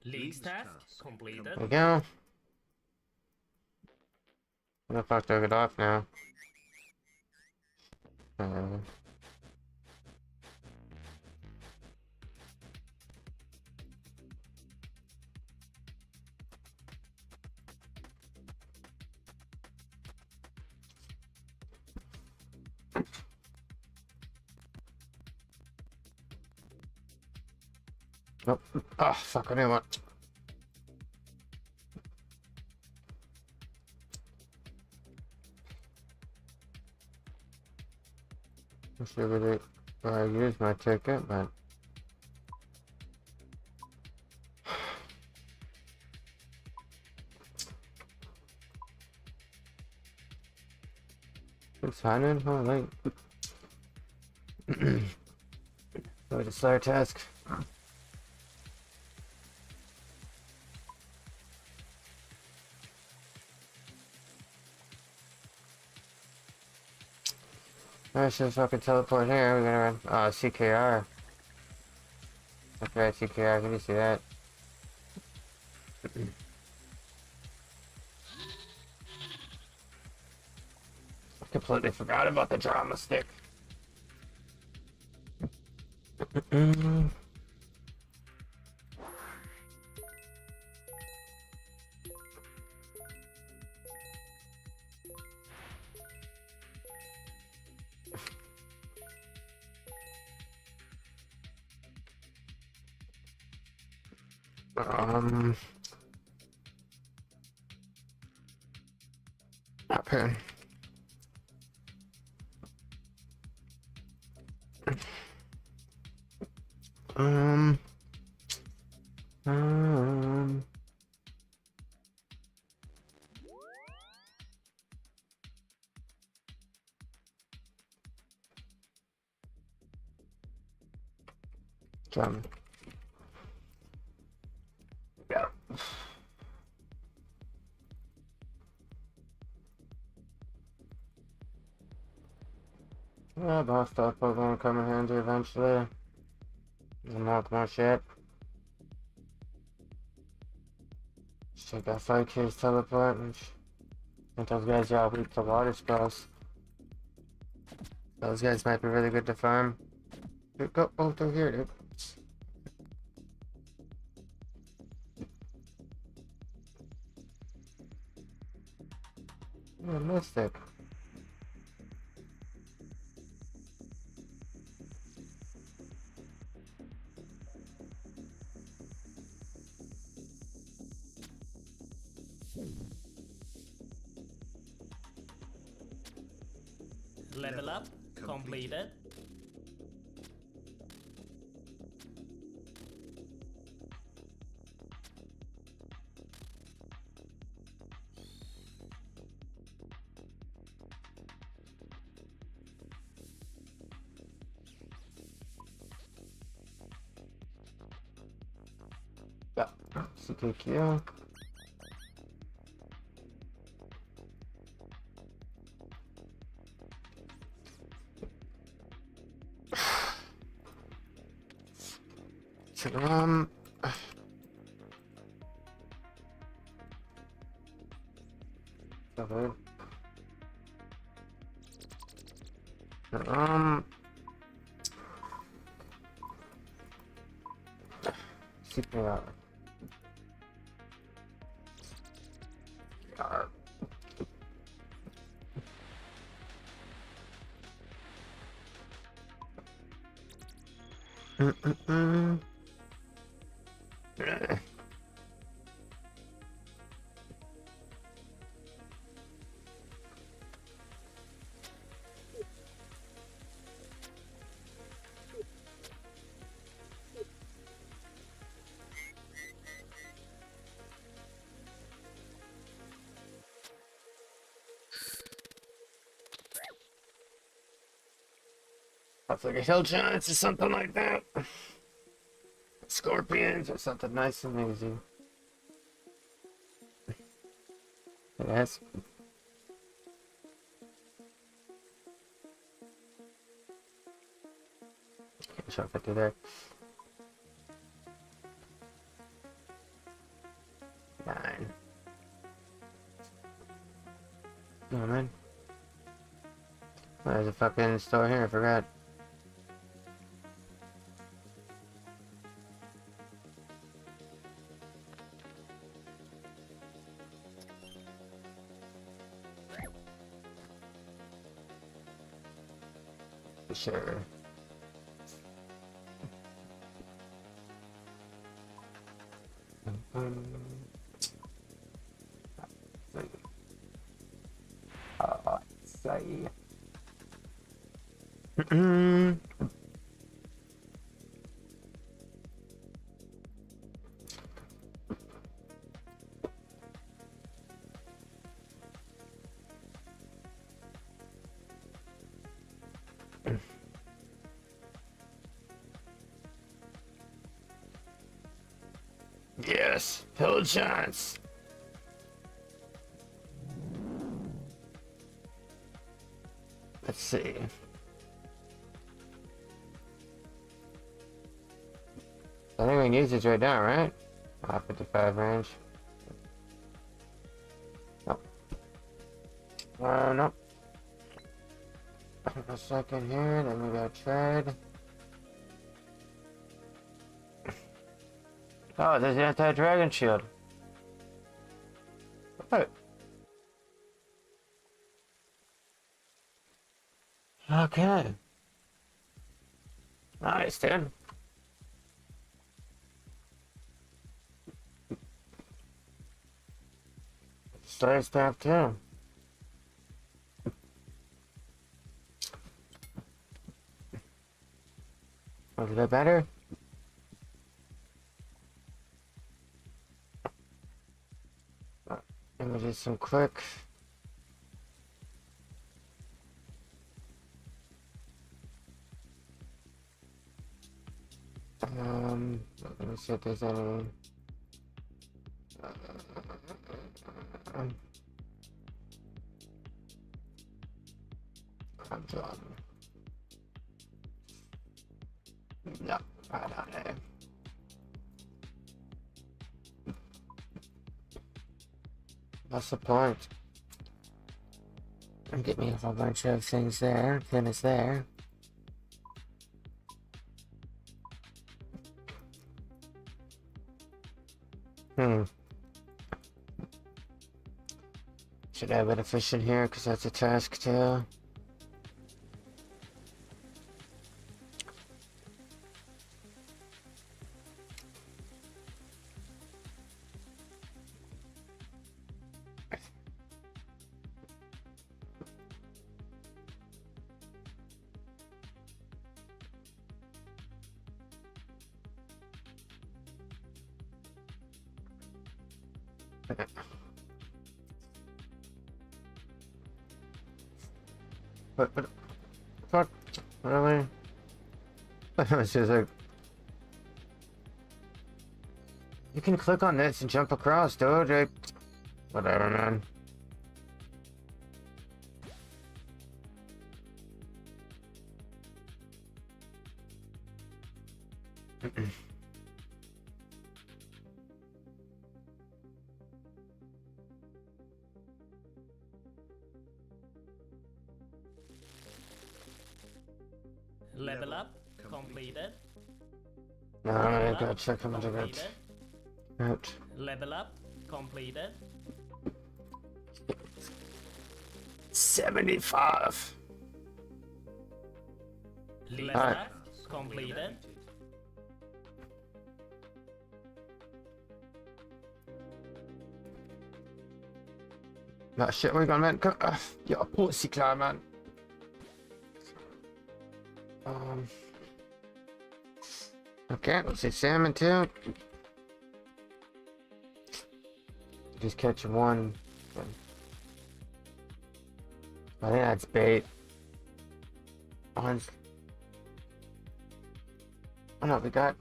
Leagues task completed. There we go. Where the fuck do I get off now? Nope. Oh, fuck, I didn't want... I should have used my ticket, but... It's hunted? Oh, late. Go to Slayer task. I should fucking teleport here. We're gonna run. CKR. That's right, CKR. Can you see that? I completely forgot about the drama stick. Okay. Drum. Yeah. Yeah, boss stuff will come in handy eventually. more shit. Check out 5K's teleport. I think those guys are weak to water spells. Those guys might be really good to farm. Dude, go, oh, they're here, dude. Oh, Mystic. Level up completed. Yeah, CKQ. So, okay. CPR. That's like a hill giants or something like that. Scorpions or something nice and easy. Yes. Can't show if I do there. 9. Oh man. There's a fucking store here, I forgot. Sure. Say. Yes, hill giants. Let's see. I think we can use this right now, right? 55 range. Nope. Nope. A second here, then we got tread. Oh, there's the anti-dragon shield. What? Okay. Nice, dude. Slice staff too. Was that better? Let me do some quick. Let me see if there's any. I'm done. No. I don't know. What's the point? And get me a whole bunch of things there. Then it's there. Should I have a fish in here because that's a task too? But fuck, really? It's just like, you can click on this and jump across, dude. Like, whatever, man. Level up completed. No, I gotta check how much I got. Out. Level up completed. 75. Level Alright. up completed. Nah, shit, where you going, man? Come, you're a pussy clown, man. Okay, let's say salmon too. Just catch one. I think that's bait. One's. Oh no, we got.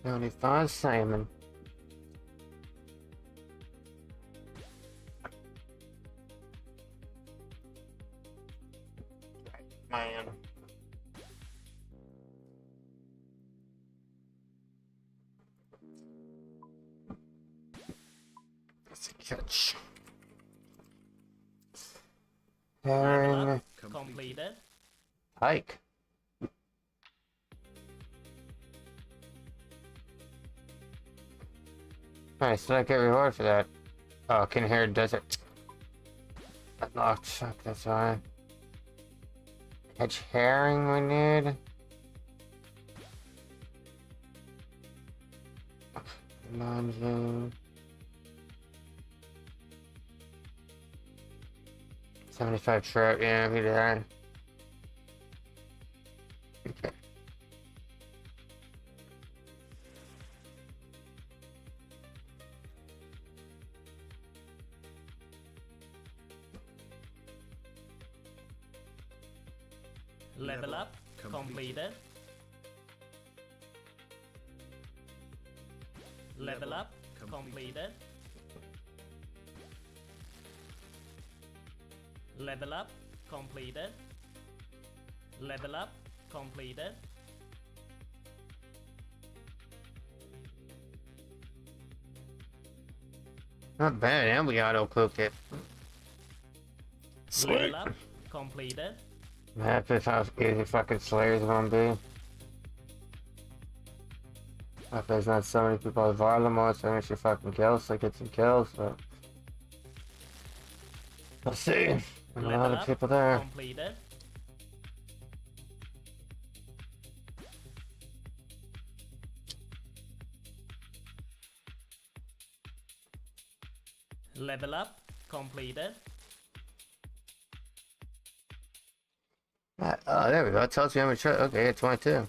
Only 5 salmon. Man. That's a catch. Herring. Completed. Pike. Nice, did I get reward for that? Oh, can hear desert. Unlocked, fuck, that's why. Catch herring we need. Non-zoom. 75 trout, yeah, we did that. Okay. Level up completed. Level up completed. Level up completed. Level up completed. Not bad, and we auto-cooked it. Level up completed. That's just how easy fucking Slayer's gonna be. If there's not so many people with Varlamore, so many fucking kills, so get some kills, but... Let's see. There's a lot of people there. Completed. Level up completed. Oh, there we go. It tells you how much. Okay, 22.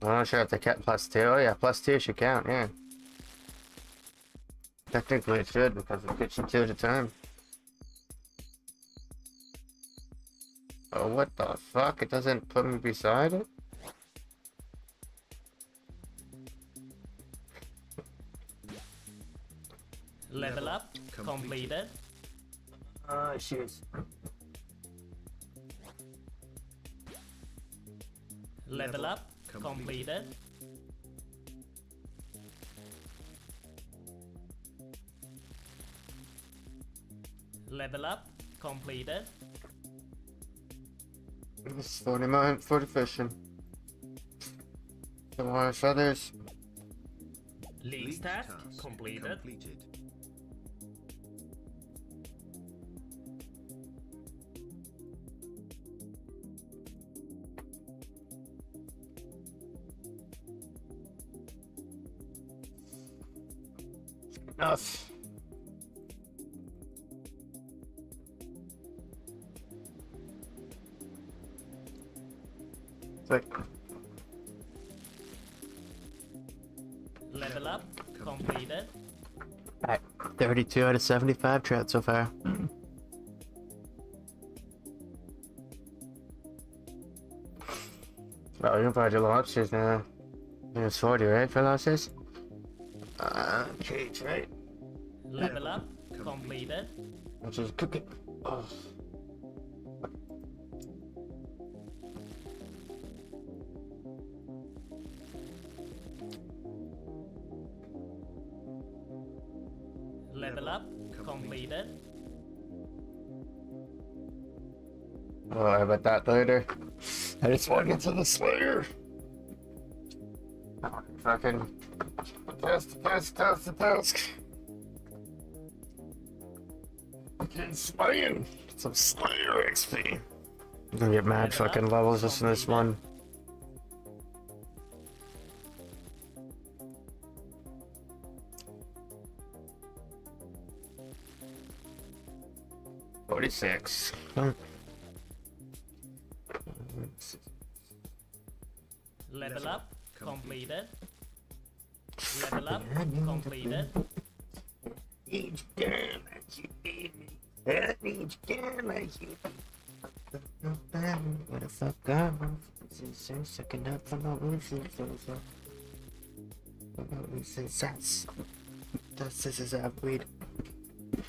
I'm not sure if they kept +2. Oh, yeah, +2 should count, yeah. Technically, it should because it's pitching 2 at a time. Oh, what the fuck? It doesn't put me beside it? Level up completed. Shoes. Level up completed. Level up completed. It's 40 mine for the fishing. Some more feathers. League task completed. Enough. Like, Level up completed. alright, 32 out of 75 trout so far. Well, you can probably do lobsters now. It's 40, right, for lobsters? Cage, right? Level up completed. Which is cooking. Oh. Level up completed. I'll worry about that later. I just want to get to the Slayer. Fucking task. Fucking slaying. Some Slayer XP. I'm gonna get mad fucking levels just in this one. $46. Level up completed. Level up completed. Each game that you need me. Each game that you what the fuck I'm second up from my roof. This is a weed.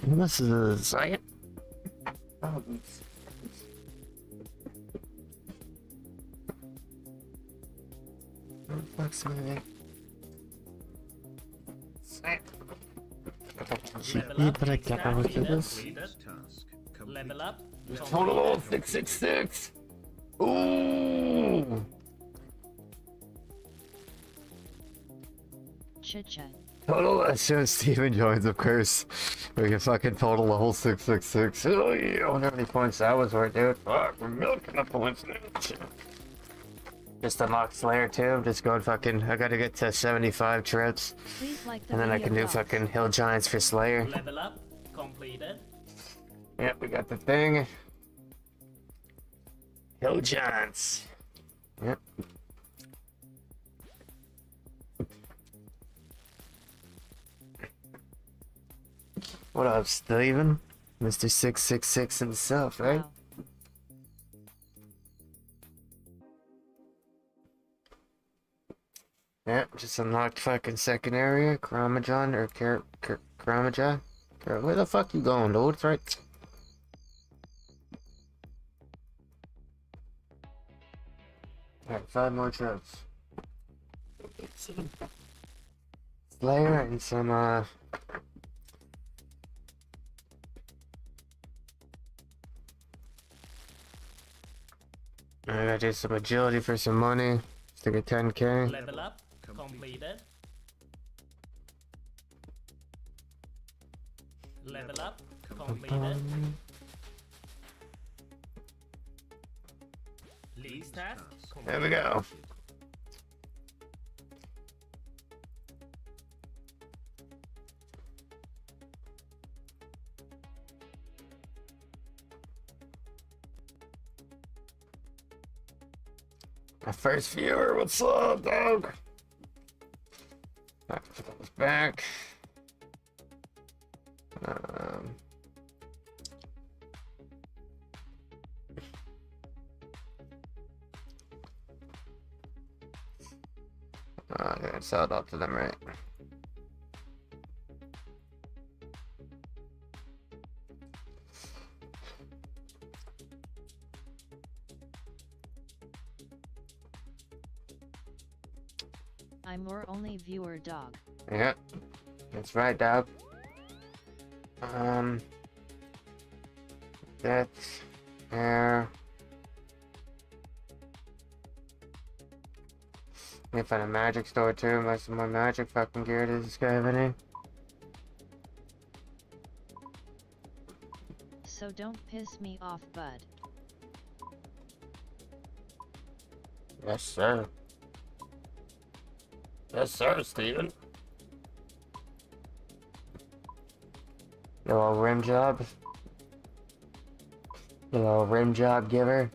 This is a fuck's my but I can't have this. Level up. Total 666. Ooh. Chit chat. Total as soon as Steven joins, of course. We can fucking total level 666. Oh yeah, I wonder how many points that was worth, dude. Fuck, we're milking the points now. Just unlocked Slayer too. I'm just going fucking. I gotta get to 75 trips. Like and then I can do fucking Hill Giants for Slayer. Level up completed. Yep, we got the thing. Hill Giants. Yep. What up, Steven? Mr. 666 himself, right? Wow. Yep, just unlocked fucking second area, Karamajan or Karamaja. Where the fuck you going, dude? It's right. Alright, 5 more trips. Slayer and some I gotta do some agility for some money. Just to get 10k. Level up completed. Level up completed. League task completed. There we go. My first viewer, what's up, dog? Back. I gotta sell it all to them, right? I'm your only viewer, dog. Yeah, that's right, dog. That's fair. Let me find a magic store too. Most of my magic fucking gear. Does this guy have any? So don't piss me off, bud. Yes, sir. Yes, sir, Steven. You little rim job. You little rim job giver.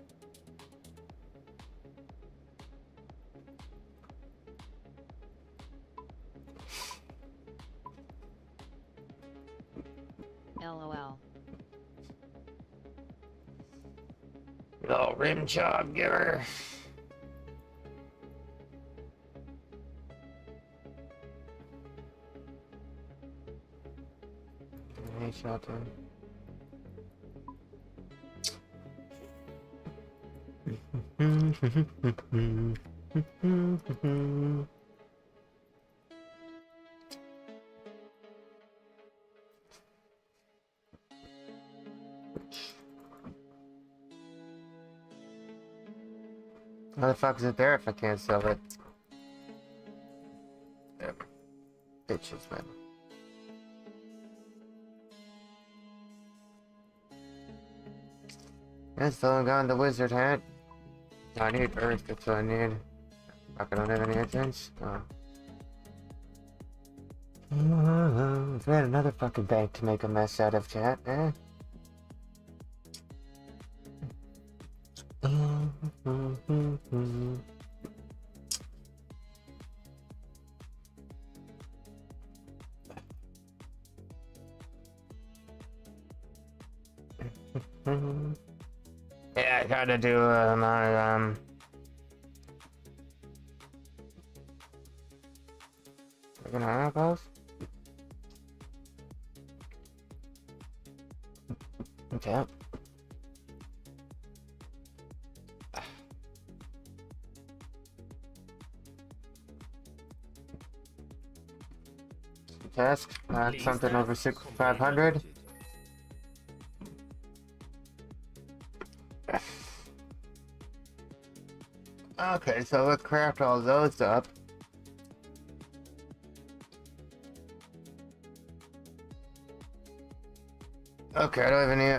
LOL. You little rim job giver. Hey, shelter. How the fuck is it there if I can't sell it? Yep. Bitches, man. I still got the wizard hat. I need earth, that's what I need. Fuck, I don't have any entrance. Oh. Let's add another fucking bank to make a mess out of, chat, eh? Yeah, I gotta do my we're gonna have those? Okay. Task, something over 500. Okay, so let's craft all those up. Okay, I don't have any.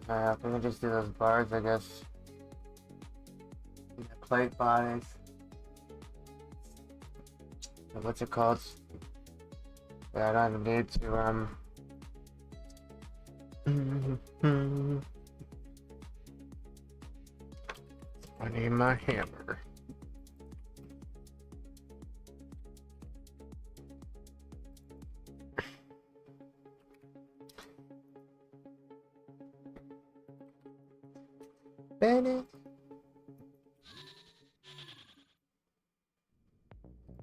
Let me just do those bars, I guess. The plate bodies. What's it called? Yeah, I don't need to, I need my hammer. Bennett.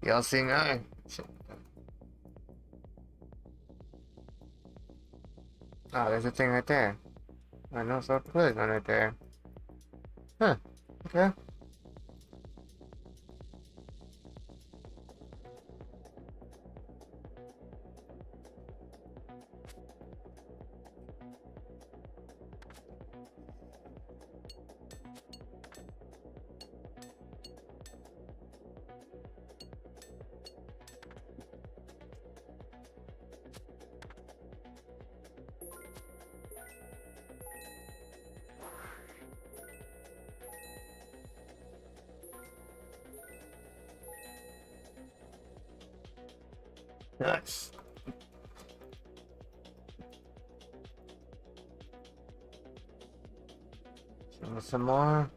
Y'all seeing eye? Oh, there's a thing right there. I know, so put it on right there. Huh. Okay. Nice. Some more.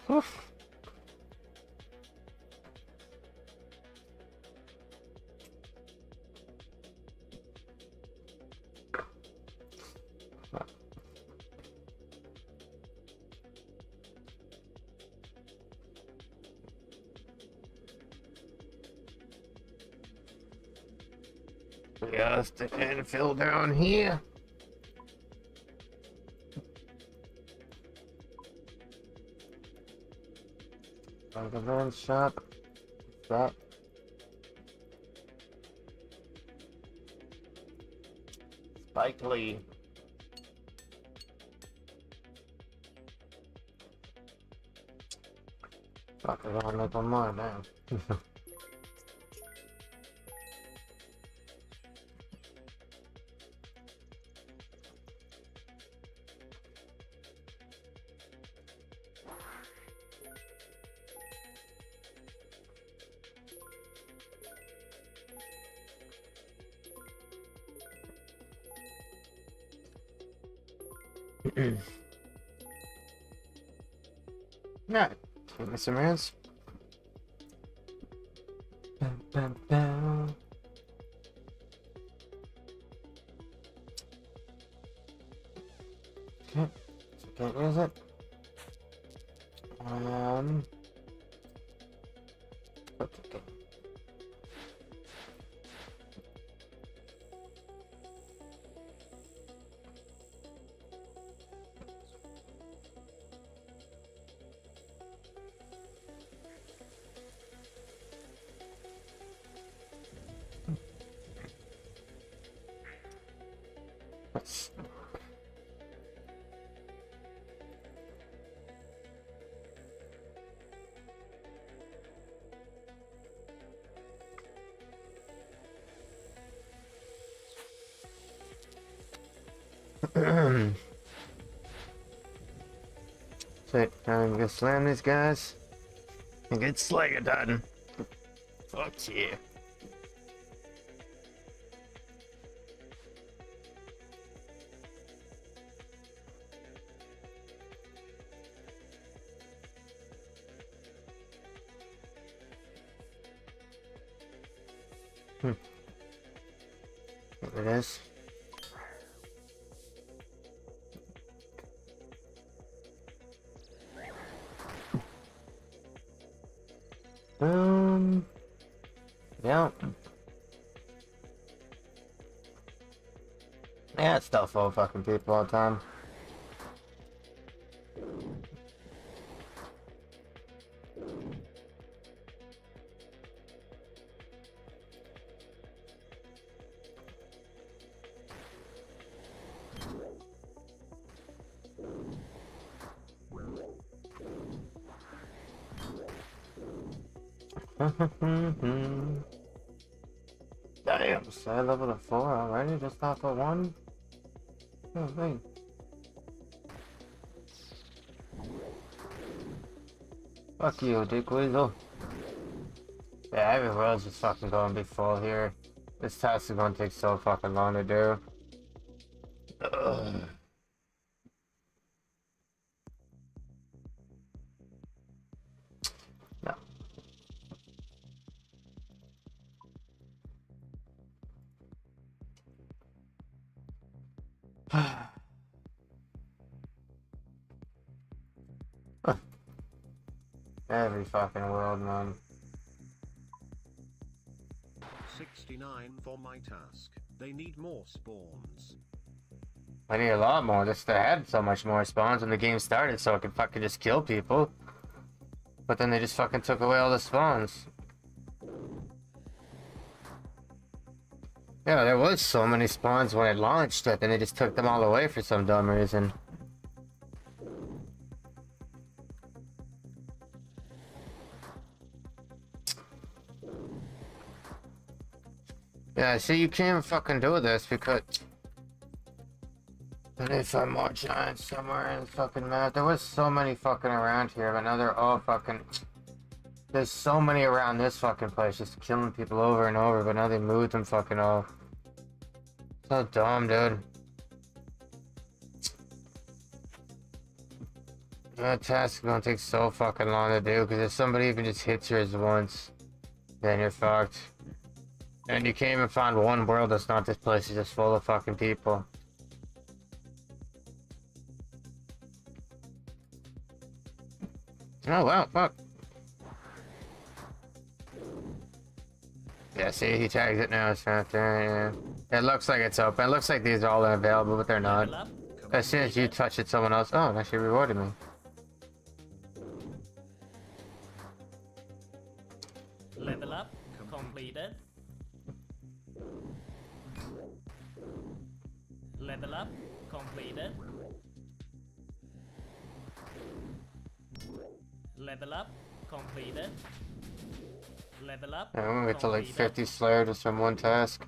Oof. Just a infill down here. The van shop. That. Spike Lee. Fuck around like one more now. Yeah, give me some hands. Bam, bam, bam. Okay, so can't use it. Okay. So, I'm gonna slam these guys and get Slayer done. Fuck yeah. There it is. Yeah. Yeah, it's still full of fucking people all the time. Damn, so I leveled a 4 already just off of 1? Oh, wait. Fuck you, Dick Weasel. Yeah, everywhere else is fucking gonna be full here. This task is gonna take so fucking long to do. Ugh. No. Every fucking world, man. 69 for my task. They need more spawns. I need a lot more. Just they had so much more spawns when the game started, so I could fucking just kill people. But then they just fucking took away all the spawns. Yeah, there was so many spawns when it launched, but then they just took them all away for some dumb reason. Yeah, see, you can't fucking do this because... I need some more giants somewhere in the fucking map. There was so many fucking around here, but now they're all fucking... There's so many around this fucking place, just killing people over and over, but now they moved them fucking all. So dumb, dude. That task is gonna take so fucking long to do, because if somebody even just hits yours once, then you're fucked. And you can't even find one world that's not this place, is just full of fucking people. Oh wow, fuck. Yeah, Yeah, see, he tags it now. It's not there. Yeah. It looks like it's open. It looks like these are all available, but they're not. As soon as you touch it, someone else. Oh, it actually rewarded me. Level up completed. Level up completed. Level up completed. Level up. Yeah, I'm gonna get to like 50 Slayer just from one task.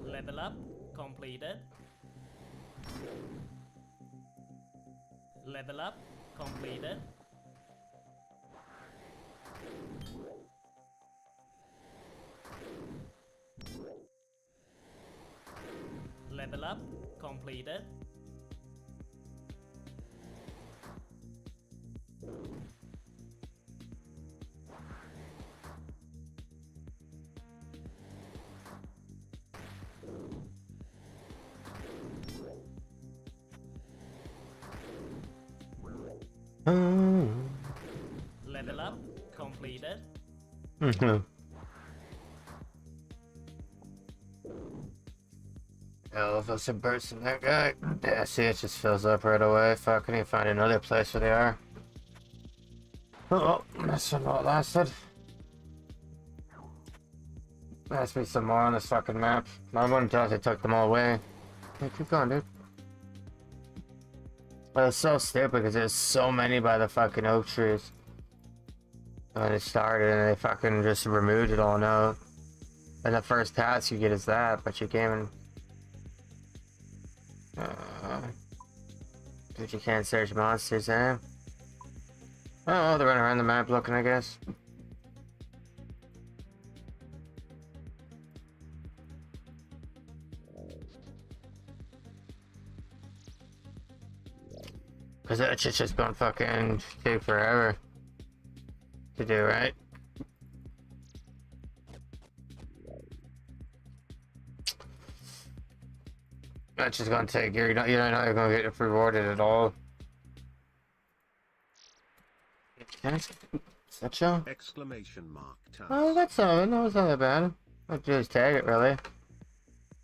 Level up completed. Level up completed. Level up completed. Level up completed. Hell, if it's a burst in that guy. Yeah, see, it just fills up right away. Fuck, I need to find another place where they are. Oh, that's what lasted. Ask me some more on this fucking map. My one thought they took them all away. Yeah, keep going, dude. It was so stupid because there's so many by the fucking oak trees. When it started and they fucking just removed it all now. And the first task you get is that, but you can't even... Dude, you can't search monsters, eh? Oh, they're running around the map looking, I guess. Cause that shit's just gonna fucking take forever to do, right? That's just gonna take you don't know you're gonna get rewarded at all. Is that show? Exclamation mark task. Oh, that's not. No, it's not that bad. I just tag it really.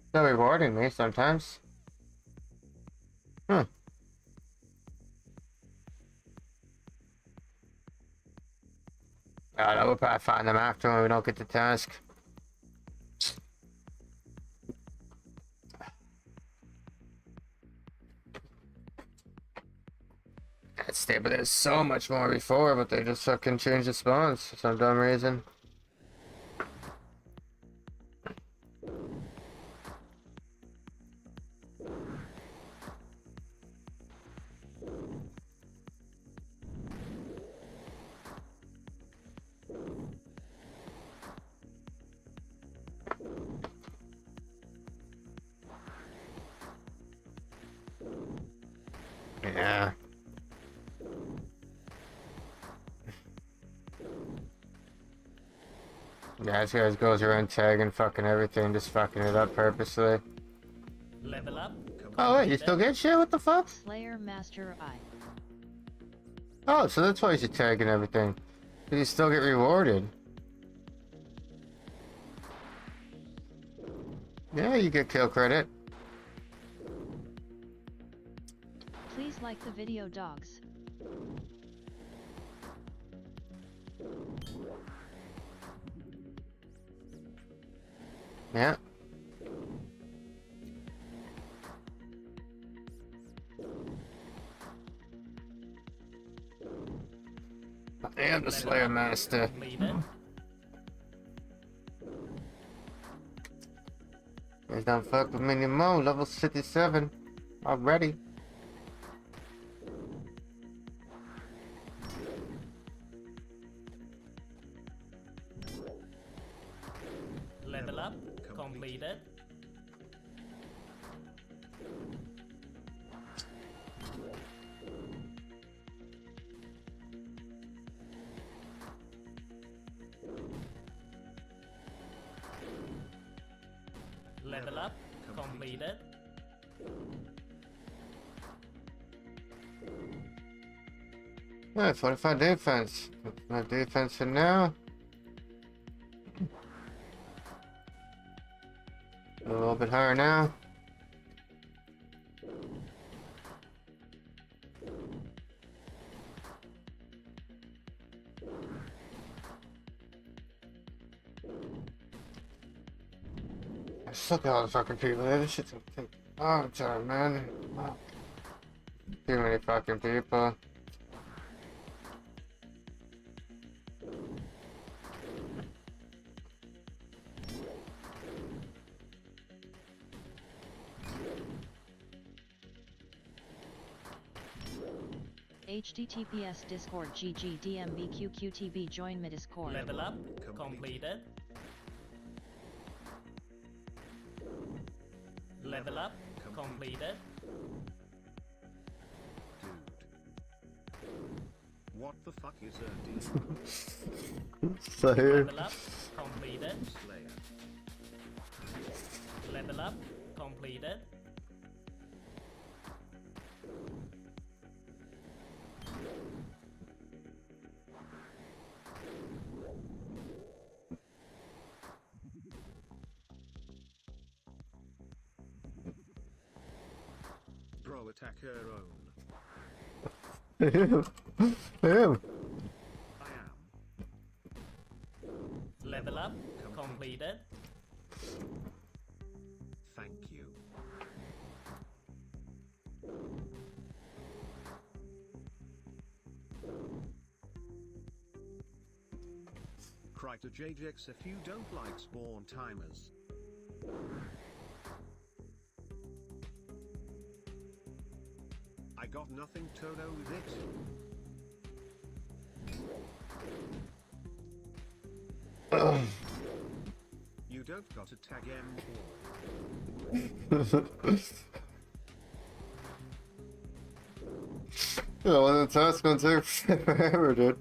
Still rewarding me sometimes. Huh. I don't know, we'll probably find them after when we don't get the task. That's stable. There's so much more before, but they just fucking changed the spawns for some dumb reason. Yeah. Yeah, this guy goes around tagging fucking everything, just fucking it up purposely. Level up. Oh wait, you still get shit? What the fuck? Slayer Master I. Oh, so that's why you're tagging everything. But you still get rewarded. Yeah, you get kill credit. Please like the video, dogs. Yeah. I am the Slayer Master. Guys don't fuck with me anymore. Level 67 already. Level up completed. Level up completed. Alright, 45 defense. My defense for now. A little bit higher now. Just look at all the fucking people there. This shit's gonna take a long time, man. Too many fucking people. HTTPS Discord GGDMBQQTB join my Discord. Level up completed. Level up completed. What the fuck is a Slayer. Level up completed. Level up completed. Pro attack her own. Damn. Level up completed. Thank you. Cry to JJX if you don't like spawn timers. I got nothing to do with it. You don't got to tag M4. Oh, well, the task gonna take forever, dude.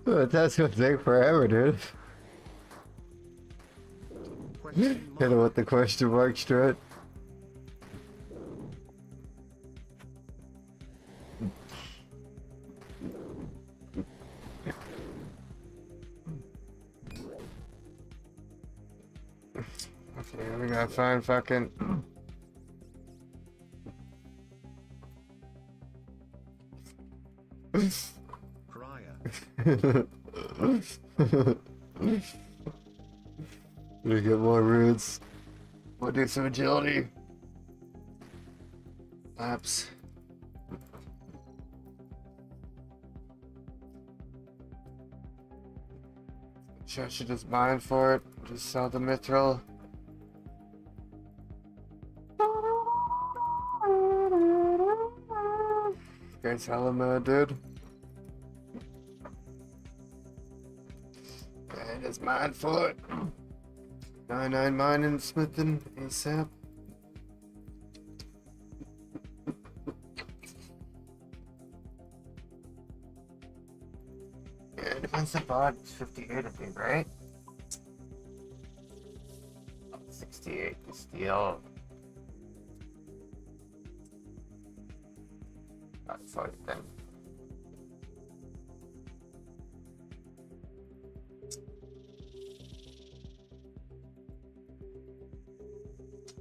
The task gonna take forever, dude. Hit him with the question mark straight. Okay, we gotta find fucking. Crier. We get more roots. We'll do some agility. Laps. Sure, I should just mine for it. Just sell the mithril. Guys, hella mad, dude. And it's mine for it. 99 mining, smithing, ASAP. Yeah, defense of bot is 58, I think, right? 68 to steal. That's like then.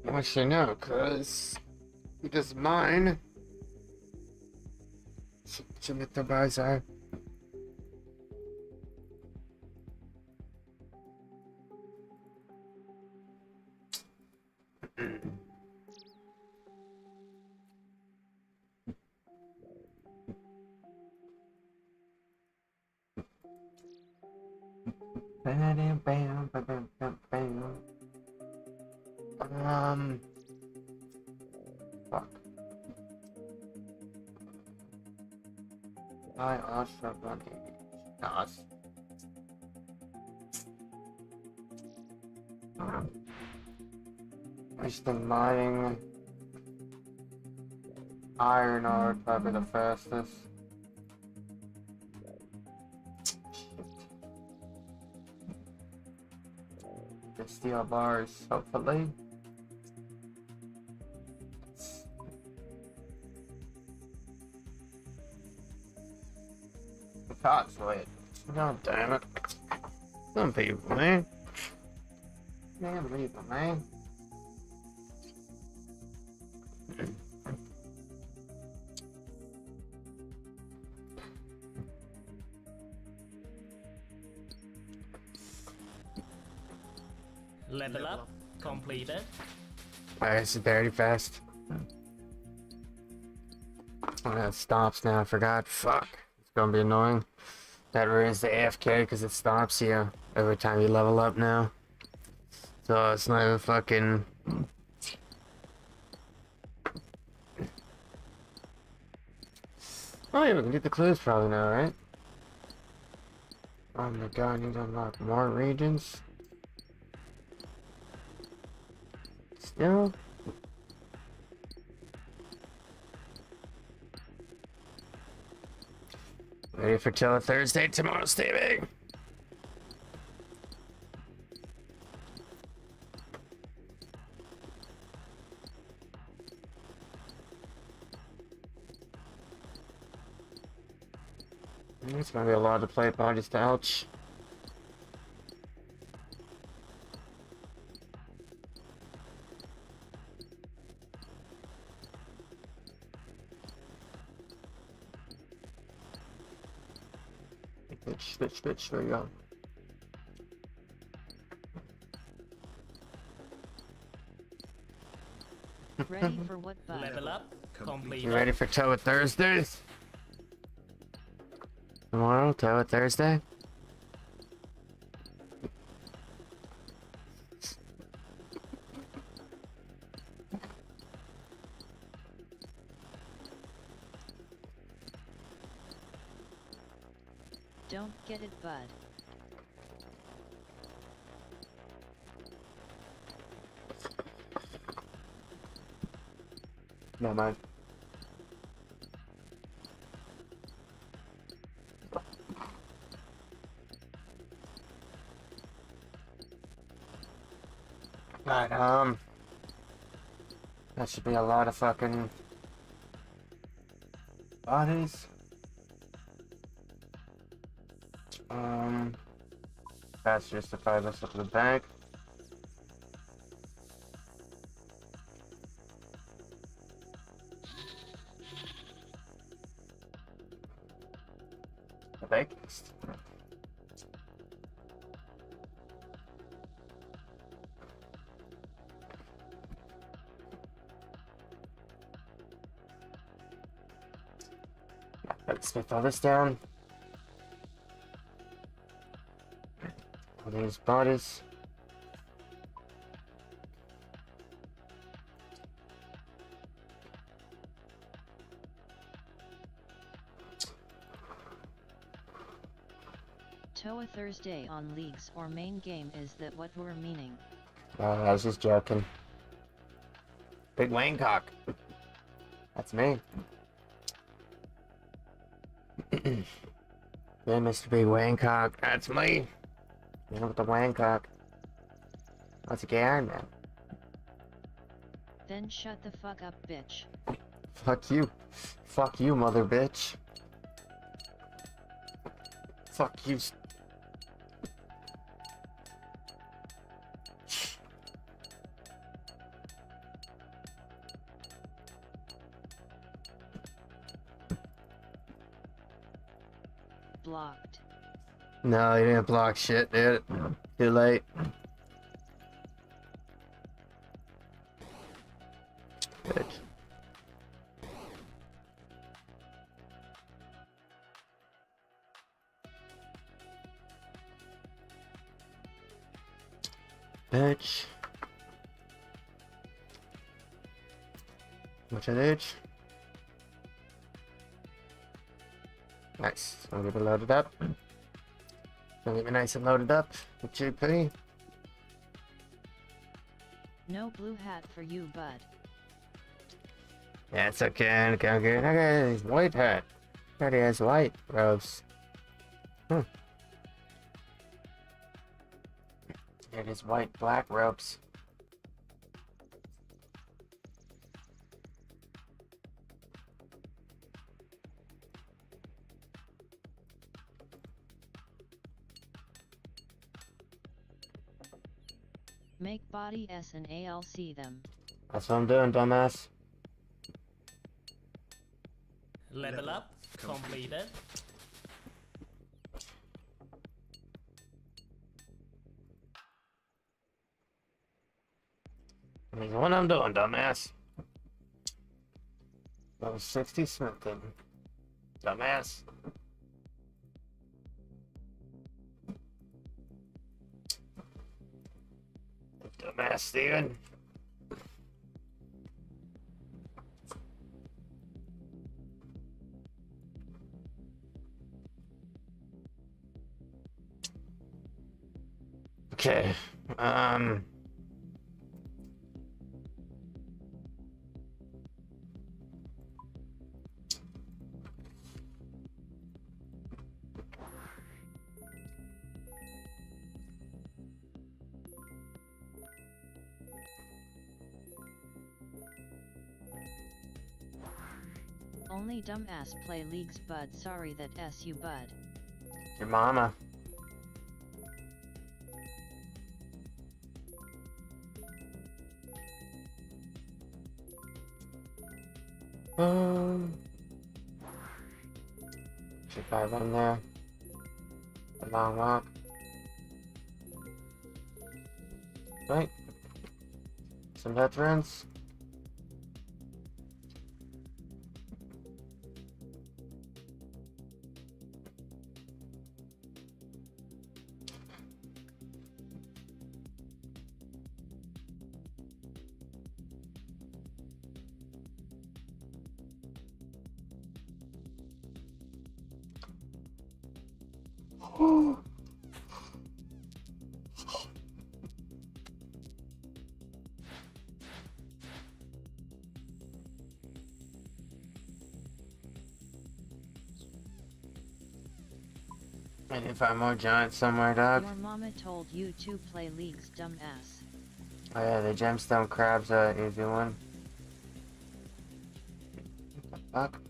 Actually, no, because he does mine. Submit the bazaar. Fuck. I also want to ask. It's the mining iron ore probably the fastest. The steel bars, hopefully. cock sweat. God damn it. Some people, man. Damn people, man. Level up completed. Alright, this is very fast. Oh, that stops now. I forgot. Fuck. It's gonna be annoying. That ruins the AFK because it stops you every time you level up now. So it's not even fucking. Oh yeah, we can get the clues probably now, right? Oh my god, I need to unlock more regions. Still? Ready for till Thursday tomorrow, Stevie? It's gonna be a lot to play bodies to ouch. Bitch, there you go. Ready for what, bud? Level up completed. You ready for Toa Thursdays? Tomorrow, Toa Thursday? Don't get it, bud. No, man. Right, that should be a lot of fucking bodies. That's just if I this up to the bank. The bank. Let's get all this down. All these bodies. Toa Thursday on leagues or main game, is that what we're meaning? I was just joking. Big Wayne cock. That's me. Yeah, Mr. Big Wayne cock. That's me. You know, with the Wayne cock. That's a gay Iron Man. Then shut the fuck up, bitch. Fuck you. Fuck you, mother bitch. Fuck you. Blocked. No, you didn't block shit, dude. Too late. Bitch. Bitch. What's that age? Nice. I'll get it loaded up. Gonna get me nice and loaded up with GP. No blue hat for you, bud. Yeah, it's okay. Okay, he's white hat. Already has white robes. It is white, black robes. Make body S and ALC them. That's what I'm doing, dumbass. Level up completed. I mean, what I'm doing, dumbass. Level 60 smithing. Dumbass. Dumbass, Steven. Okay. Only dumbass play leagues, bud. Sorry that you bud. Your mama. Should I run there? A long walk. Right. Some veterans. I need to find more giants somewhere, dog. Your mama told you to play leagues, dumbass. Oh yeah, the gemstone crab's an easy one. What the fuck?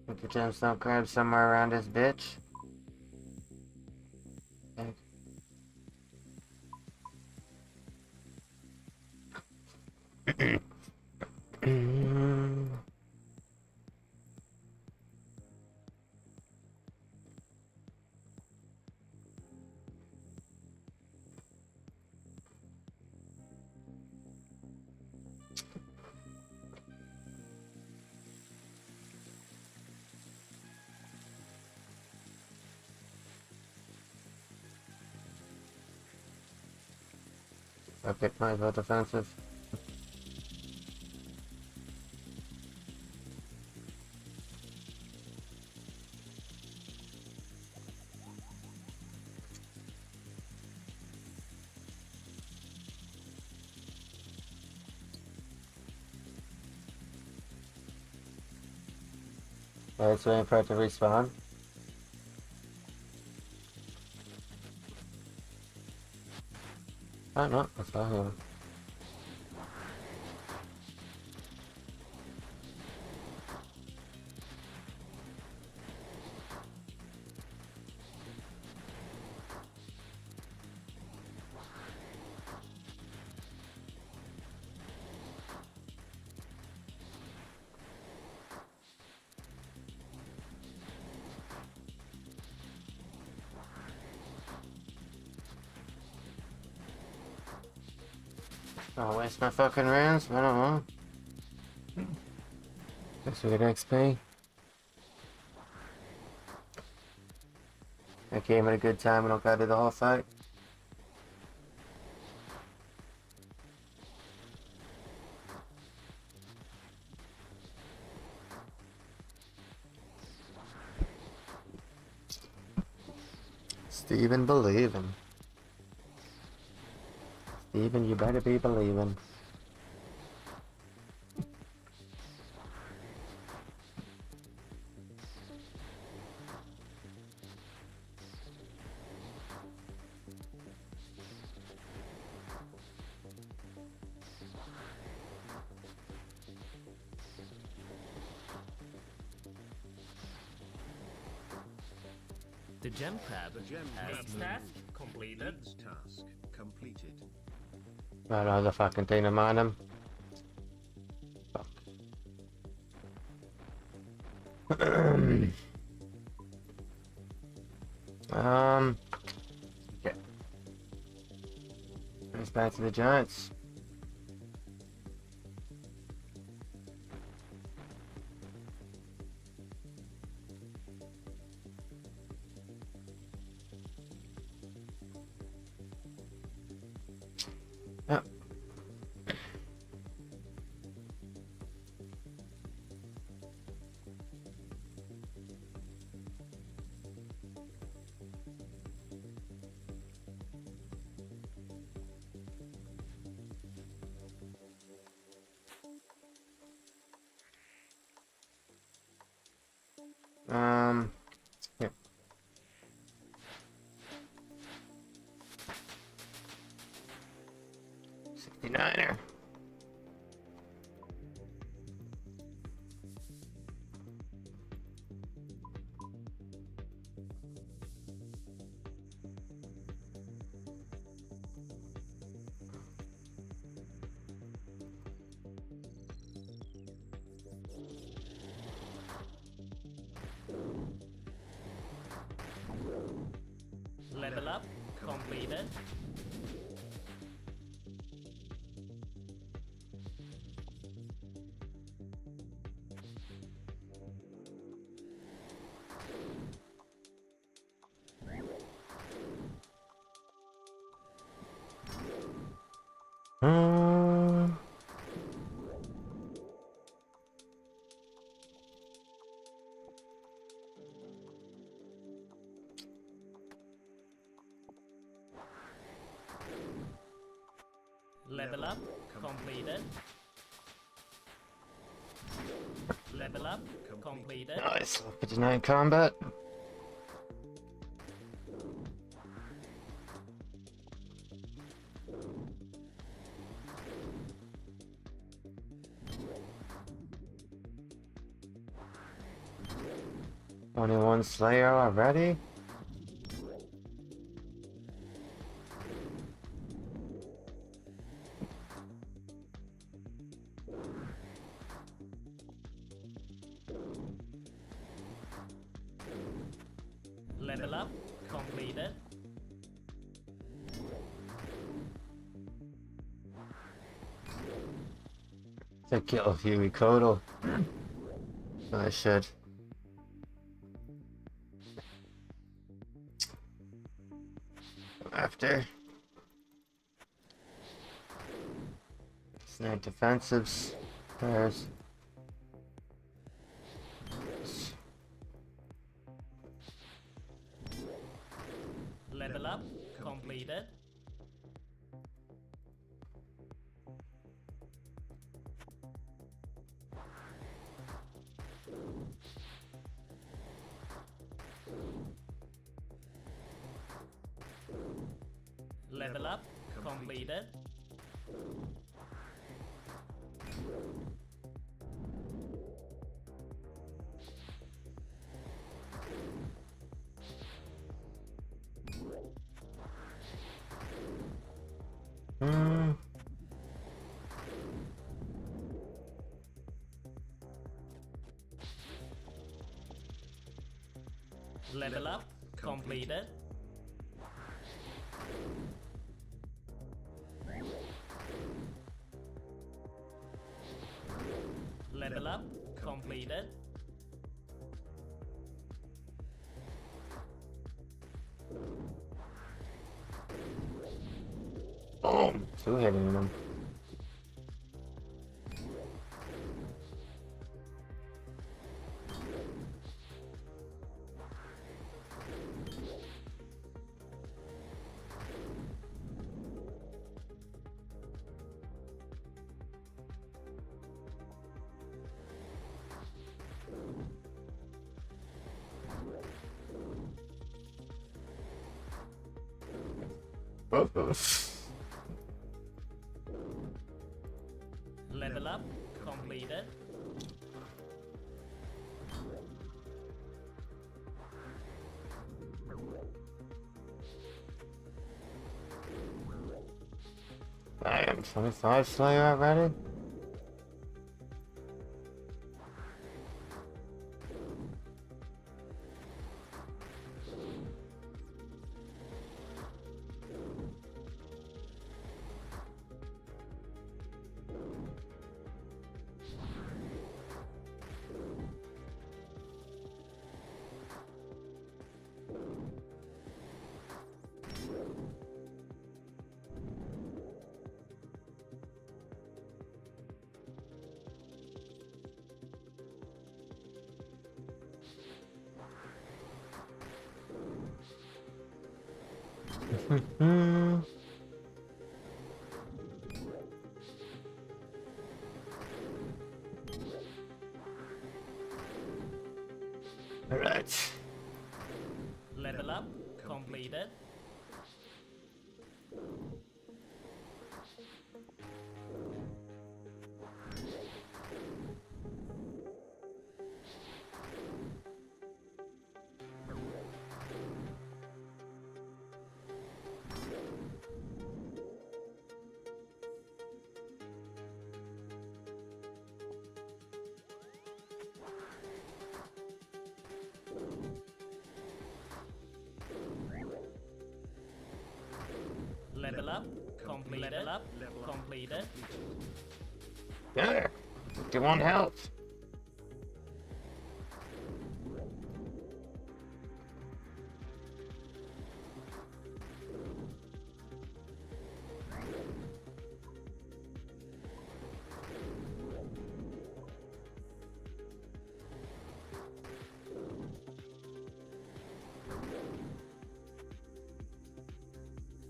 Put the gemstone crab somewhere around this bitch. Okay, might as well defensive. It's waiting for it to respawn. Oh no, that's not him. Oh, waste my fucking runes? I don't know. Guess we get XP. I came at a good time, we don't gotta do the whole fight. Steven believing. Steven, you better be believing. The gem crab has Next moved. task Completed. Next task completed. Got all the fucking thing to mine him. Fuck. Okay. Let's back to the Giants. Yep. Yeah. 69er. Level up. Completed. Level up. Completed. Level up. Completed. Nice. 59 combat. Only one Slayer already? Level up. Completed. To kill a few Kodo. I should. After. Snake defensives. There's. Level up. Completed. Level up. Completed. Level up. Completed. Level up. Completed. Boom. Two hitting them. Level up. Completed. 25 Slayer already? Alright. Level up completed. Level up completed. Level up completed. Yeah. Do you want help?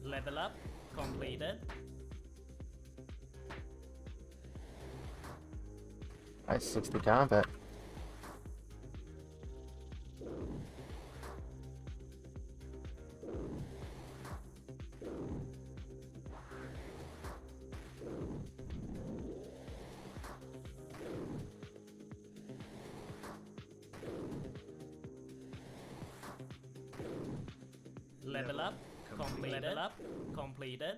Level up completed. Nice 60 combat. Level up completed. Level up completed.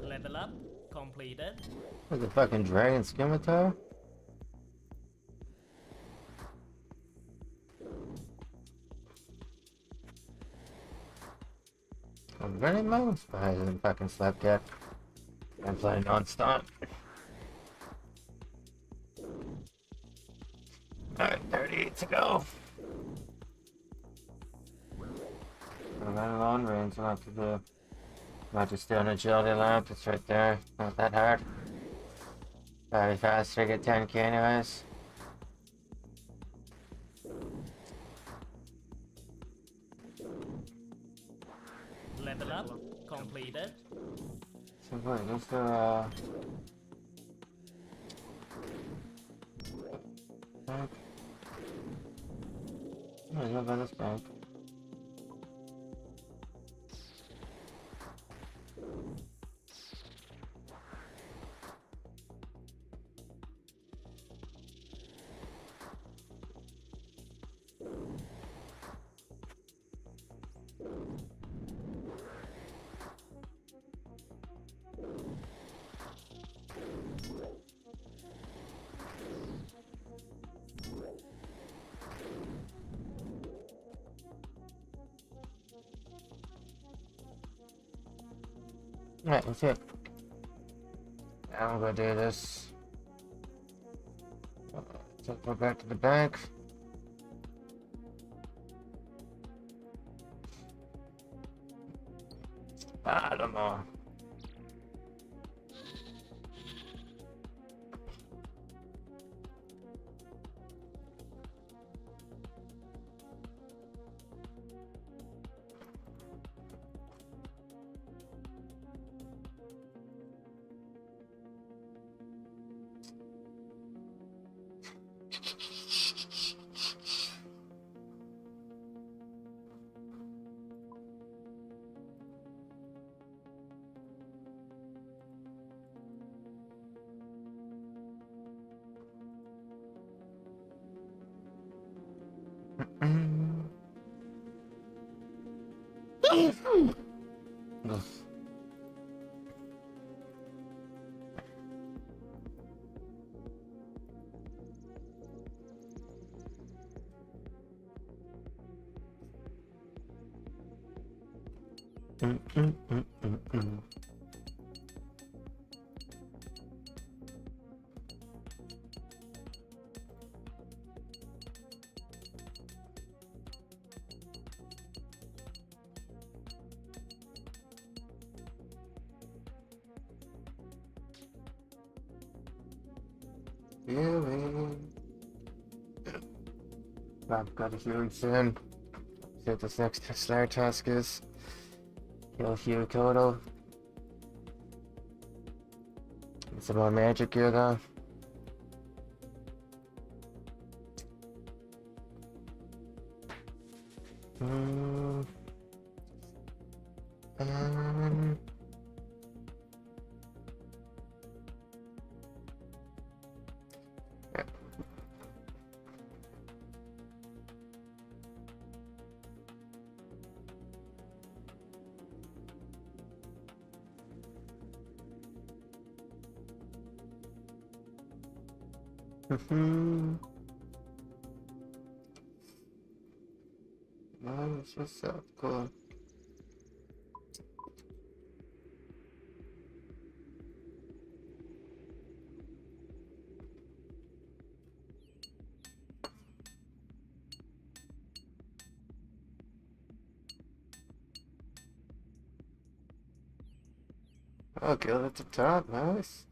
Level up completed. There's a fucking dragon scimitar? I'm running mouse behind the fucking slapjack. I'm playing non-stop. Alright, 38 to go. I'm running long range, I'll have to do. Might just do an agility lap, it's right there. Not that hard. Probably faster to get 10k anyways. Level up completed. So wait, let's do back. Oh, no bonus back. Alright, that's it. Now I'm gonna do this. So go back to the bank. I don't know. I've got a healing soon. See what this next Slayer task is. Kill Hugh total. Get some more magic gear though. It's just so cool. Oh, kill at the top, nice.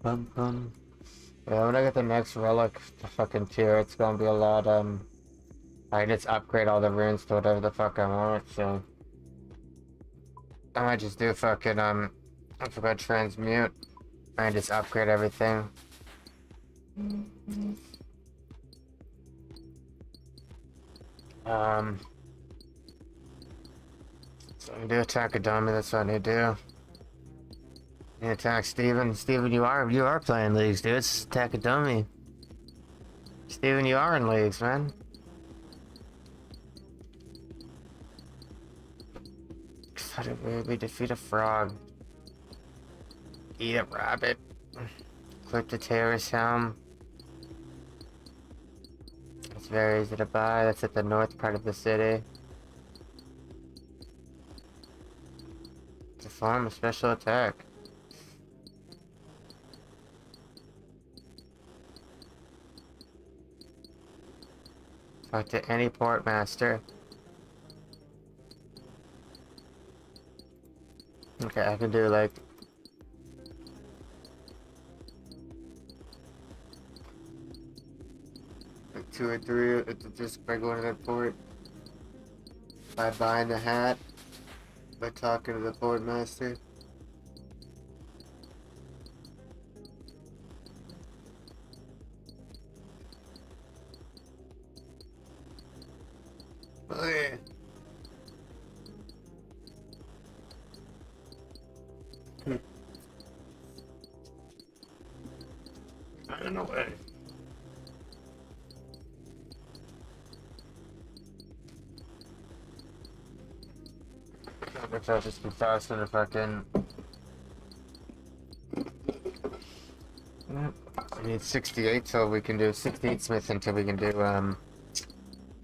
Yeah, when I get the next relic, the fucking tier, it's gonna be a lot, I just upgrade all the runes to whatever the fuck I want, so... I might just do fucking, I forgot transmute. I just upgrade everything. So I do attack a dummy, that's what I need to do. You attack Steven. Steven, you are playing leagues, dude. It's attack a dummy. Steven, you are in leagues, man. We defeat a frog. Eat a rabbit. Equip the terrace helm. It's very easy to buy. That's at the north part of the city. Perform a special attack. Talk to any port master. Okay, I can do like... like 2 or 3 just by going to that port. By buying the hat. By talking to the port master. Oh yeah. I don't know way. I guess I'll just be faster if I can. I need 68 till we can do 68 smith until we can do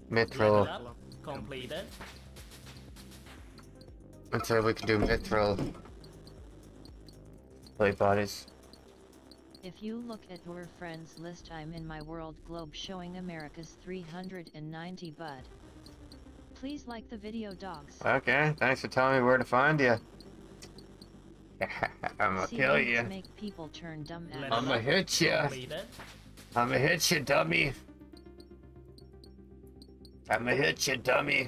mithril. Completed. Until we can do mithril plate bodies. If you look at your friends list, I'm in my world globe showing America's 390 bud. Please like the video, dogs. Okay, thanks for telling me where to find you. I'm gonna kill you. Make people turn dumb I'm gonna hit you. I'm gonna hit you, dummy. I'm gonna hit you, dummy.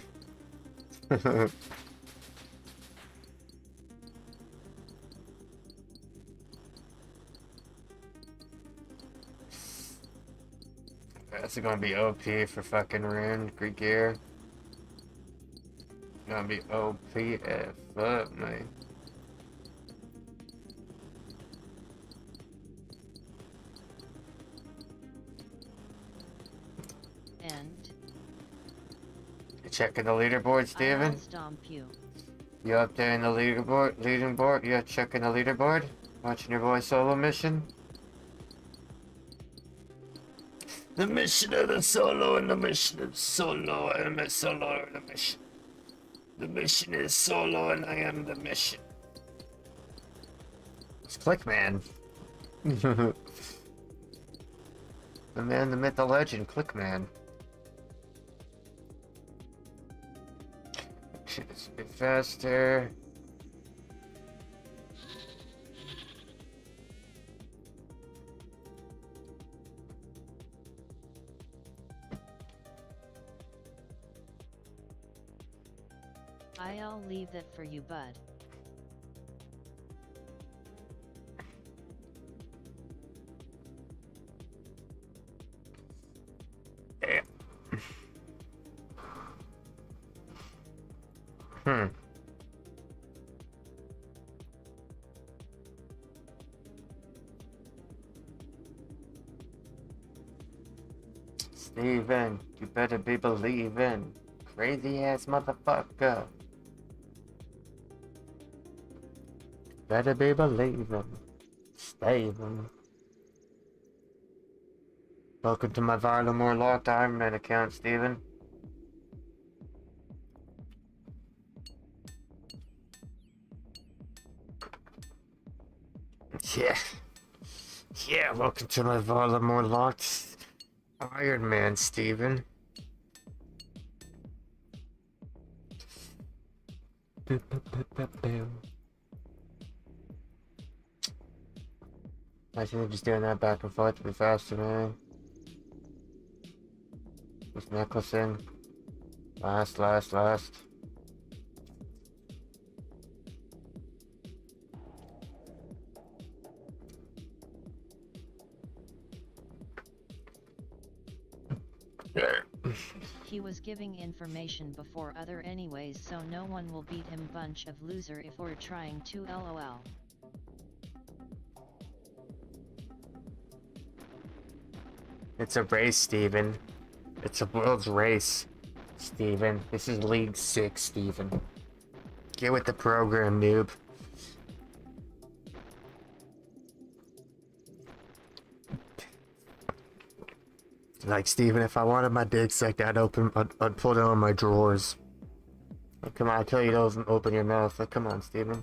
That's gonna be OP for fucking rune, Greek gear. gonna be OPF. Fuck me. And You checking the leaderboard, Steven? I'll stomp you. You up there in the leading board? You checking the leaderboard? Watching your boy solo mission? The mission of the solo and the mission of solo. I am a solo of the mission. The mission is solo and I am the mission. It's Clickman. The man, the myth, the legend, Clickman. It's a bit faster. I'll leave that for you, bud. Steven, you better be believing. Crazy ass motherfucker. Better be believing. Steven. Welcome to my Varlamore Locked Iron Man account, Steven. Yeah. Yeah, welcome to my Varlamore Locked Iron Man, Steven. I think just doing that back and forth to be faster, man. Just necklacing. Last. He was giving information before other anyways, so no one will beat him. Bunch of loser if we're trying to, lol. It's a race, Steven. It's a world's race, Steven. This is League 6, Steven. Get with the program, noob. Like, Steven, if I wanted my dick sucked, I'd pull down my drawers. Like, come on, I tell you to open your mouth. Like, come on, Steven.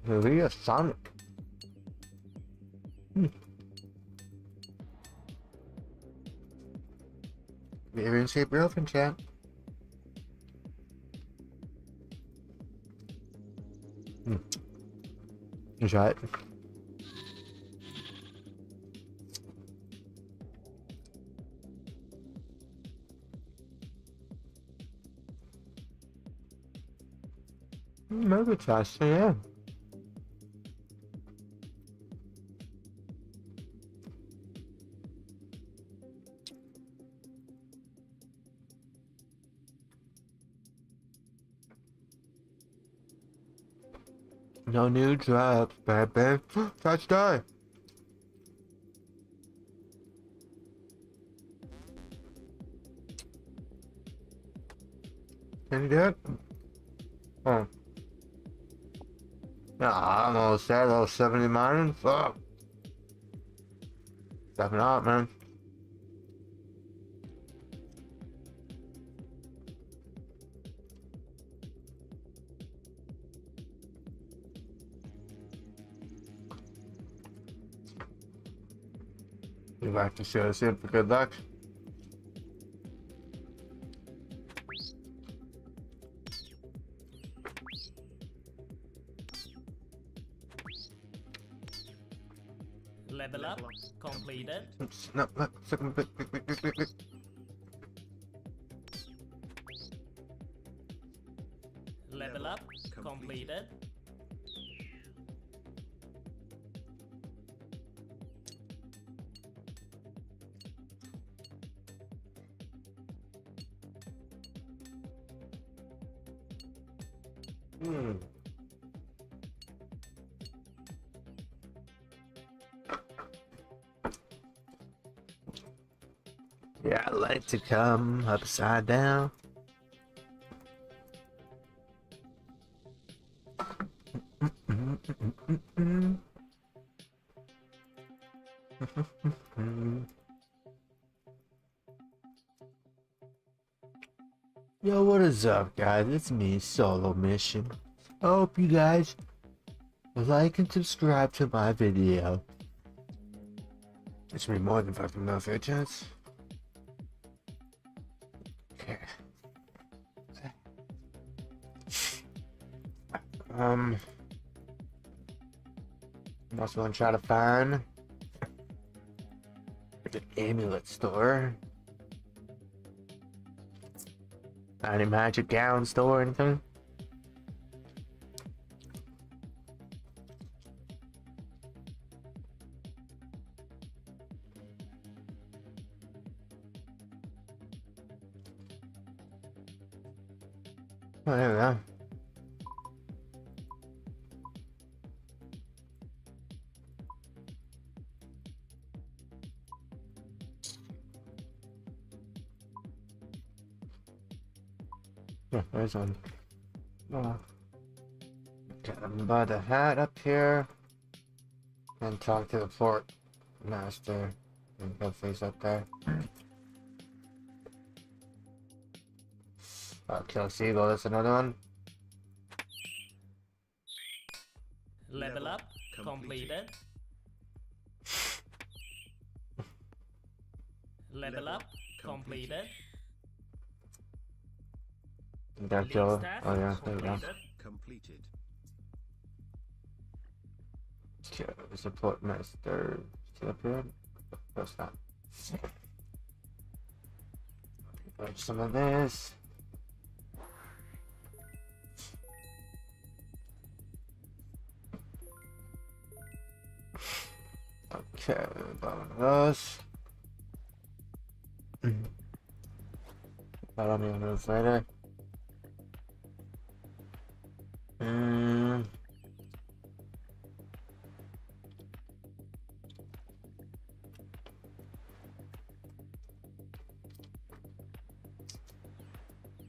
Maybe a Sonic. Be a Runescape girlfriend, chat. Try it. Maybe try, so yeah. No new drops, baby. Touch die. Can you do it? Oh. Nah, I'm almost there. Level 70 mining. Fuck. Stepping out, man. You back to show us in for good luck. Level up completed. No, second. Level up completed. Yeah, I like to come upside down. Yo, what is up, guys? It's me, Solo Mission. I hope you guys like and subscribe to my video. It's me more than fucking enough, chance. Okay. I'm also gonna try to find an amulet store. Any magic gown store or anything? Oh, there we go. Yeah, there's one. Oh. Okay, I'm by the hat up here. And talk to the port master. And go face up there. Kill Seagull, that's another one. Level up completed. Level up completed. Gotta kill it. Oh yeah, there we go. Completed. Okay, support master. See up here? What's that? Like some of this. Okay, about one of those. I don't even know this later.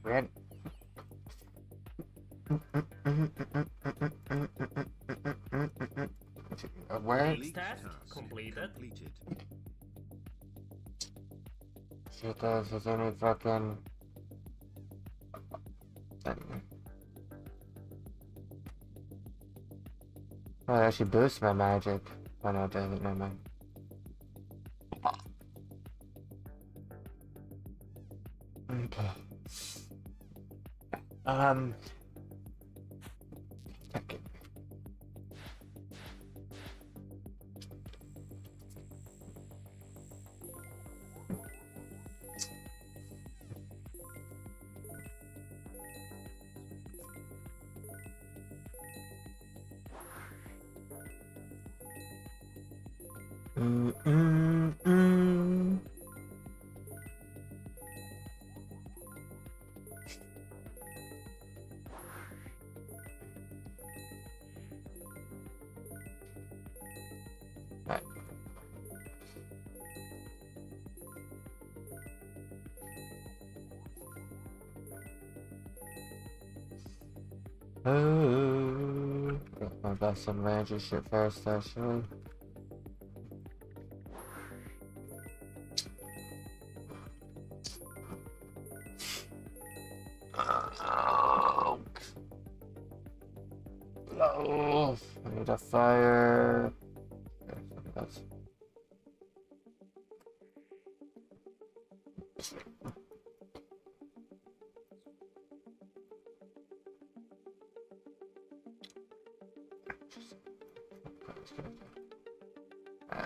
Red. Where? Task completed. See if there's any fucking... Oh, it actually boosts my magic. Oh no, it doesn't, never mind. Okay. Okay. Right. Oh, I got some magic shit first, actually. Oh, I need a fire. Okay, that's...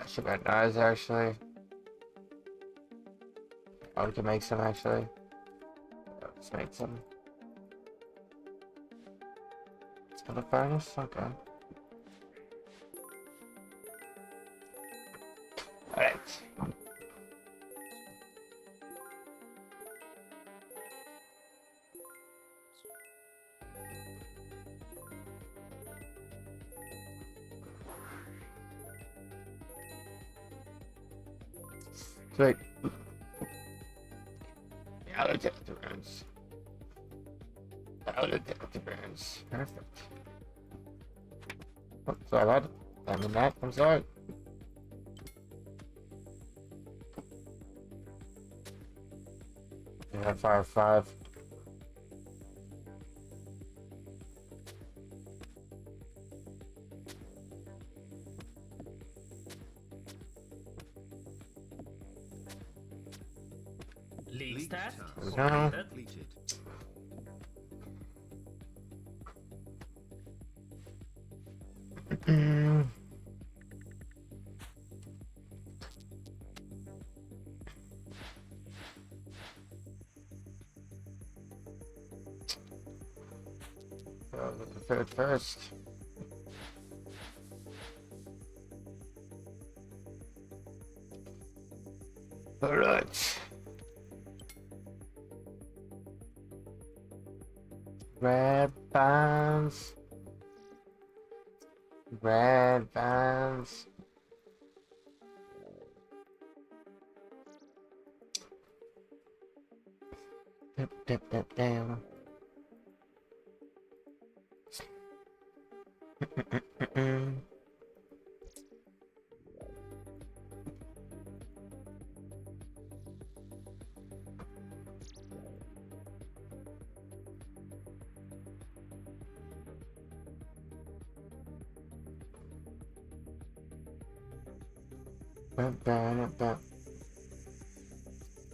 should be nice, actually. Oh, we can make some, actually. Let's make some. For the furnace? Okay. Alright. Wait. Metal detector burns. Metal detector burns. Perfect. Oh, sorry, lad. I mean that. I'm sorry. Yeah, fire 5. League task No. Completed. Prepared first. Alright. Red bands. Red bands. Dip, dip, dip, down.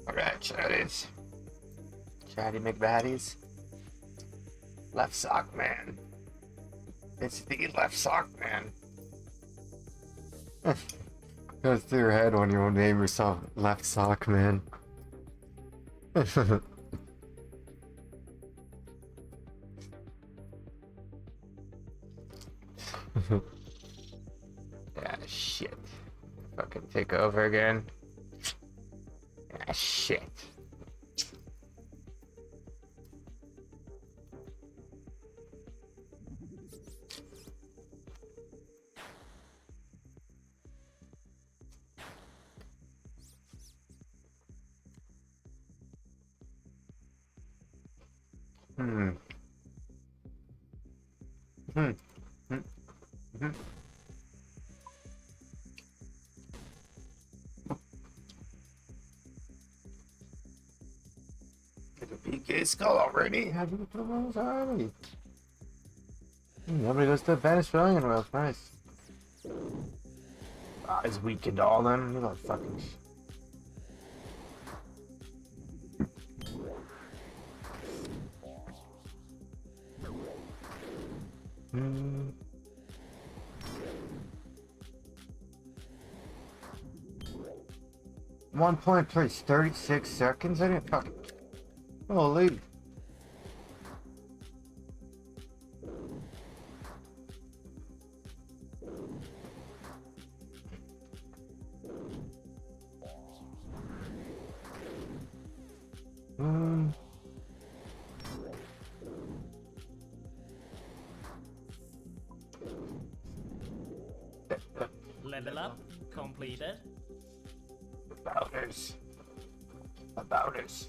Alright, chatties. Chatty McBaddies. Left sock man. It's the left sock man. Goes through your head when you name yourself left sock man. Ah, shit. Fucking take over again. Ah, shit. Hmm. Hmm. Hmm. Hmm. Get a PK skull already? Have you put those already? Nobody goes to Spanish Australian Wales. Nice. Ah, he's weakened all them. You know, fucking. Hmm. One point, please. 36 seconds. I didn't fucking. Holy. Level up completed. Abouters. Abouters.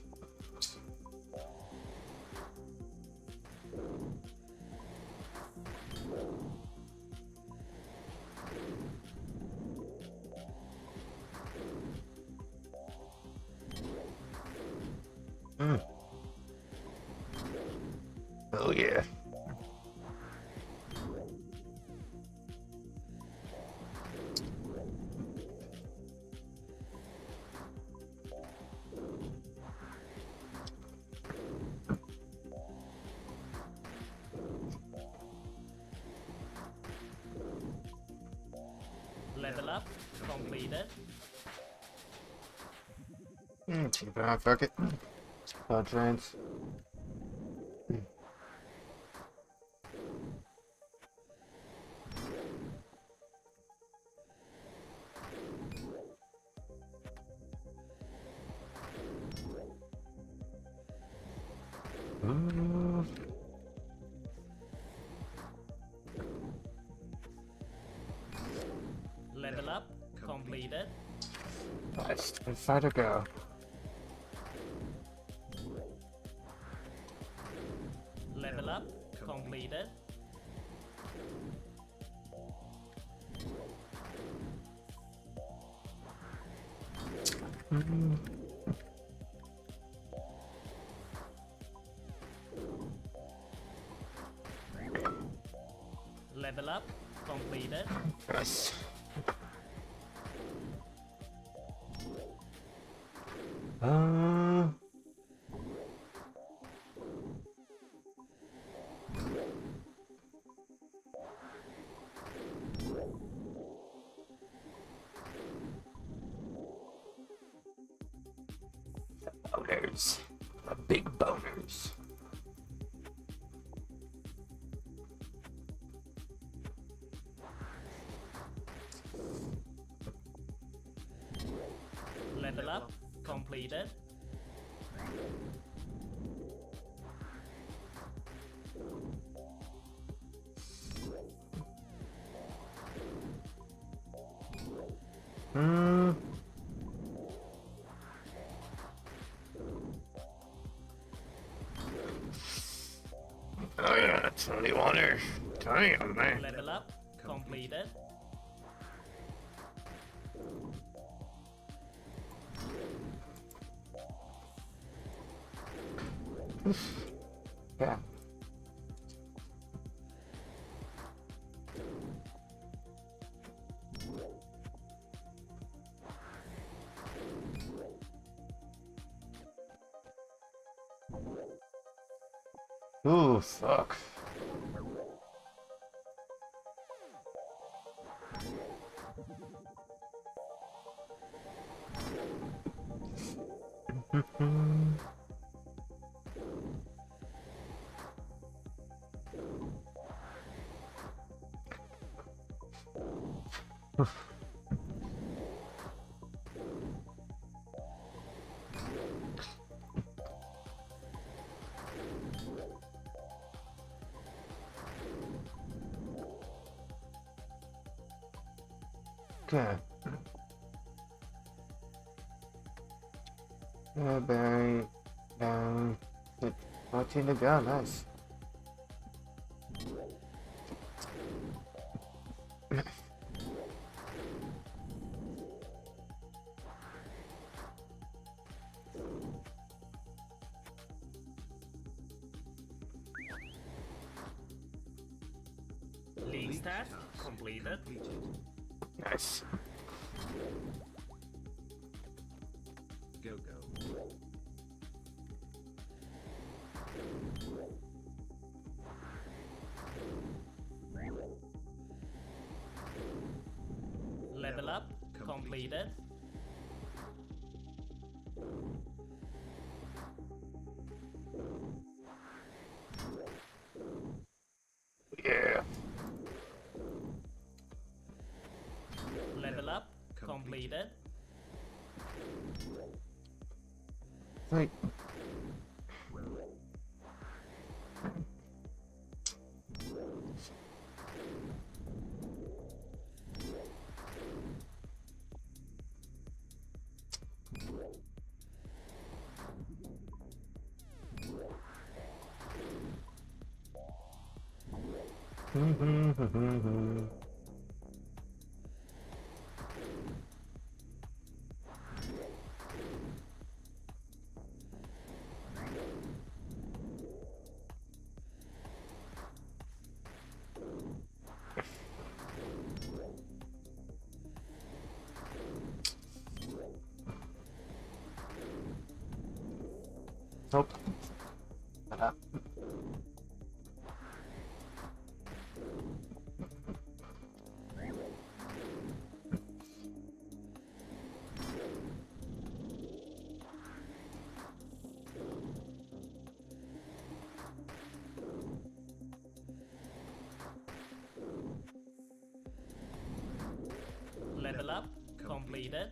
Oh yeah. Level up completed. Keep it on, fuck it. Trains. Level up completed. Yes, inside I go. Level up completed. Level up completed. Yes. Boners. The big boners. Level up completed. Oh yeah, that's only water. Damn, man. Level up completed. Yeah. Ooh, fuck. Okay. Yeah, Barry. Down. 14 to go, nice. League task completed. Nice. Go go. Level up completed. Yeah. Level up completed. Wait. Nope. Level up completed.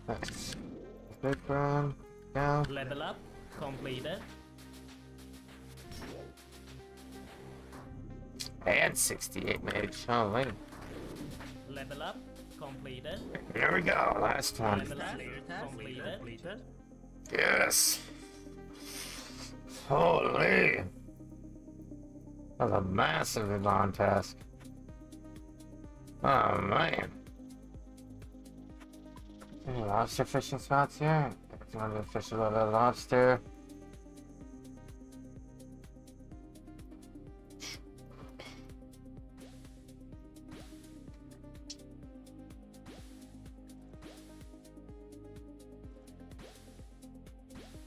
Nice. Big round. Down. Level up completed. And 68 mage. Oh, wait. Level up completed. Here we go. Last one. Level up completed. Yes. Holy. That's a massive long task. Oh, man. Any lobster fishing spots here? I want to fish a little bit of lobster.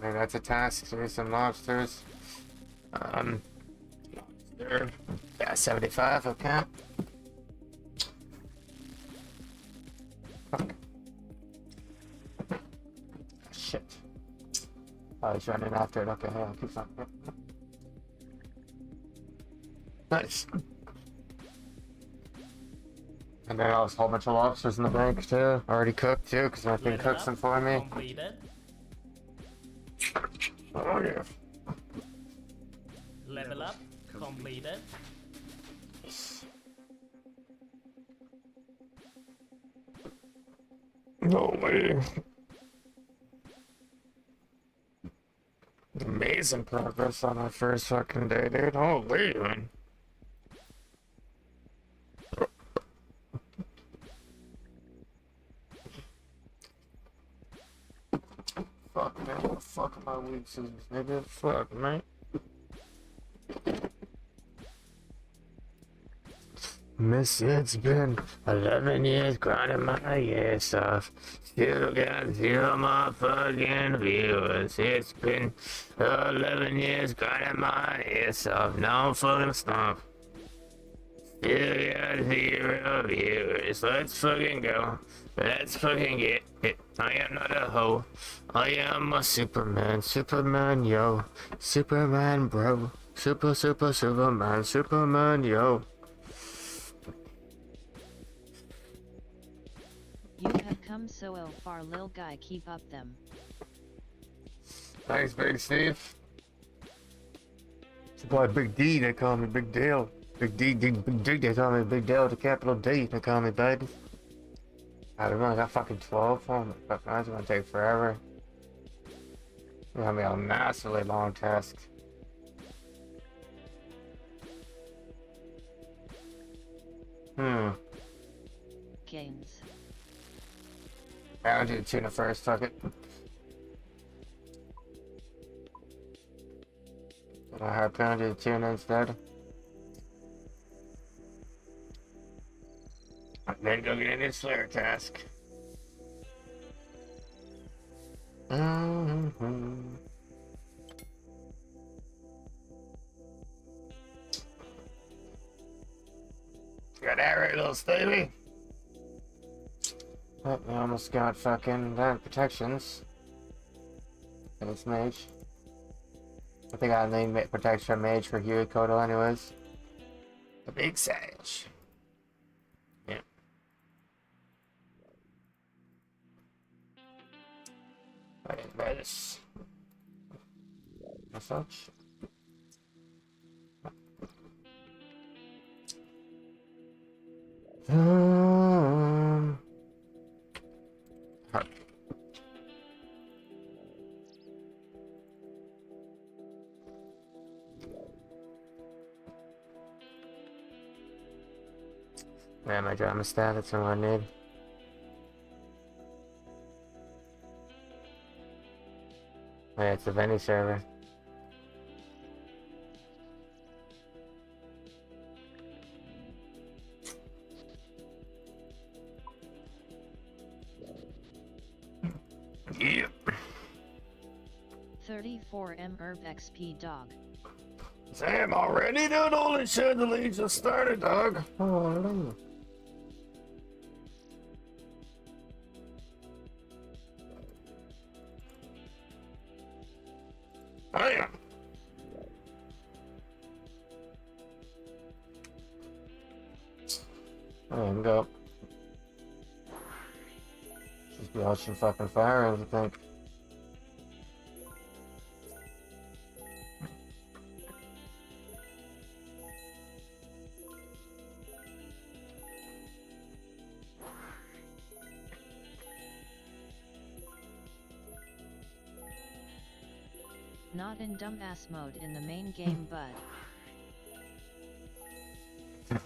Maybe that's a task. Give me some lobsters. Lobster. Yeah, 75, okay. Fuck. Shit. Oh, he's running after it. Okay, yeah, keep on. Nice. And then I was a whole bunch of lobsters in the bank too. Already cooked too, because my thing cooks them for me. Completed. Oh yeah. Level up completed. No way. Amazing progress on our first fucking day, dude. Holy, man. Fuck, man. What the fuck am I weak to, nigga? Fuck, man. Miss, it's been 11 years grinding my ass off. Still got 0 motherfucking viewers. It's been 11 years grinding my ass off. No fucking stop. Still got 0 viewers. Let's fucking go. Let's fucking get it. I am not a hoe. I am a Superman. Superman, yo. Superman, bro. Superman. Superman, yo. You have come so far, lil guy. Keep up them. Thanks, Big Steve. It's boy Big D, they call me Big Dale. Big D, Big D, they call me Big Dale with a capital D, they call me baby. I don't know, I got fucking 12 for them. Fuck, that's gonna take forever. It's gonna be a massively long task. Games. I'll do the tuna first, fuck it. I'll harpoon, do the tuna instead. And then go get in this flare task. Got that right, little Stevie? Oh, we almost got fucking that protections. And it's mage. I think I named it protection mage for Huey Kodo anyways. The big sage. Yeah. I didn't buy this. As such. Man, my drama stat, that's what I need. Oh, yeah, it's the Venny server. Yeah. 34 herb XP dog. Sam, already? Dude, holy shit, the league just started, dog. Oh, damn. fucking go. Just be ocean fucking fire, I think. Not in dumbass mode in the main game, bud.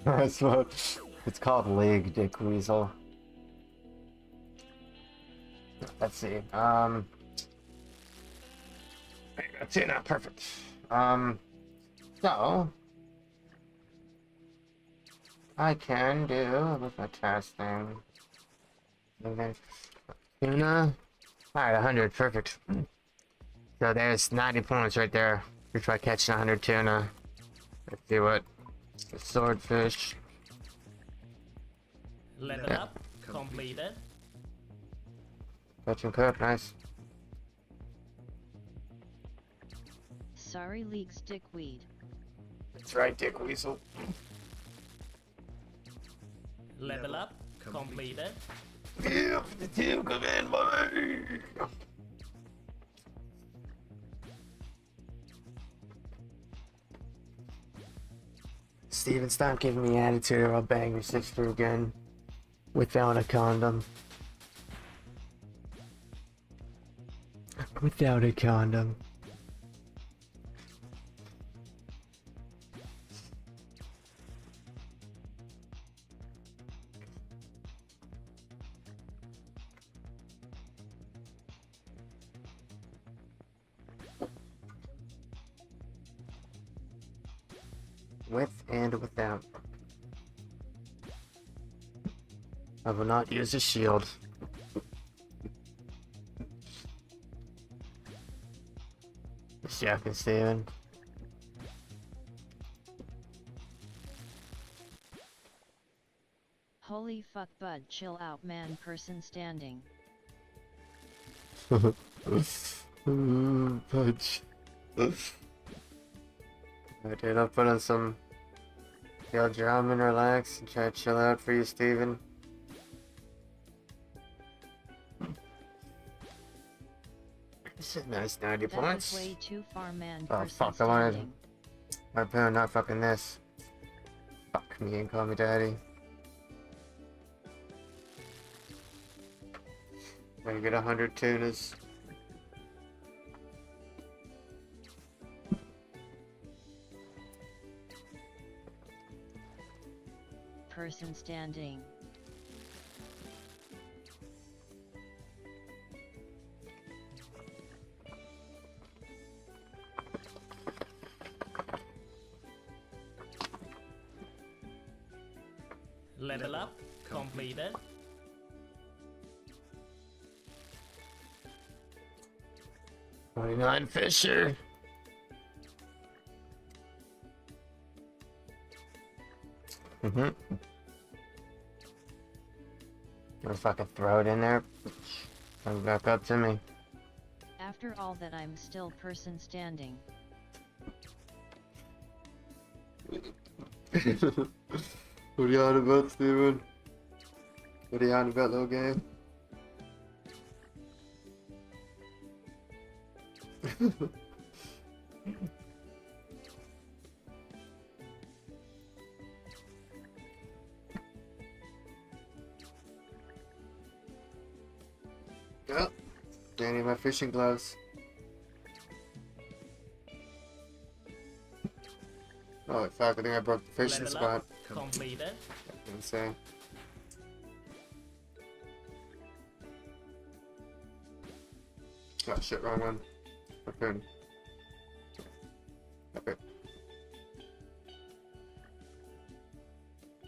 That's what it's called, League, Dick Weasel. Let's see. I got two now, perfect. So I can do with my testing. Okay. Tuna. Alright, 100, perfect. So there's 90 points right there. We try catching 100 tuna. Let's see what the swordfish. Level up completed. Catch and cook, nice. Sorry, League's dickweed. That's right, Dick Weasel. Level up completed. Yeah, the team come in, buddy. Steven, stop giving me attitude or I'll bang your sister again without a condom. Without a condom. With and without. I will not use a shield. Jack and Steven. Holy fuck, bud, chill out, man. Person standing. Punch. Alright, dude, I'll put on some chill drum and relax and try to chill out for you, Steven. This is nice, 90 That points. was way too far, man. Oh Person fuck, I wanted standing. my parent not fucking this. Fuck me and call me daddy. Gonna get 100 tunas. Person standing. Level up completed. $29 Fisher. If I could throw it in there, come back up to me. After all that, I'm still person standing. What are you on about, Steven? What are you on about, little game? Yep. I need my fishing gloves. Oh fuck, I think I broke the fishing Level spot. up completed. Insane. Oh shit, wrong one. Okay. Okay.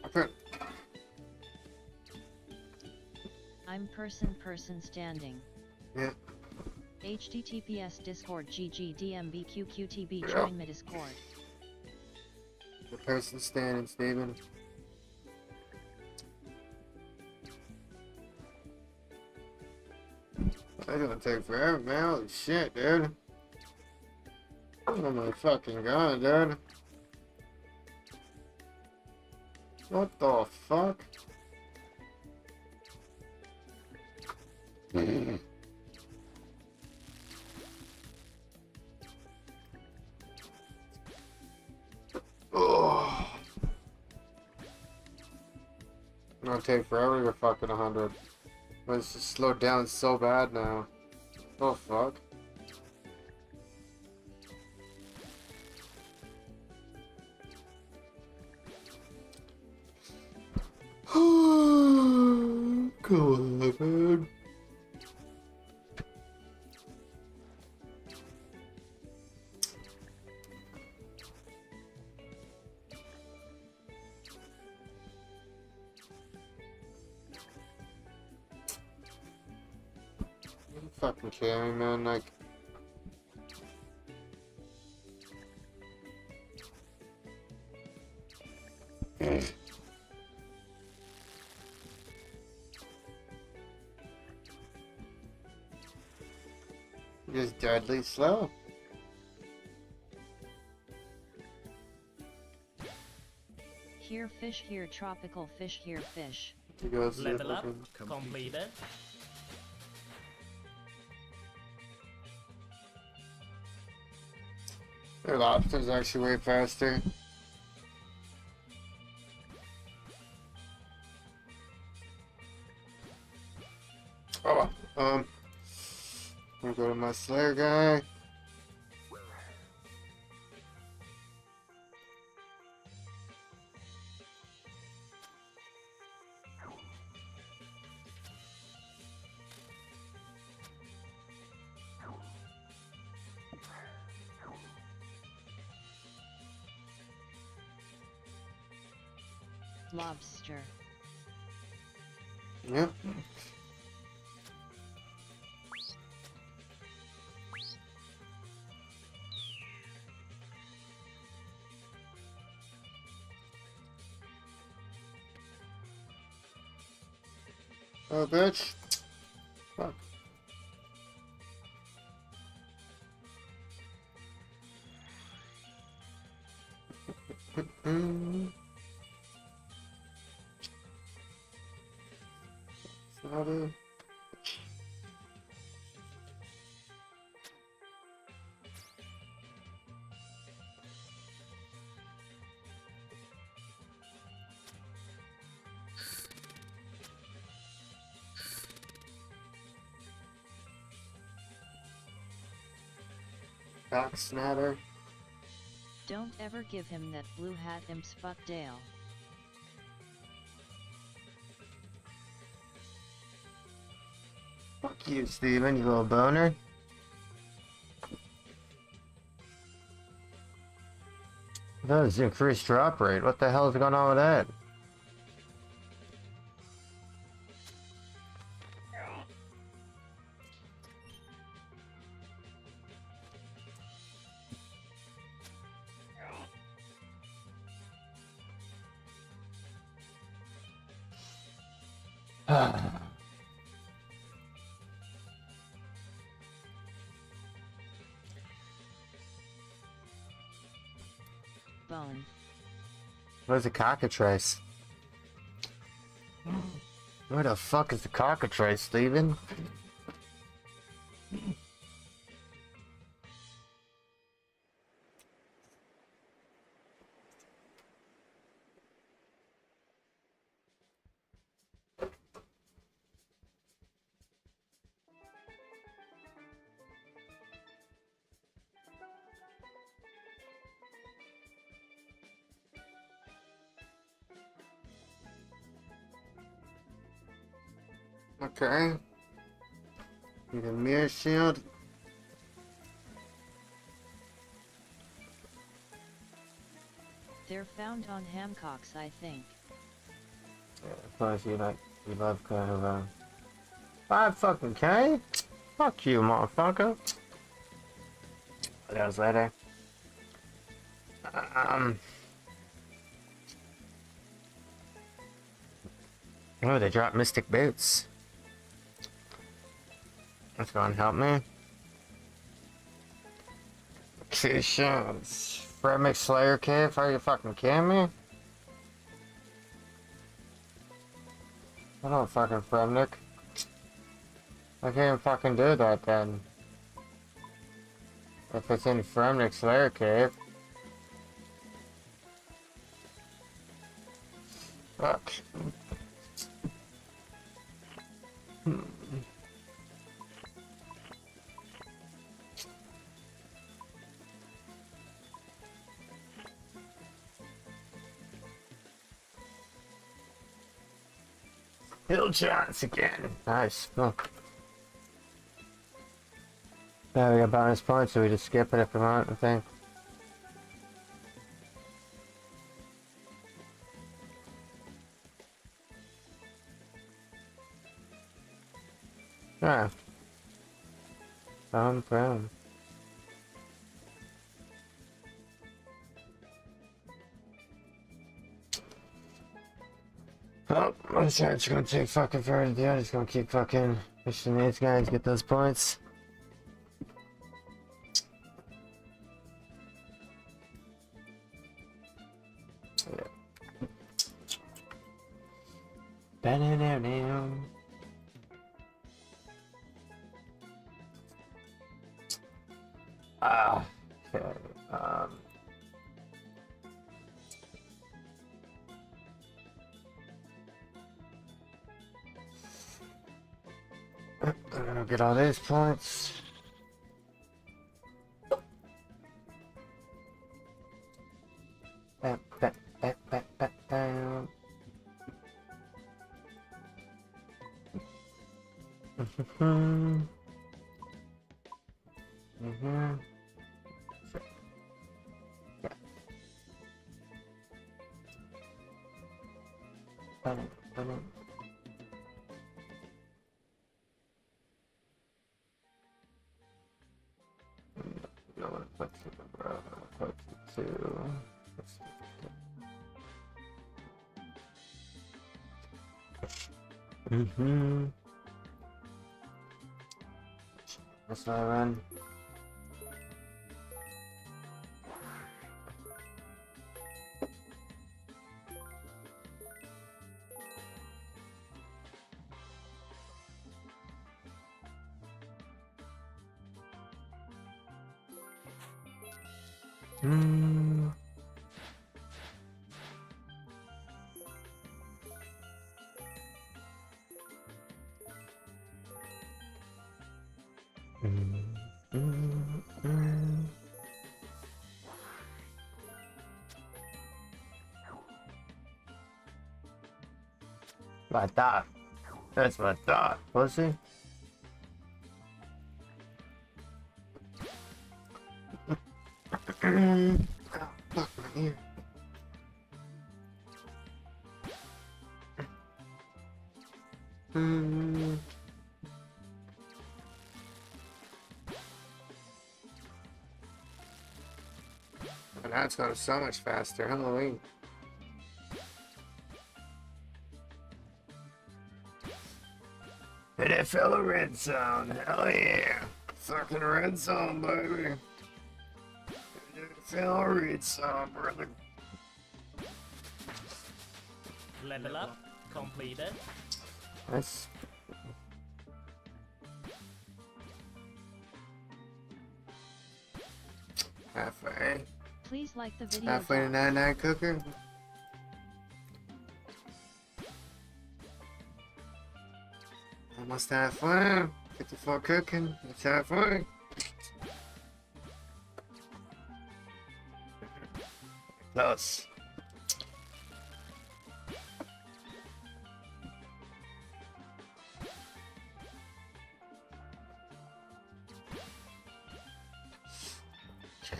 Okay. I'm person standing. Yeah. HTTPS Discord GGDMBQQTB Yeah. join my Discord. The person standing, Steven. That's gonna take forever, man. Holy shit, dude. Oh my fucking god, dude. What the fuck? take forever to fucking 100. But it's just slowed down so bad now. Oh fuck. Come on, man. You fucking kidding me, man? Like. Just deadly slow. Here fish, here tropical fish, here fish. Level up completed. Their lobster's actually way faster. Oh, I'm gonna go to my Slayer guy. Lobster. Yep. Oh, bitch. Fuck. Sorry. Back snatter. Don't ever give him that blue hat imps, fuck Dale. Fuck you, Steven, you little boner. That was increased drop rate. What the hell is going on with that? Bone. Where's the cockatrice? Where the fuck is the cockatrice, Steven? Okay. Need a mirror shield. They're found on Hamcocks, I think. Yeah, plus you love kind of 5 fucking K? Fuck you, motherfucker. That was later. Oh, they dropped Mystic Boots. That's gonna help me. T-shirts. Fremix Slayer Cave? Are you fucking kidding me? I don't fucking Fremnik. I can't fucking do that then. If it's in Fremnik Slayer Cave. Fuck. Hill chance again. Nice. Oh. Yeah, we got bonus points, so we just skip it if we want, I think. Yeah. Brown. Oh, I'm sure it's gonna take fucking forever to do. I'm just gonna keep fucking pushing these guys to get those points. Ba-da-da-dam. Okay. I'll get all these points. Bam, bam, bam, bam, bam, bam. No one puts it to That's what I run. My thought. That's my thought, pussy. Oh, fuck my ear. And now it's going so much faster. Halloween. NFL red zone. Hell yeah. Fucking red zone, baby. NFL red zone, brother. Level up completed. Nice. Halfway. Please like the video. Halfway to 99 cooker. Almost halfway. 54 cooking. It's halfway. Close.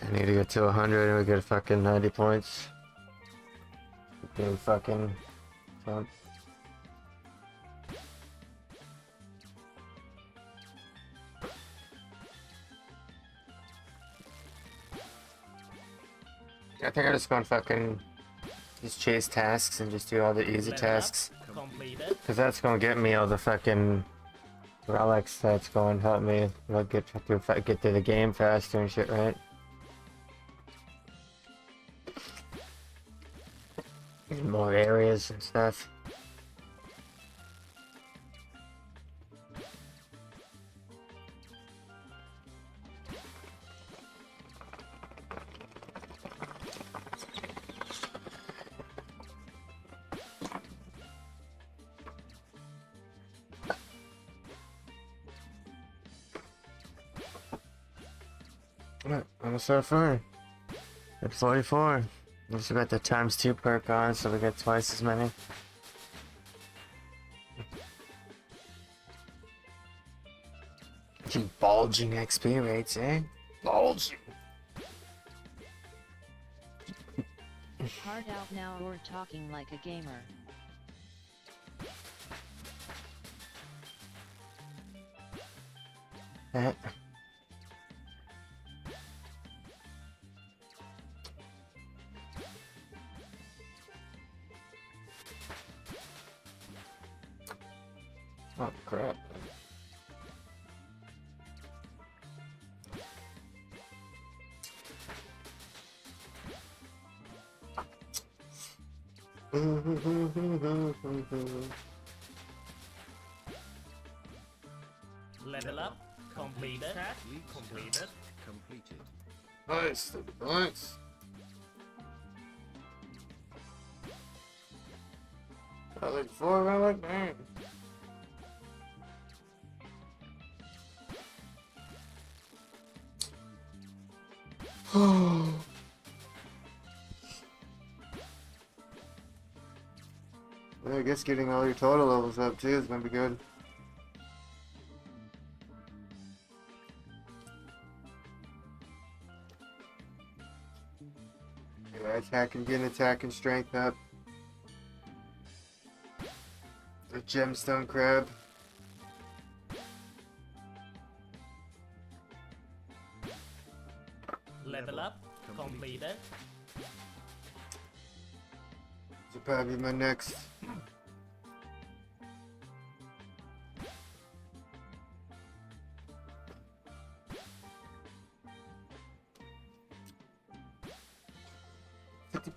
I need to get to 100 and we get fucking 90 points. Big fucking jump. I think I'm just gonna fucking just chase tasks and just do all the easy tasks. Cause that's gonna get me all the fucking relics that's going to help me like get through the game faster and shit, right? More areas and stuff. Look, almost started fire. At 44. Also got the ×2 perk on, so we get twice as many. Keep bulging XP rates, eh? Bulging. Hard out now or talking like a gamer. Oh crap. Level up. Completed. Completed. Completed. Nice, nice. Relic 4, relic 9. Yeah, I guess getting all your total levels up too is gonna be good. Yeah, attack and get attack and strength up. The gemstone crab. Level up. Completed. This will probably be my next.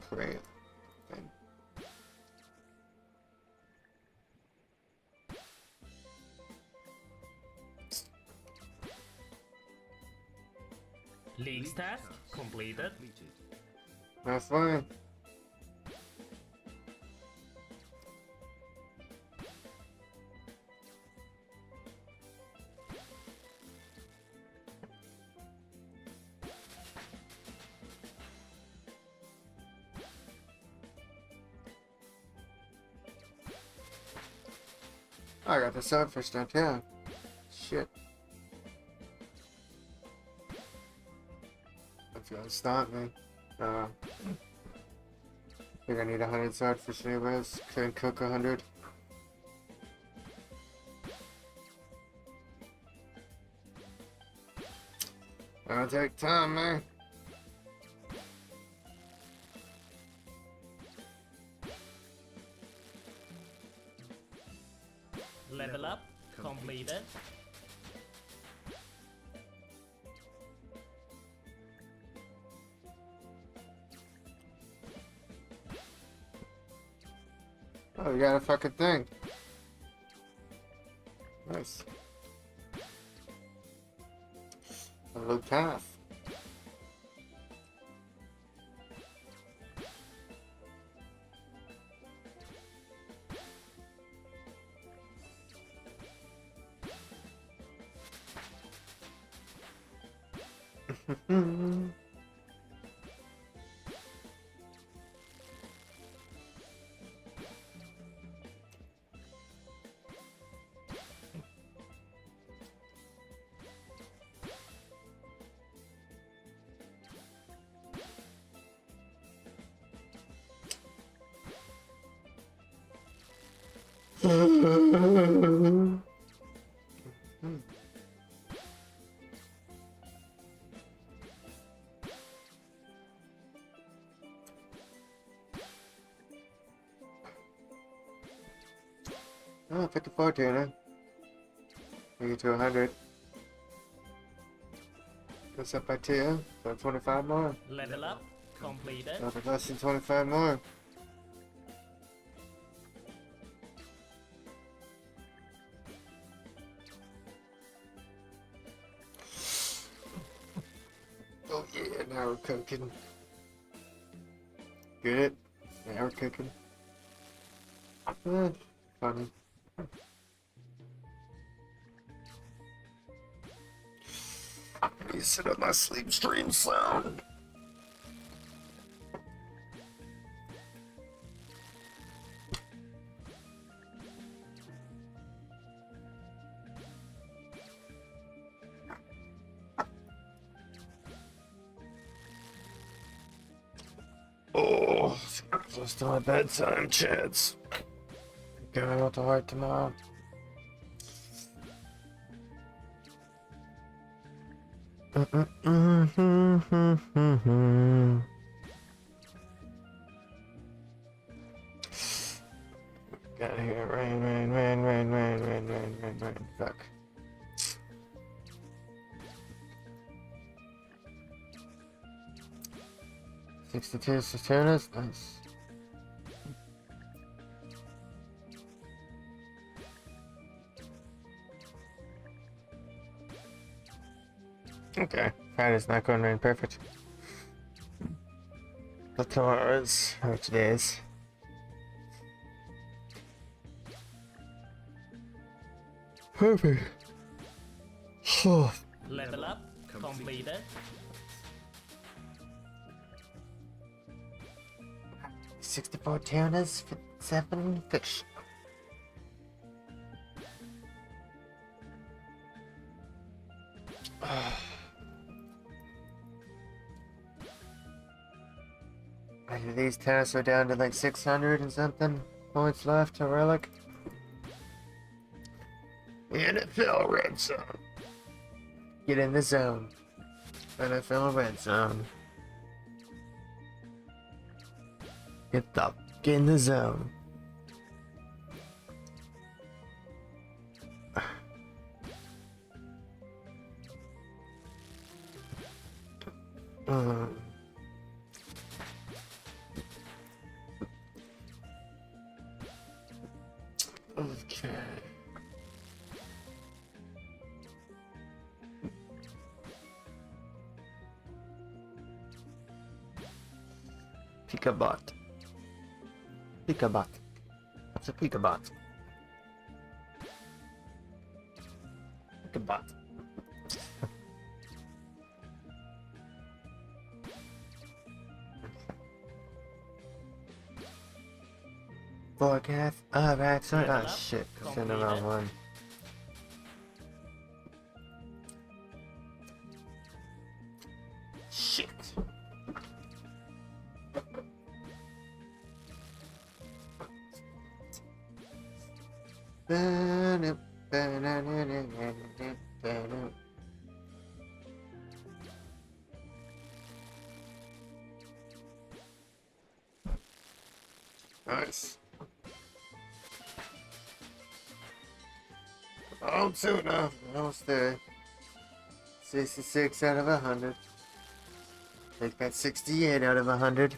Prayer. Okay. Leagues task completed. That's fine. I got the swordfish downtown. Shit. If you want to stomp me. I think I need 100 swordfish anyways. Couldn't cook 100. That'll take time, man. Level up. Completed. Oh, you got a fucking thing. Nice. A little calf. Oh, 54 tuner. Make it to 100. Goes up by 2, so 25 more. Level up. Completed. So less than 25 more. Oh yeah, now we're cooking. Get it? Now we're cooking. Funny. me set up my sleep stream sound. Oh, it's close to my bedtime, Chads. Going out to work tomorrow. Got here, rain. Fuck. 62 Saturnas, nice. Okay, Friday's not going to rain perfect. But tomorrow is, or today is. Perfect. Level up completed. 64 tunas, 7 fish. These tests are down to like 600 and something points left to relic. NFL red zone. Get in the zone. NFL red zone. Get in the zone. Okay. Peekabot. Peekabot. What's a peekabot? Peekabot. Forecast. Alright, so shit. Send the wrong one. Shit. Nice. Oh, tuna. Almost there. 66 out of 100. Take that 68 out of 100.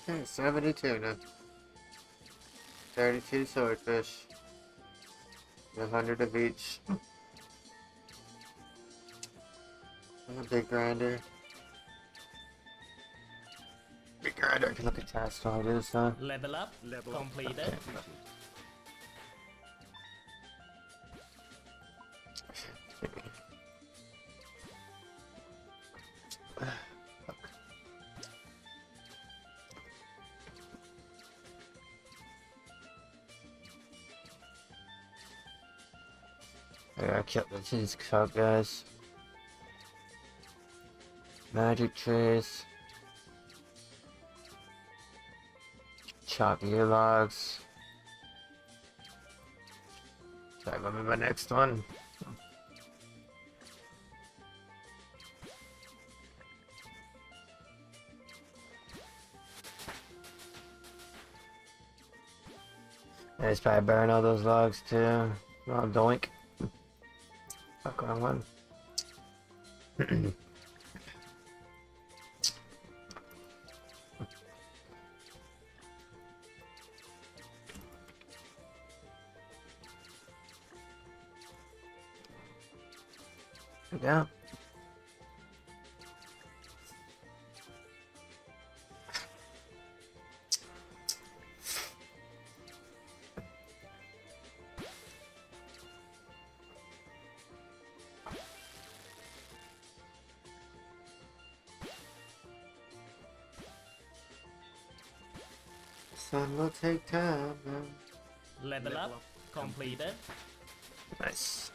Okay, 70 tuna. 32 swordfish. 100 of each. A big grinder. Big grinder. I can look at tasks while I do this time. Level up completed. I kept the cheese cup, guys. Magic trees. Chop ear logs. Sorry, what will be my next one? I just probably burn all those logs too. Oh, doink. Fuck, wrong one. Yeah. Sun will take time. Level up completed. Nice.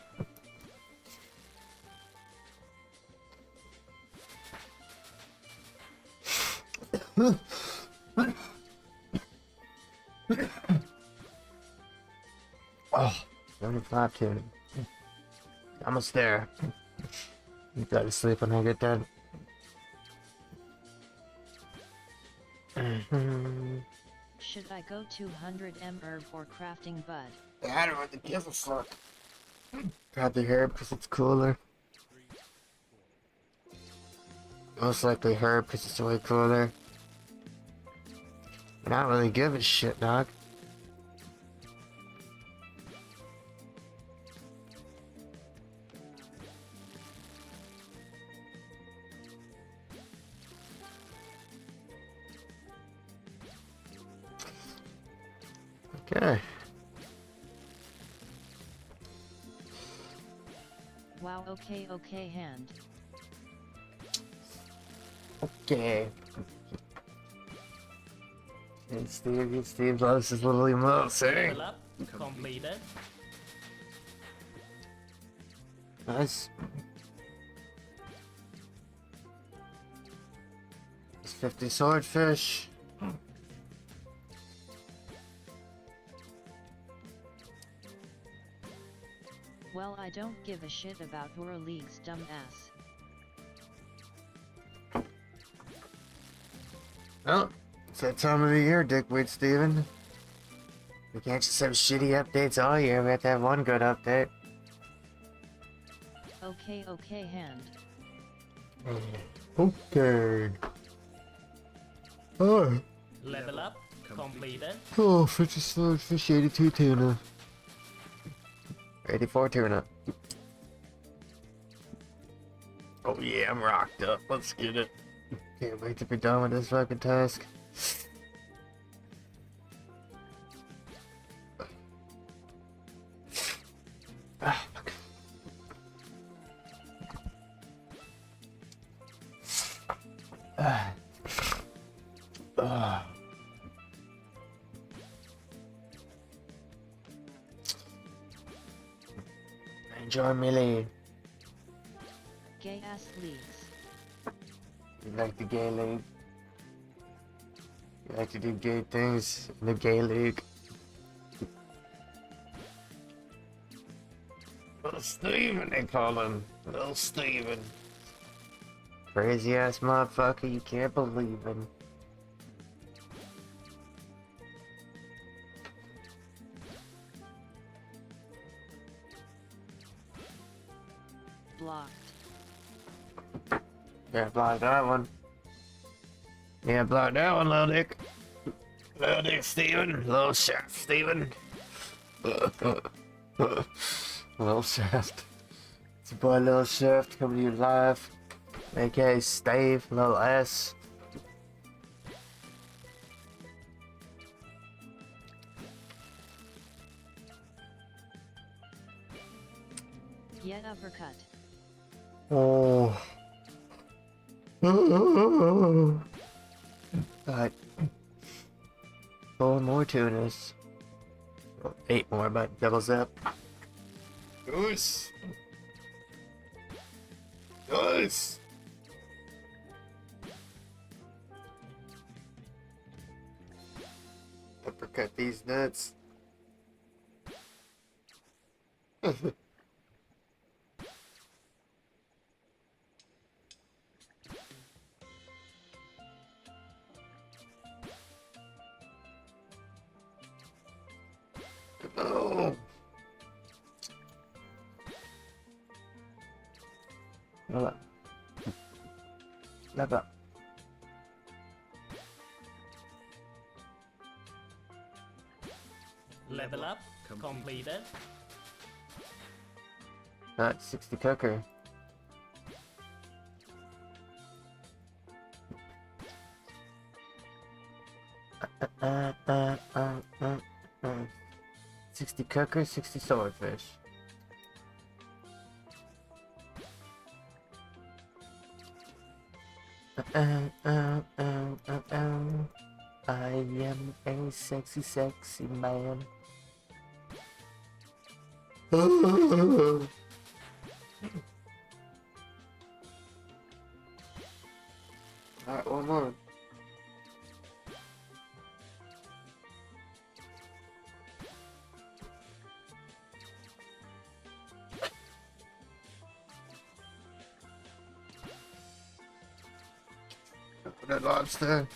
Oh, 75 tune. Almost there. You gotta sleep when I get done. Should I go 200 herb or crafting bud? I don't really give a fuck. Grab the herb because it's cooler. Most likely herb because it's way cooler. I don't really give a shit, dog. Okay. Wow, okay, hand. Okay. And Steve loves his little emotes, eh? Level up completed. Nice. It's 50 swordfish. Well, I don't give a shit about your league's dumb ass. Well, it's that time of the year, dickweed Steven. We can't just have shitty updates all year, we have to have one good update. Okay, hand. Okay. Oh. Level up completed. Oh, 50 swordfish, 82 tuna. 84 tuna. Oh yeah, I'm rocked up. Let's get it. Can't wait to be done with this fucking task. Ah, fuck. Enjoy melee. Gay ass leagues. You like the gay league? You like to do gay things in the gay league? Little Steven, they call him. Little Steven. Crazy ass motherfucker you can't believe in. Blocked. Yeah, block that one. Yeah, block that one, little dick. Little dick Steven. Little shaft Steven. Little shaft. It's your boy Little Shaft coming to you live. AKA Stave, Little S. Yet uppercut. Oh. Alright. 4 more tunas. Well, 8 more, but doubles up. Goose! Goose! Uppercut these nuts. No. Hold up. Level up. Level up completed. Not 60 cooker. Uh, uh, uh, uh, uh. 60 cooker, 60 swordfish. I am a sexy, sexy man. Alright, one more. That lobster.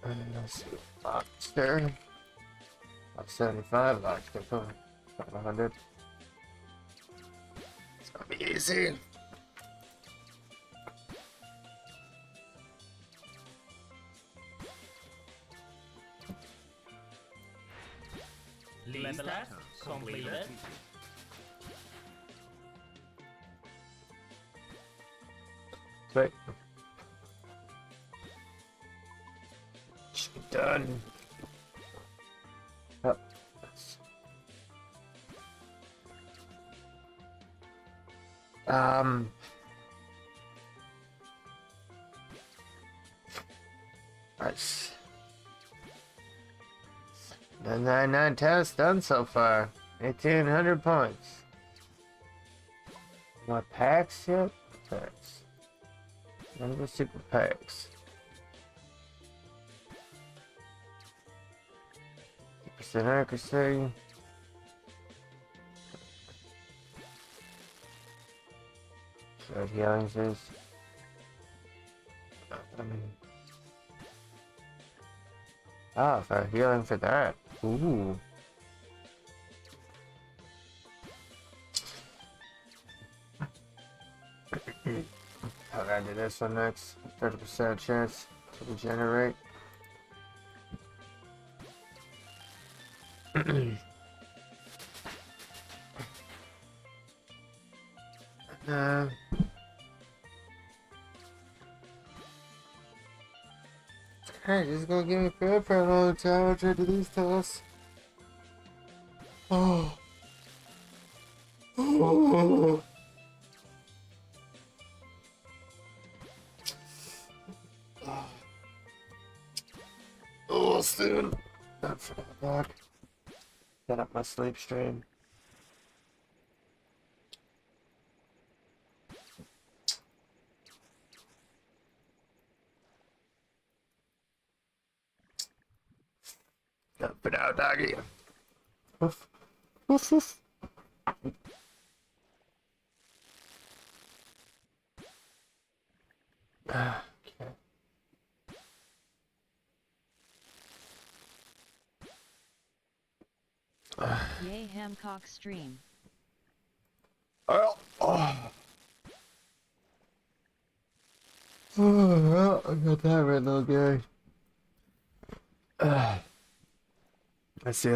Let's see. Lobster. 75, lobster. 500. It's gonna be easy. Level up completed. Right. Done. Up. Nice. The 99 tasks done so far. 1,800 points. More packs yet? Packs. None of the super packs. 50% accuracy. So healing is. For healing for that. Ooh. I'm gonna do this one next. 30% chance to regenerate. Hey, this is gonna give me credit for a long time. I tried to do these tasks. Oh. Oh. Oh, soon. Not for that dog. Set up my sleep stream. Up and out, doggy. Woof. Woof, woof. Okay. Yay Hamcock stream. Well, well, I got that right, little guy. I see.